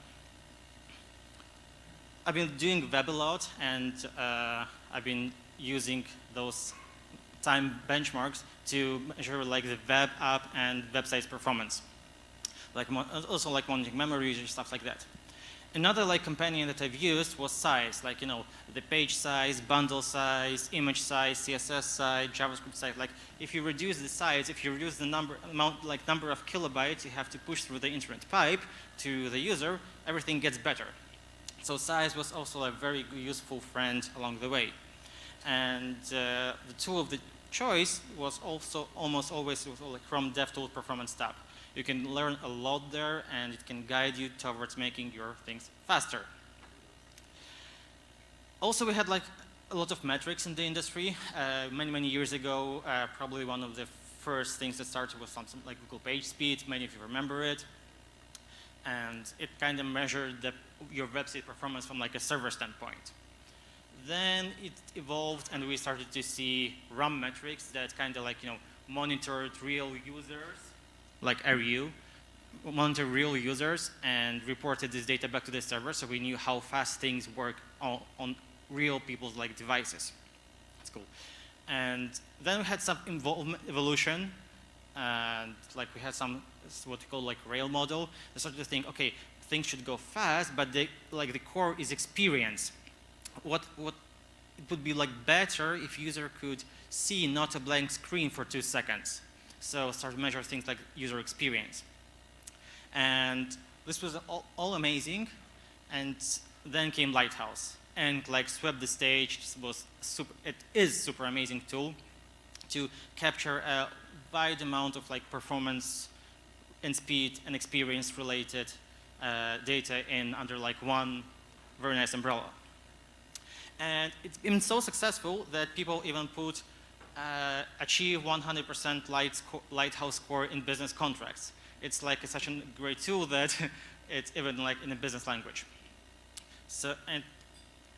been doing web a lot, and I've been using those time benchmarks to measure like the web app and website's performance. Like also like monitoring memory usage, stuff like that. Another like companion that I've used was size, like, you know, the page size, bundle size, image size, CSS size, JavaScript size. Like if you reduce the size, if you reduce the number of kilobytes you have to push through the internet pipe to the user, everything gets better. So size was also a very useful friend along the way. And the tool of the choice was also almost always like from DevTools Performance tab. You can learn a lot there, and it can guide you towards making your things faster. Also, we had like a lot of metrics in the industry. Many years ago, probably one of the first things that started was something like Google Page Speed. Many of you remember it. And it kind of measured your website performance from like a server standpoint. Then it evolved, and we started to see RAM metrics that kind of like, you know, monitored real users, like RU, monitor real users and reported this data back to the server, so we knew how fast things work on real people's like devices. That's cool. And then we had some evolution, and like we had some what we call like rail model. They started to think, okay, things should go fast, but the core is experience. What it would be like better if user could see not a blank screen for 2 seconds. So start to measure things like user experience. And this was all amazing. And then came Lighthouse and like swept the stage. It is super amazing tool to capture a wide amount of like performance and speed and experience related data in under like one very nice umbrella. And it's been so successful that people even put achieve 100% Lighthouse score in business contracts. It's like such a great tool that it's even like in a business language. So,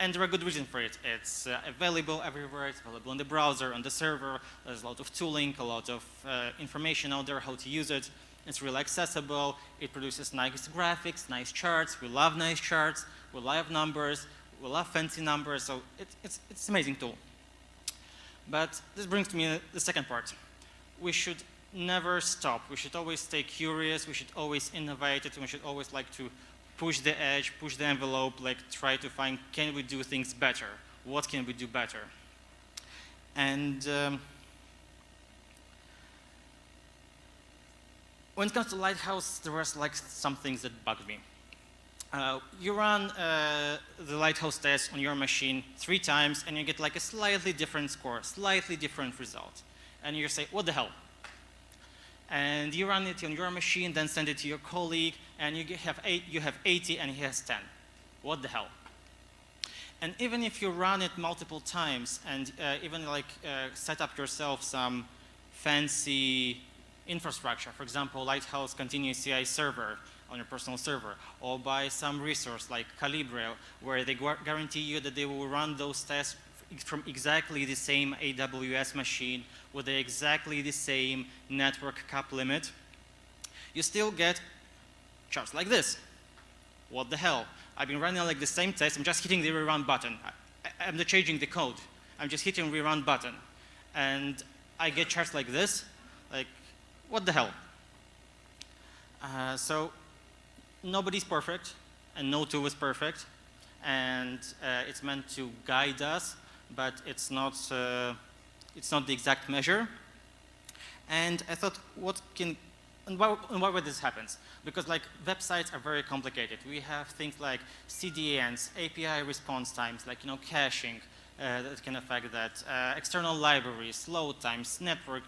and there are good reasons for it. It's available everywhere. It's available in the browser, on the server. There's a lot of tooling, a lot of information out there how to use it. It's really accessible. It produces nice graphics, nice charts. We love nice charts. We love numbers. We love fancy numbers. So it's an amazing tool. But this brings me to the second part. We should never stop. We should always stay curious. We should always innovate it. We should always like to push the edge, push the envelope, like try to find, can we do things better? What can we do better? And when it comes to Lighthouse, there was like some things that bugged me. You run the Lighthouse test on your machine 3 times, and you get like a slightly different score, slightly different result. And you say, what the hell? And you run it on your machine, then send it to your colleague, and you have 80 and he has 10. What the hell? And even if you run it multiple times and even like set up yourself some fancy infrastructure. For example, Lighthouse Continuous CI server on your personal server, or buy some resource like Calibre, where they guarantee you that they will run those tests from exactly the same AWS machine with exactly the same network cap limit, you still get charts like this. What the hell? I've been running like the same test, I'm just hitting the rerun button. I'm not changing the code. I'm just hitting rerun button. And I get charts like this, like, what the hell? So nobody's perfect, and no tool is perfect, and it's meant to guide us, but it's not the exact measure. And I thought, and why would this happens? Because like websites are very complicated. We have things like CDNs, API response times, like caching that can affect that, external libraries, load times, network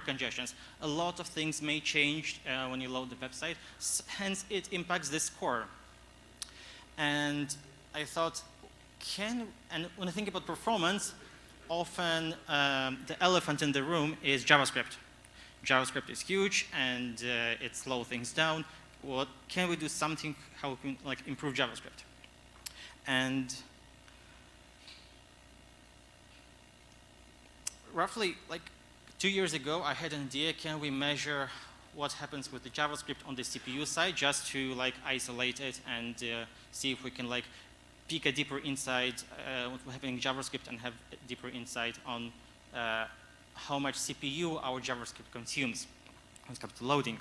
congestions. A lot of things may change when you load the website, hence it impacts the score. And I thought, and when I think about performance, often the elephant in the room is JavaScript. JavaScript is huge and it slows things down. What can we do something how we can like improve JavaScript? And roughly like 2 years ago, I had an idea, can we measure what happens with the JavaScript on the CPU side just to like isolate it and see if we can like peek a deeper insight what's happening in JavaScript and have a deeper insight on how much CPU our JavaScript consumes when it comes to loading.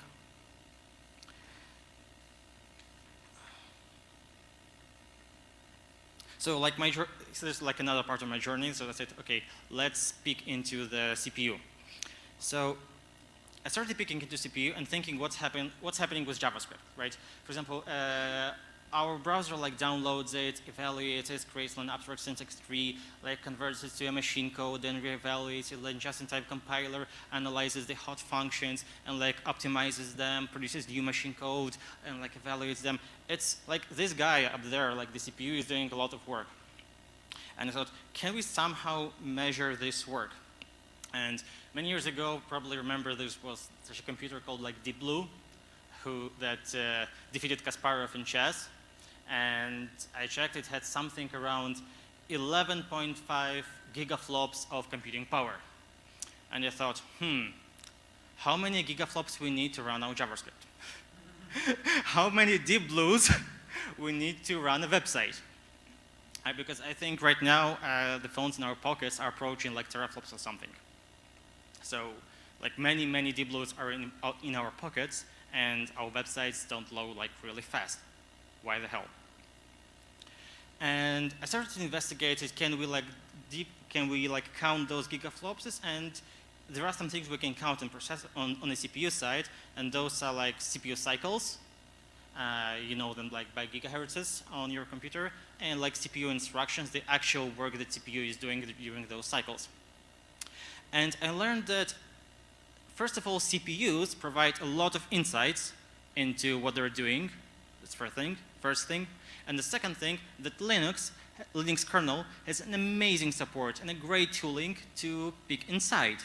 So like so there's like another part of my journey. So I said, okay, let's peek into the CPU. So I started peeking into CPU and thinking what's happening with JavaScript, right? For example, our browser like downloads it, evaluates it, creates an abstract syntax tree, like converts it to a machine code, then reevaluates it, then just-in-time compiler analyzes the hot functions and like optimizes them, produces new machine code and like evaluates them. It's like this guy up there, like the CPU is doing a lot of work. And I thought, can we somehow measure this work? And many years ago, probably remember there was such a computer called like Deep Blue, that defeated Kasparov in chess. And I checked, it had something around 11.5 gigaflops of computing power. And I thought, how many gigaflops we need to run our JavaScript? How many Deep Blues we need to run a website? Because I think right now the phones in our pockets are approaching like teraflops or something. So like many Deep Blues are in our pockets, and our websites don't load like really fast. Why the hell? And I started to investigate it. Can we count those gigaflops? And there are some things we can count and process on the CPU side, and those are like CPU cycles. You know them like by gigahertzes on your computer, and like CPU instructions, the actual work that CPU is doing during those cycles. And I learned that, first of all, CPUs provide a lot of insights into what they're doing. That's first thing. And the second thing, that Linux kernel has an amazing support and a great tooling to peek inside.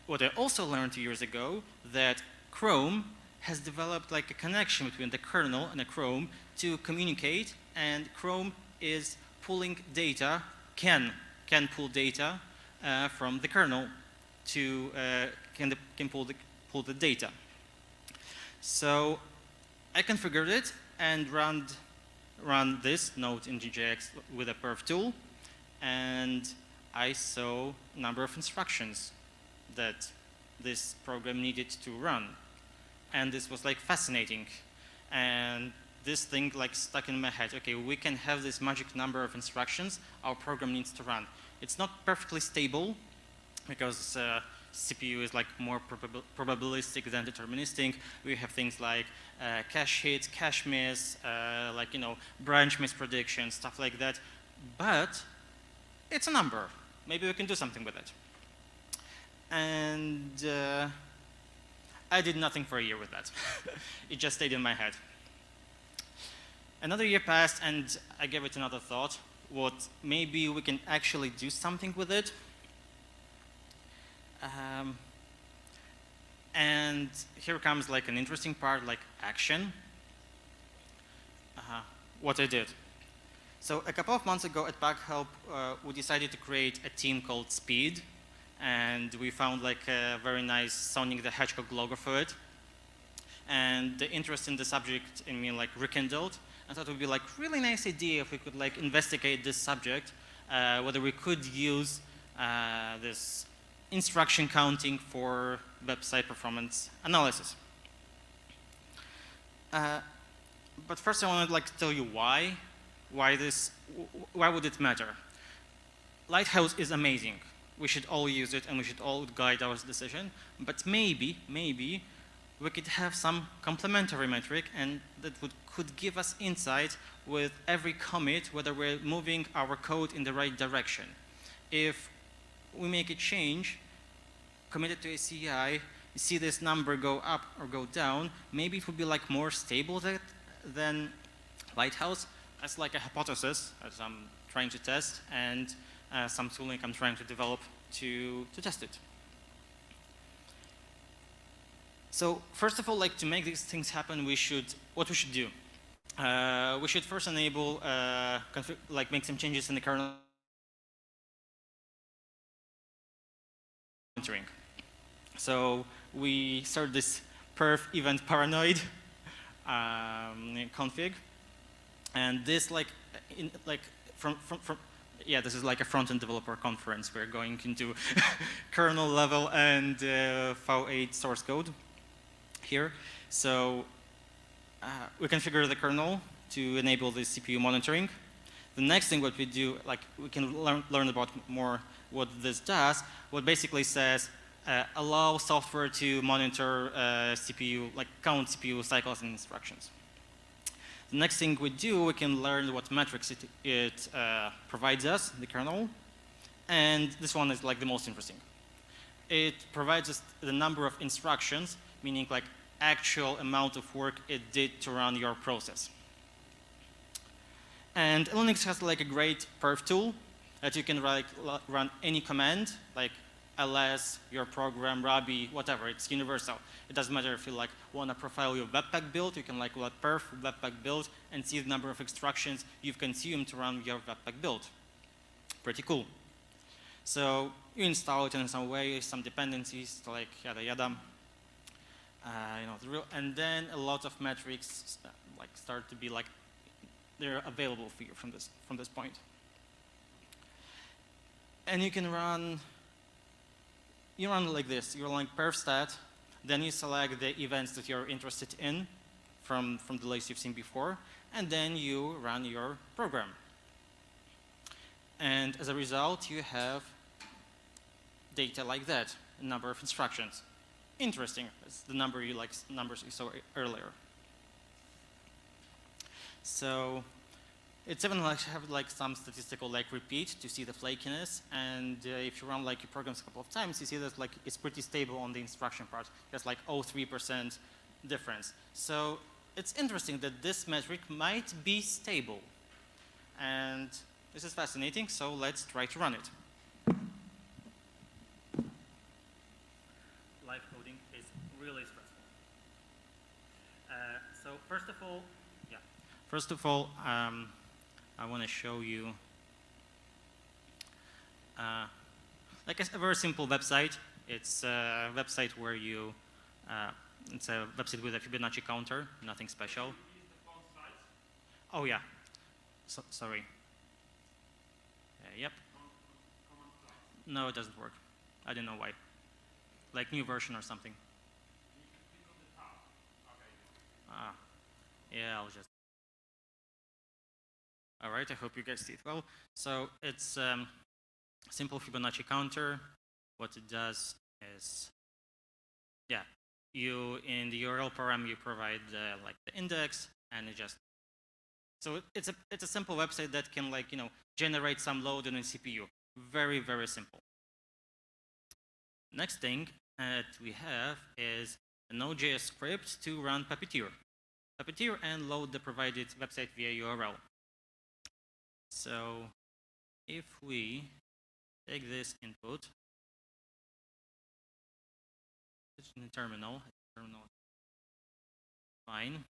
What I also learned 2 years ago, that Chrome has developed like a connection between the kernel and the Chrome to communicate, and Chrome is pulling data, can pull data from the kernel to can pull the data. So I configured it and run this node in GJX with a perf tool, and I saw a number of instructions that this program needed to run. And this was like fascinating. And this thing like stuck in my head. Okay, we can have this magic number of instructions our program needs to run. It's not perfectly stable because CPU is like more probabilistic than deterministic. We have things like cache hits, cache miss, like branch misprediction, stuff like that. But it's a number. Maybe we can do something with it. And I did nothing for a year with that. It just stayed in my head. Another year passed, and I gave it another thought. Maybe we can actually do something with it. And here comes like an interesting part, like action. What I did. So a couple of months ago at PackHelp, we decided to create a team called Speed, and we found like a very nice Sonic the Hedgehog logo for it. And the interest in the subject in me like rekindled. I thought it would be like really nice idea if we could like investigate this subject, whether we could use this instruction counting for website performance analysis. But first I want to like tell you why would it matter? Lighthouse is amazing. We should all use it and we should all guide our decision, but maybe we could have some complementary metric and that could give us insight with every commit whether we're moving our code in the right direction. If we make a change, commit it to a CI, you see this number go up or go down, maybe it would be like more stable than Lighthouse. That's like a hypothesis as I'm trying to test, and some tooling I'm trying to develop to test it. So first of all, like to make these things happen, what we should do? We should first enable, like make some changes in the kernel monitoring. So we start this perf event paranoid config, and this this is like a front-end developer conference. We're going into kernel level and V8 source code here. So we configure the kernel to enable the CPU monitoring. The next thing what we do, like we can learn about more what this does. What basically says allow software to monitor CPU, like count CPU cycles and instructions. The next thing we do, we can learn what metrics it provides us, the kernel. And this one is like the most interesting. It provides us the number of instructions, meaning like actual amount of work it did to run your process. And Linux has like a great perf tool that you can like run any command, like ls, your program, Ruby, whatever. It's universal. It doesn't matter if you like want to profile your Webpack build. You can like perf Webpack build and see the number of instructions you've consumed to run your Webpack build. Pretty cool. So you install it in some way, some dependencies, like yada yada. And then a lot of metrics like start to be like they're available for you from this point. And you can run. You run like this. You run like perf stat, then you select the events that you're interested in from the list you've seen before, and then you run your program. And as a result, you have data like that, a number of instructions. Interesting. It's the numbers you saw earlier. So it's even like have like some statistical like repeat to see the flakiness, and if you run like your programs a couple of times, you see that like it's pretty stable on the instruction part. There's like 0.3% difference. So it's interesting that this metric might be stable, and this is fascinating. So let's try to run it. Live coding is really stressful. So first of all, I want to show you like a very simple website. It's a website where you, it's a website with a Fibonacci counter, nothing special. Oh yeah, sorry. Yep. No, it doesn't work. I don't know why. Like new version or something. Yeah, I'll just. All right, I hope you guys see it well. So it's simple Fibonacci counter. What it does is, yeah, you in the URL param you provide like the index, and it just. So it's a simple website that can like generate some load on a CPU. Very very simple. Next thing that we have is a Node.js script to run Puppeteer and load the provided website via URL. So if we take this input, it in the terminal. Terminal. Fine.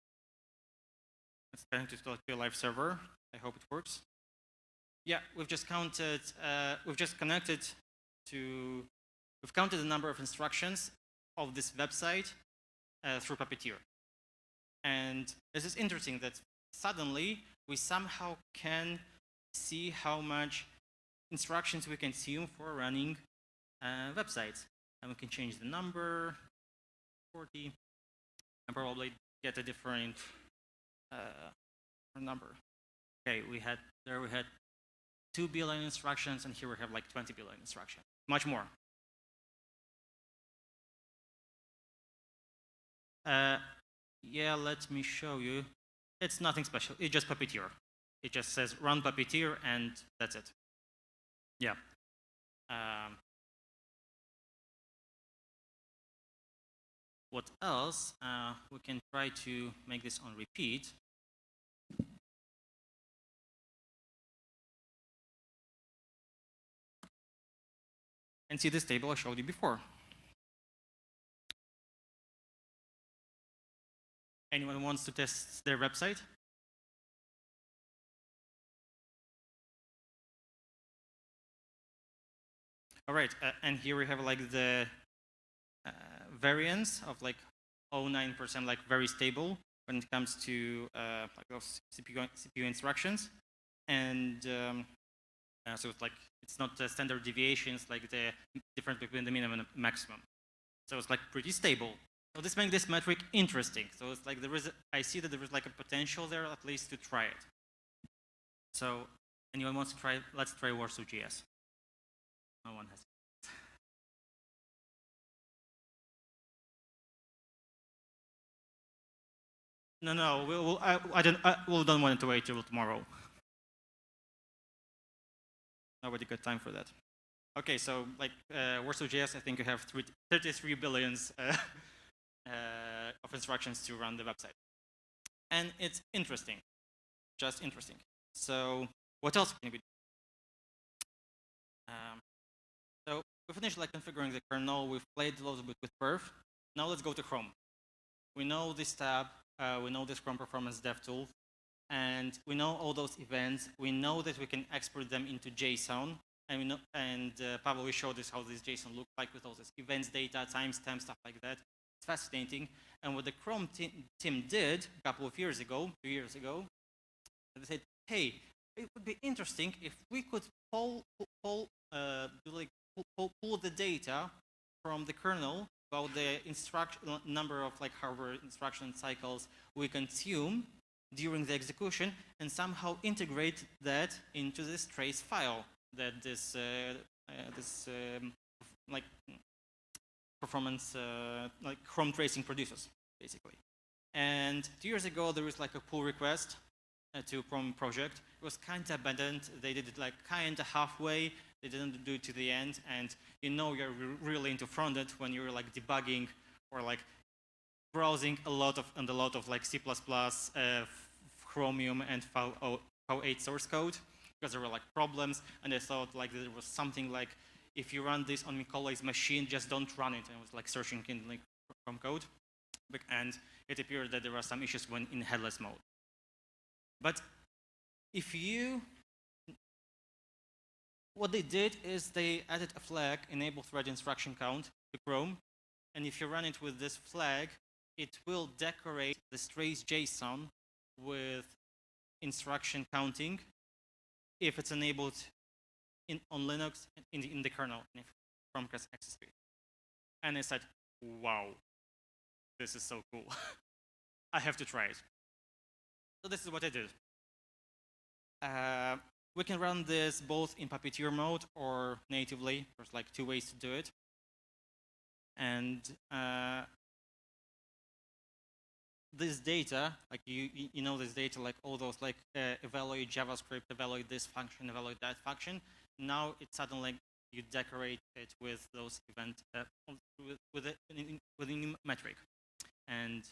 It's connected to a live server. I hope it works. Yeah, we've just counted. We've counted the number of instructions of this website through Puppeteer. And this is interesting that suddenly we somehow can see how much instructions we consume for running websites. And we can change the number, 40, and probably get a different number. Okay, we had 2 billion instructions, and here we have like 20 billion instructions. Much more. Yeah, let me show you. It's nothing special. It's just Puppeteer. It just says run Puppeteer, and that's it. Yeah. What else? We can try to make this on repeat. And see this table I showed you before. Anyone wants to test their website? All right, and here we have like the variance of like 0.9%, like very stable when it comes to like those CPU instructions, and so it's like it's not the standard deviations, like the difference between the minimum and maximum. So it's like pretty stable. So this makes this metric interesting. So it's like I see that there is like a potential there at least to try it. So anyone wants to try? Let's try WarsawJS. No one has. No. We don't want to wait till tomorrow. Nobody got time for that. Okay, so like WarsawJS, I think you have 33 billions of instructions to run the website, and it's interesting, just interesting. So what else can we do? So we finished like configuring the kernel. We've played a little bit with perf. Now let's go to Chrome. We know this tab. We know this Chrome Performance Dev tool, and we know all those events. We know that we can export them into JSON, and we know. And Pavel will show us how this JSON looks like with all this events data, timestamp, stuff like that. It's fascinating. And what the Chrome team did a couple of years ago, 2 years ago, they said, "Hey, it would be interesting if we could pull the data from the kernel about the number of like hardware instruction cycles we consume during the execution, and somehow integrate that into this trace file that this like performance like Chrome tracing produces, basically." And 2 years ago, there was like a pull request to Chrome project. It was kind of abandoned. They did it like kind of halfway. They didn't do it to the end, and you know you're really into front-end when you're like debugging or like browsing a lot of like C++, Chromium, and V8 source code, because there were like problems, and I thought like there was something like, if you run this on Mikołaj's machine, just don't run it. And I was like searching in like Chrome code, and it appeared that there were some issues when in headless mode. But what they did is they added a flag, enable thread instruction count, to Chrome, and if you run it with this flag, it will decorate this trace JSON with instruction counting if it's enabled on Linux in the kernel, and if Chrome has access to it. And I said, wow, this is so cool. I have to try it. So this is what I did. We can run this both in Puppeteer mode or natively. There's like 2 ways to do it. And this data, like you know this data, like all those like evaluate JavaScript, evaluate this function, evaluate that function. Now it suddenly you decorate it with those events with a new metric, and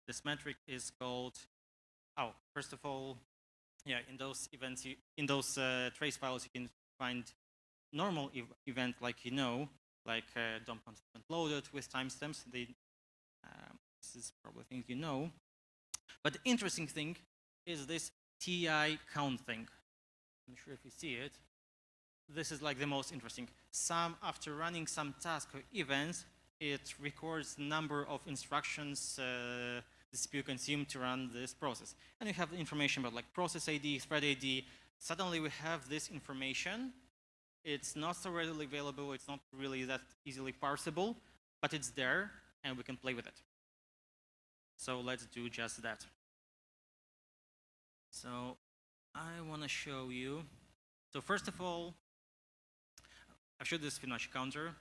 this metric is called. Oh, first of all, yeah, in those events, in those trace files, you can find normal event like like DOM content loaded with timestamps. This is probably things you know. But the interesting thing is this TI count thing. I'm not sure if you see it. This is like the most interesting. After running some task or events, it records the number of instructions the CPU consumed to run this process. And you have information about like process ID, thread ID. Suddenly we have this information. It's not so readily available. It's not really that easily parsable, but it's there and we can play with it. So let's do just that. So I want to show you. So first of all, I've showed this Fibonacci counter.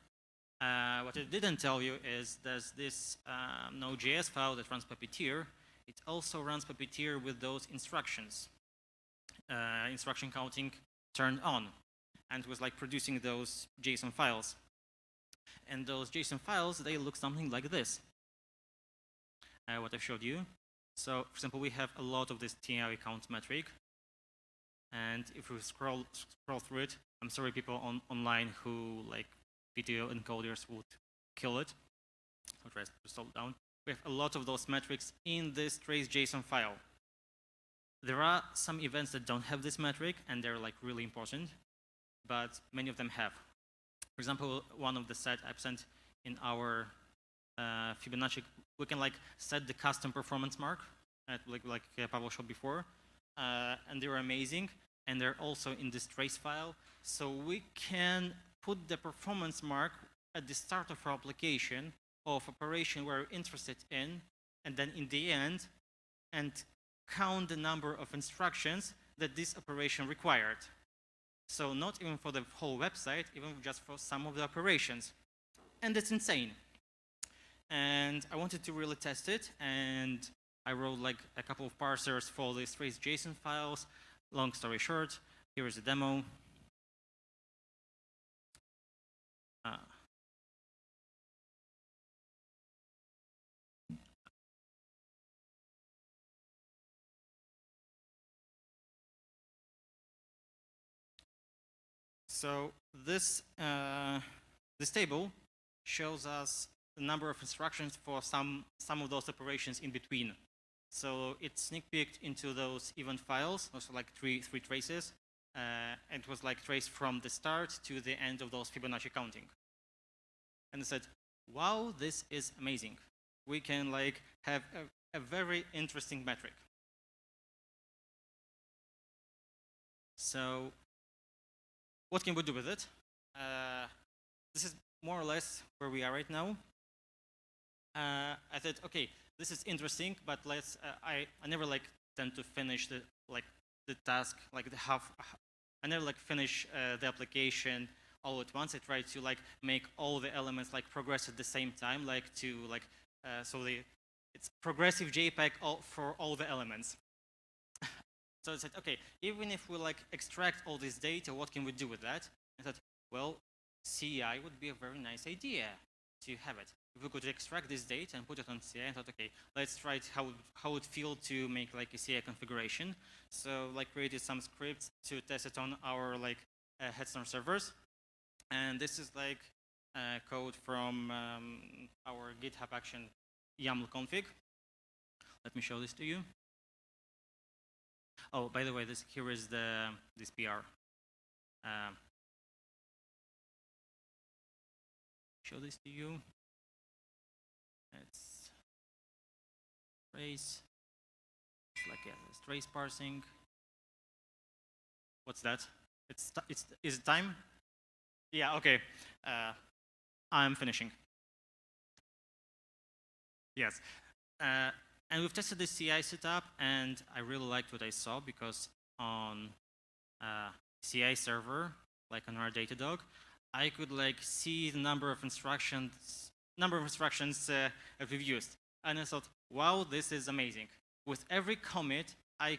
What I didn't tell you is there's this Node.js file that runs Puppeteer. It also runs Puppeteer with those instructions, instruction counting turned on, and was like producing those JSON files. And those JSON files, they look something like this. What I showed you. So, for example, we have a lot of this TI count metric, and if we scroll through it, I'm sorry, people online who like video encoders would kill it. I'll try to slow it down. We have a lot of those metrics in this trace JSON file. There are some events that don't have this metric, and they're like really important, but many of them have. For example, one of the set I've sent in our Fibonacci, we can like set the custom performance mark, like Pavel showed before, and they're amazing, and they're also in this trace file. So we can put the performance mark at the start of our application of operation we're interested in, and then in the end, and count the number of instructions that this operation required. So not even for the whole website, even just for some of the operations. And it's insane. And I wanted to really test it, and I wrote like a couple of parsers for these trace JSON files. Long story short, here is a demo. So this table shows us the number of instructions for some of those operations in between. So it sneak peeked into those event files, also like three traces, and it was like traced from the start to the end of those Fibonacci counting. And I said, wow, this is amazing. We can like have a very interesting metric. So what can we do with it? This is more or less where we are right now. I thought, okay, this is interesting, but let's. I never like tend to finish the task like the half. I never like finish the application all at once. I try to like make all the elements like progress at the same time, like to like so it's progressive JPEG for all the elements. So I said, okay, even if we like extract all this data, what can we do with that? I thought, well, CI would be a very nice idea to have it. If we could extract this data and put it on CI, I thought, okay, let's try it how it feel to make like a CI configuration. So like created some scripts to test it on our like Headstorm servers. And this is like code from our GitHub action YAML config. Let me show this to you. Oh, by the way, here is this PR. Show this to you. It's trace. It's like it's trace parsing. What's that? Is it time? Yeah. Okay. I'm finishing. Yes. And we've tested the CI setup, and I really liked what I saw because on CI server, like on our Datadog, I could like see the number of instructions that we've used, and I thought, wow, this is amazing. With every commit I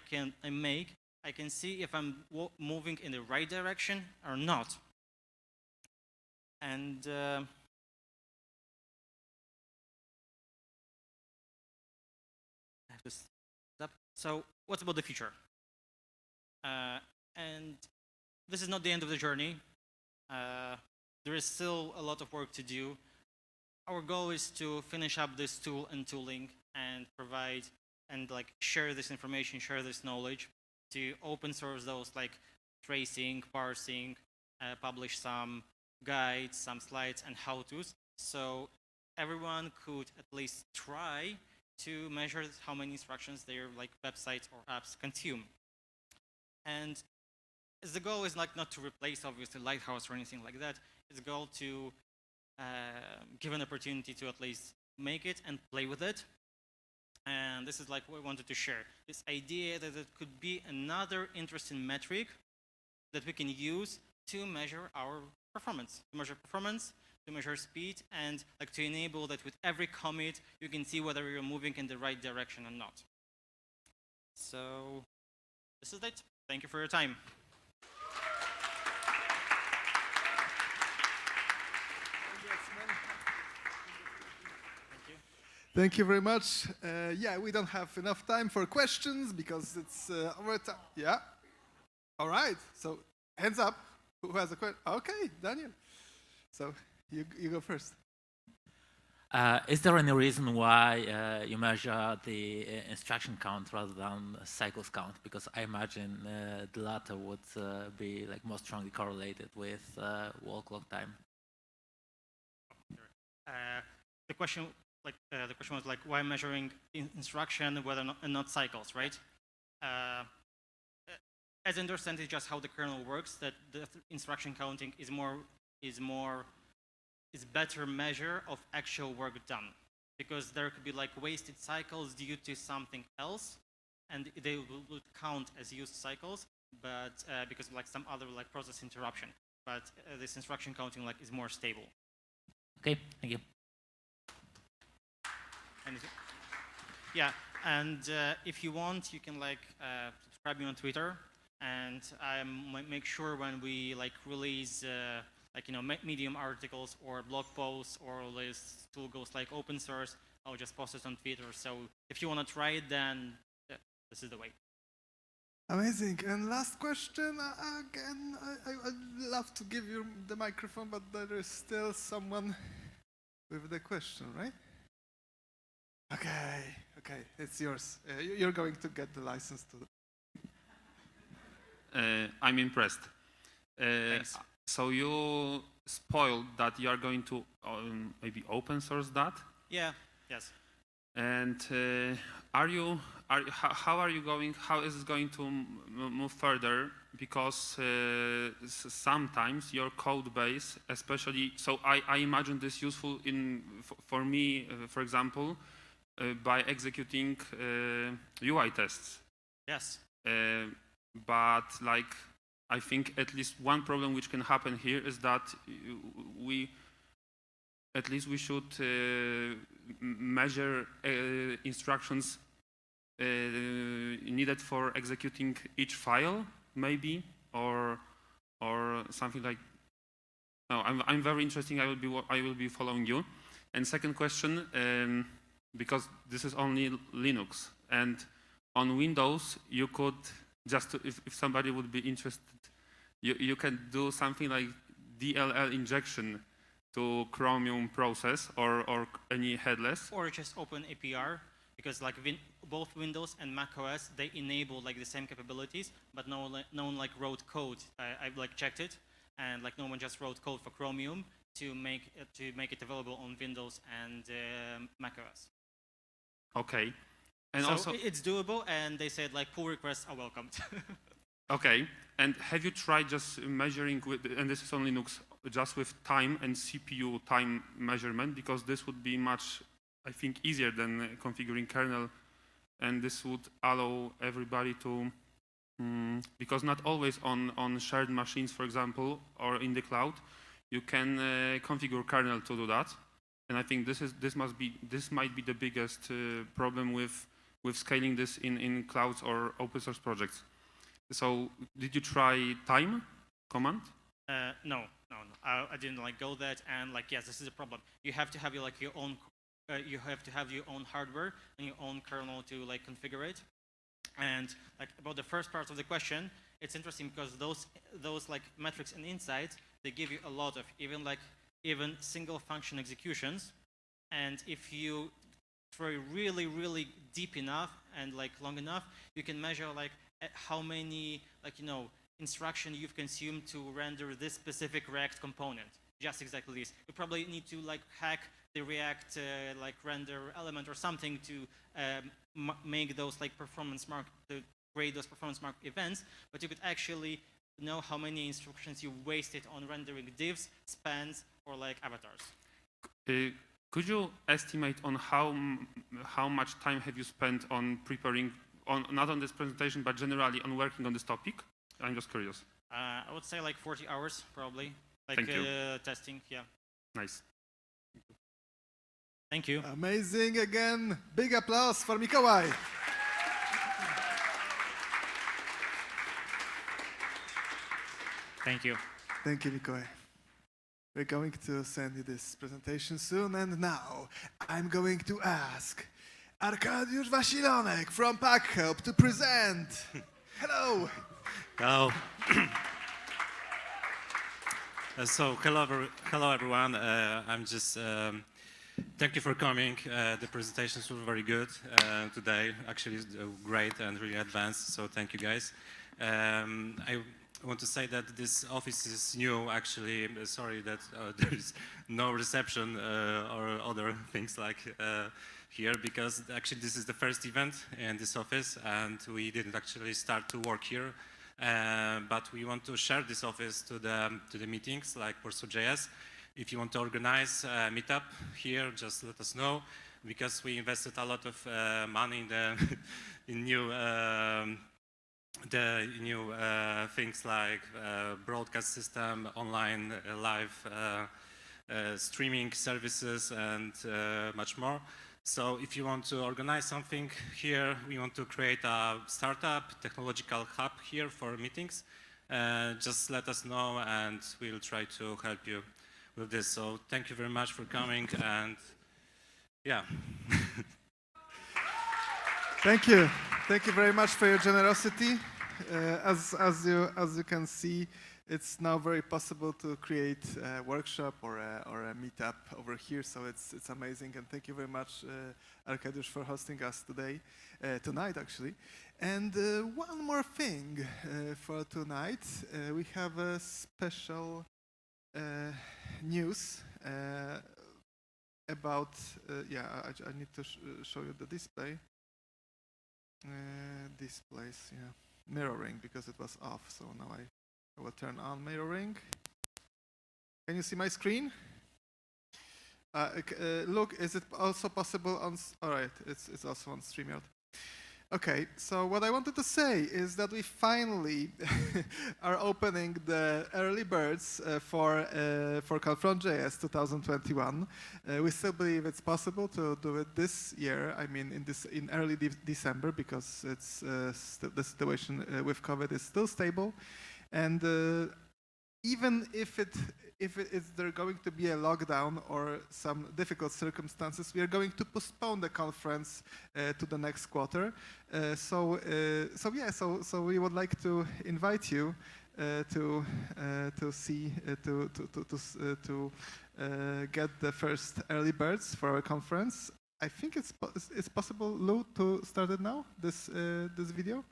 make, I can see if I'm moving in the right direction or not. And so what's about the future? And this is not the end of the journey. there is still a lot of work to do. Our goal is to finish up this tool and tooling and provide and like share this information, share this knowledge, to open source those like tracing, parsing, publish some guides, some slides and how-tos. So everyone could at least try to measure how many instructions their like websites or apps consume. And the goal is like not to replace obviously Lighthouse or anything like that. It's a goal to give an opportunity to at least make it and play with it. And this is like what we wanted to share. This idea that it could be another interesting metric that we can use to measure our performance, to measure speed, and like to enable that with every commit, you can see whether you're moving in the right direction or not. So this is it. Thank you for your time. Thank you very much. Yeah, we don't have enough time for questions because it's our time. Yeah. All right. So hands up. Who has a question? Okay, Daniel. So you go first. Is there any reason why you measure the instruction count rather than cycles count? Because I imagine the latter would be like more strongly correlated with wall clock time. The question was like why measuring instruction whether and not cycles, right? As I understand, it's just how the kernel works. That the instruction counting is better measure of actual work done, because there could be like wasted cycles due to something else, and they would count as used cycles, but because of like some other like process interruption. But this instruction counting like is more stable. Okay, thank you. Yeah, and if you want, you can like subscribe me on Twitter, and I might make sure when we like release like Medium articles or blog posts or this tool goes like open source, I'll just post it on Twitter. So if you want to try it, then this is the way. Amazing. And last question, again, I'd love to give you the microphone, but there is still someone with the question, right? Okay, it's yours. You're going to get the license to. I'm impressed. Thanks. So you spoiled that you are going to maybe open source that? Yeah. Yes. And how is it going to move further? Because sometimes your code base, especially, so I imagine this useful for me, for example, by executing UI tests. Yes. But like, I think at least one problem which can happen here is that we should measure instructions needed for executing each file, maybe, or something like. No, I'm very interested. I will be following you. And second question, because this is only Linux, and on Windows you could just if somebody would be interested, you can do something like DLL injection to Chromium process or any headless. Or just open APR, because like both Windows and Mac OS, they enable like the same capabilities, but no one like wrote code. I've like checked it, and like no one just wrote code for Chromium to make it available on Windows and Mac OS. Okay. And so also it's doable, and they said like pull requests are welcomed. Okay. And have you tried just measuring with, and this is on Linux, just with time and CPU time measurement? Because this would be much, I think, easier than configuring kernel, and this would allow everybody to, because not always on shared machines, for example, or in the cloud, you can configure kernel to do that. And I think this might be the biggest problem with scaling this in clouds or open source projects. So did you try time command? No. I didn't like go that, and like yes, this is a problem. You have to have your own. You have to have your own hardware and your own kernel to like configure it. And like about the first part of the question, it's interesting because those like metrics and insights, they give you a lot of even single function executions. And if you try really, really deep enough and like long enough, you can measure like how many instruction you've consumed to render this specific React component. Just exactly this. You probably need to like hack the React like render element or something to make those like performance mark, to create those performance mark events, but you could actually know how many instructions you wasted on rendering divs, spans, or like avatars. Could you estimate on how much time have you spent on preparing, not on this presentation, but generally on working on this topic? I'm just curious. I would say like 40 hours probably. Like Thank you. Testing, yeah. Nice. Thank you. Amazing again. Big applause for Mikołaj. Thank you. Thank you, Mikołaj. We're going to send you this presentation soon, and now I'm going to ask Arkadiusz Wasilonek from PackHelp to present. Hello. Hello. Hello everyone. I'm just thank you for coming. The presentations were very good today. Actually, great and really advanced. So thank you guys. I want to say that this office is new. Actually, sorry that there is no reception or other things like here, because actually this is the first event in this office, and we didn't actually start to work here. But we want to share this office to the meetings like WarsawJS. If you want to organize a meetup here, just let us know, because we invested a lot of money in the new things like broadcast system, online live streaming services, and much more. So if you want to organize something here, we want to create a startup technological hub here for meetings. Just let us know and we'll try to help you with this. So thank you very much for coming, and yeah. Thank you. Thank you very much for your generosity. As you can see, it's now very possible to create a workshop or a meetup over here. So it's amazing, and thank you very much, Arkadiusz, for hosting us tonight actually. And one more thing for tonight, we have a special news about. I need to show you the display. Displays, yeah, mirroring, because it was off. So now I will turn on mirroring. Can you see my screen? Look, is it also possible on? All right, it's also on StreamYard. Okay, so what I wanted to say is that we finally are opening the early birds for Confront.js 2021. We still believe it's possible to do it this year. I mean, in early December, because it's the situation with COVID is still stable, and even if there's going to be a lockdown or some difficult circumstances, we are going to postpone the conference to the next quarter. So we would like to invite you to get the first early birds for our conference. I think it's possible, Lou, to start it now. This video.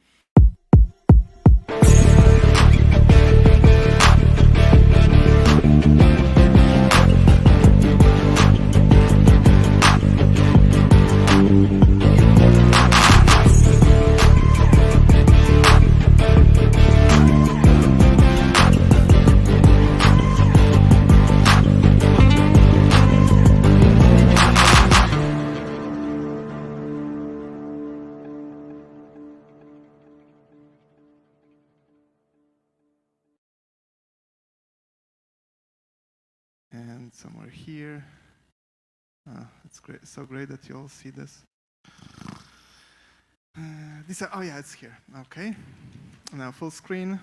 And somewhere here. It's great. So great that you all see this. Oh yeah, it's here. Okay. Now full screen.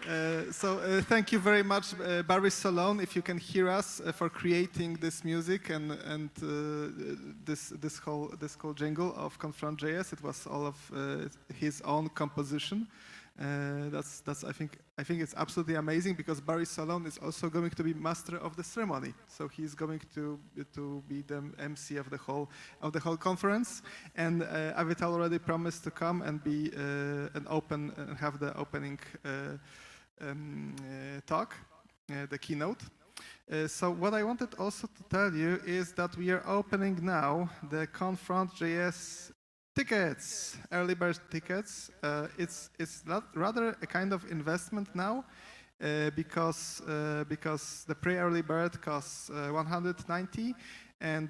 Thank you very much, Barry Salone, if you can hear us, for creating this music and this whole jingle of Confront.js. It was all of his own composition. That's I think it's absolutely amazing, because Barry Salone is also going to be master of the ceremony. So he's going to be the MC of the whole conference. And Avital already promised to come and be have the opening talk, the keynote. So what I wanted also to tell you is that we are opening now the Confront.js tickets, early bird tickets. It's rather a kind of investment now, because the pre-early bird costs 190, and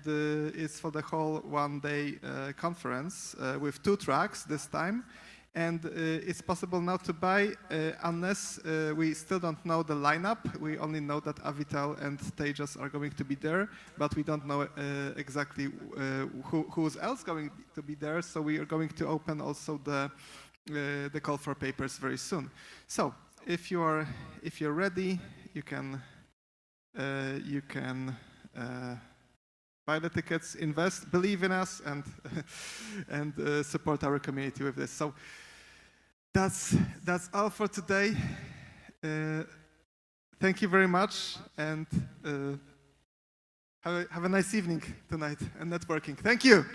it's for the whole one-day conference with 2 tracks this time. And it's possible now to buy, unless we still don't know the lineup. We only know that Avital and Tejas are going to be there, but we don't know exactly who's else going to be there. So we are going to open also the call for papers very soon. So if you're ready, you can buy the tickets, invest, believe in us, and support our community with this. So that's all for today. Thank you very much, and have a nice evening tonight and networking. Thank you.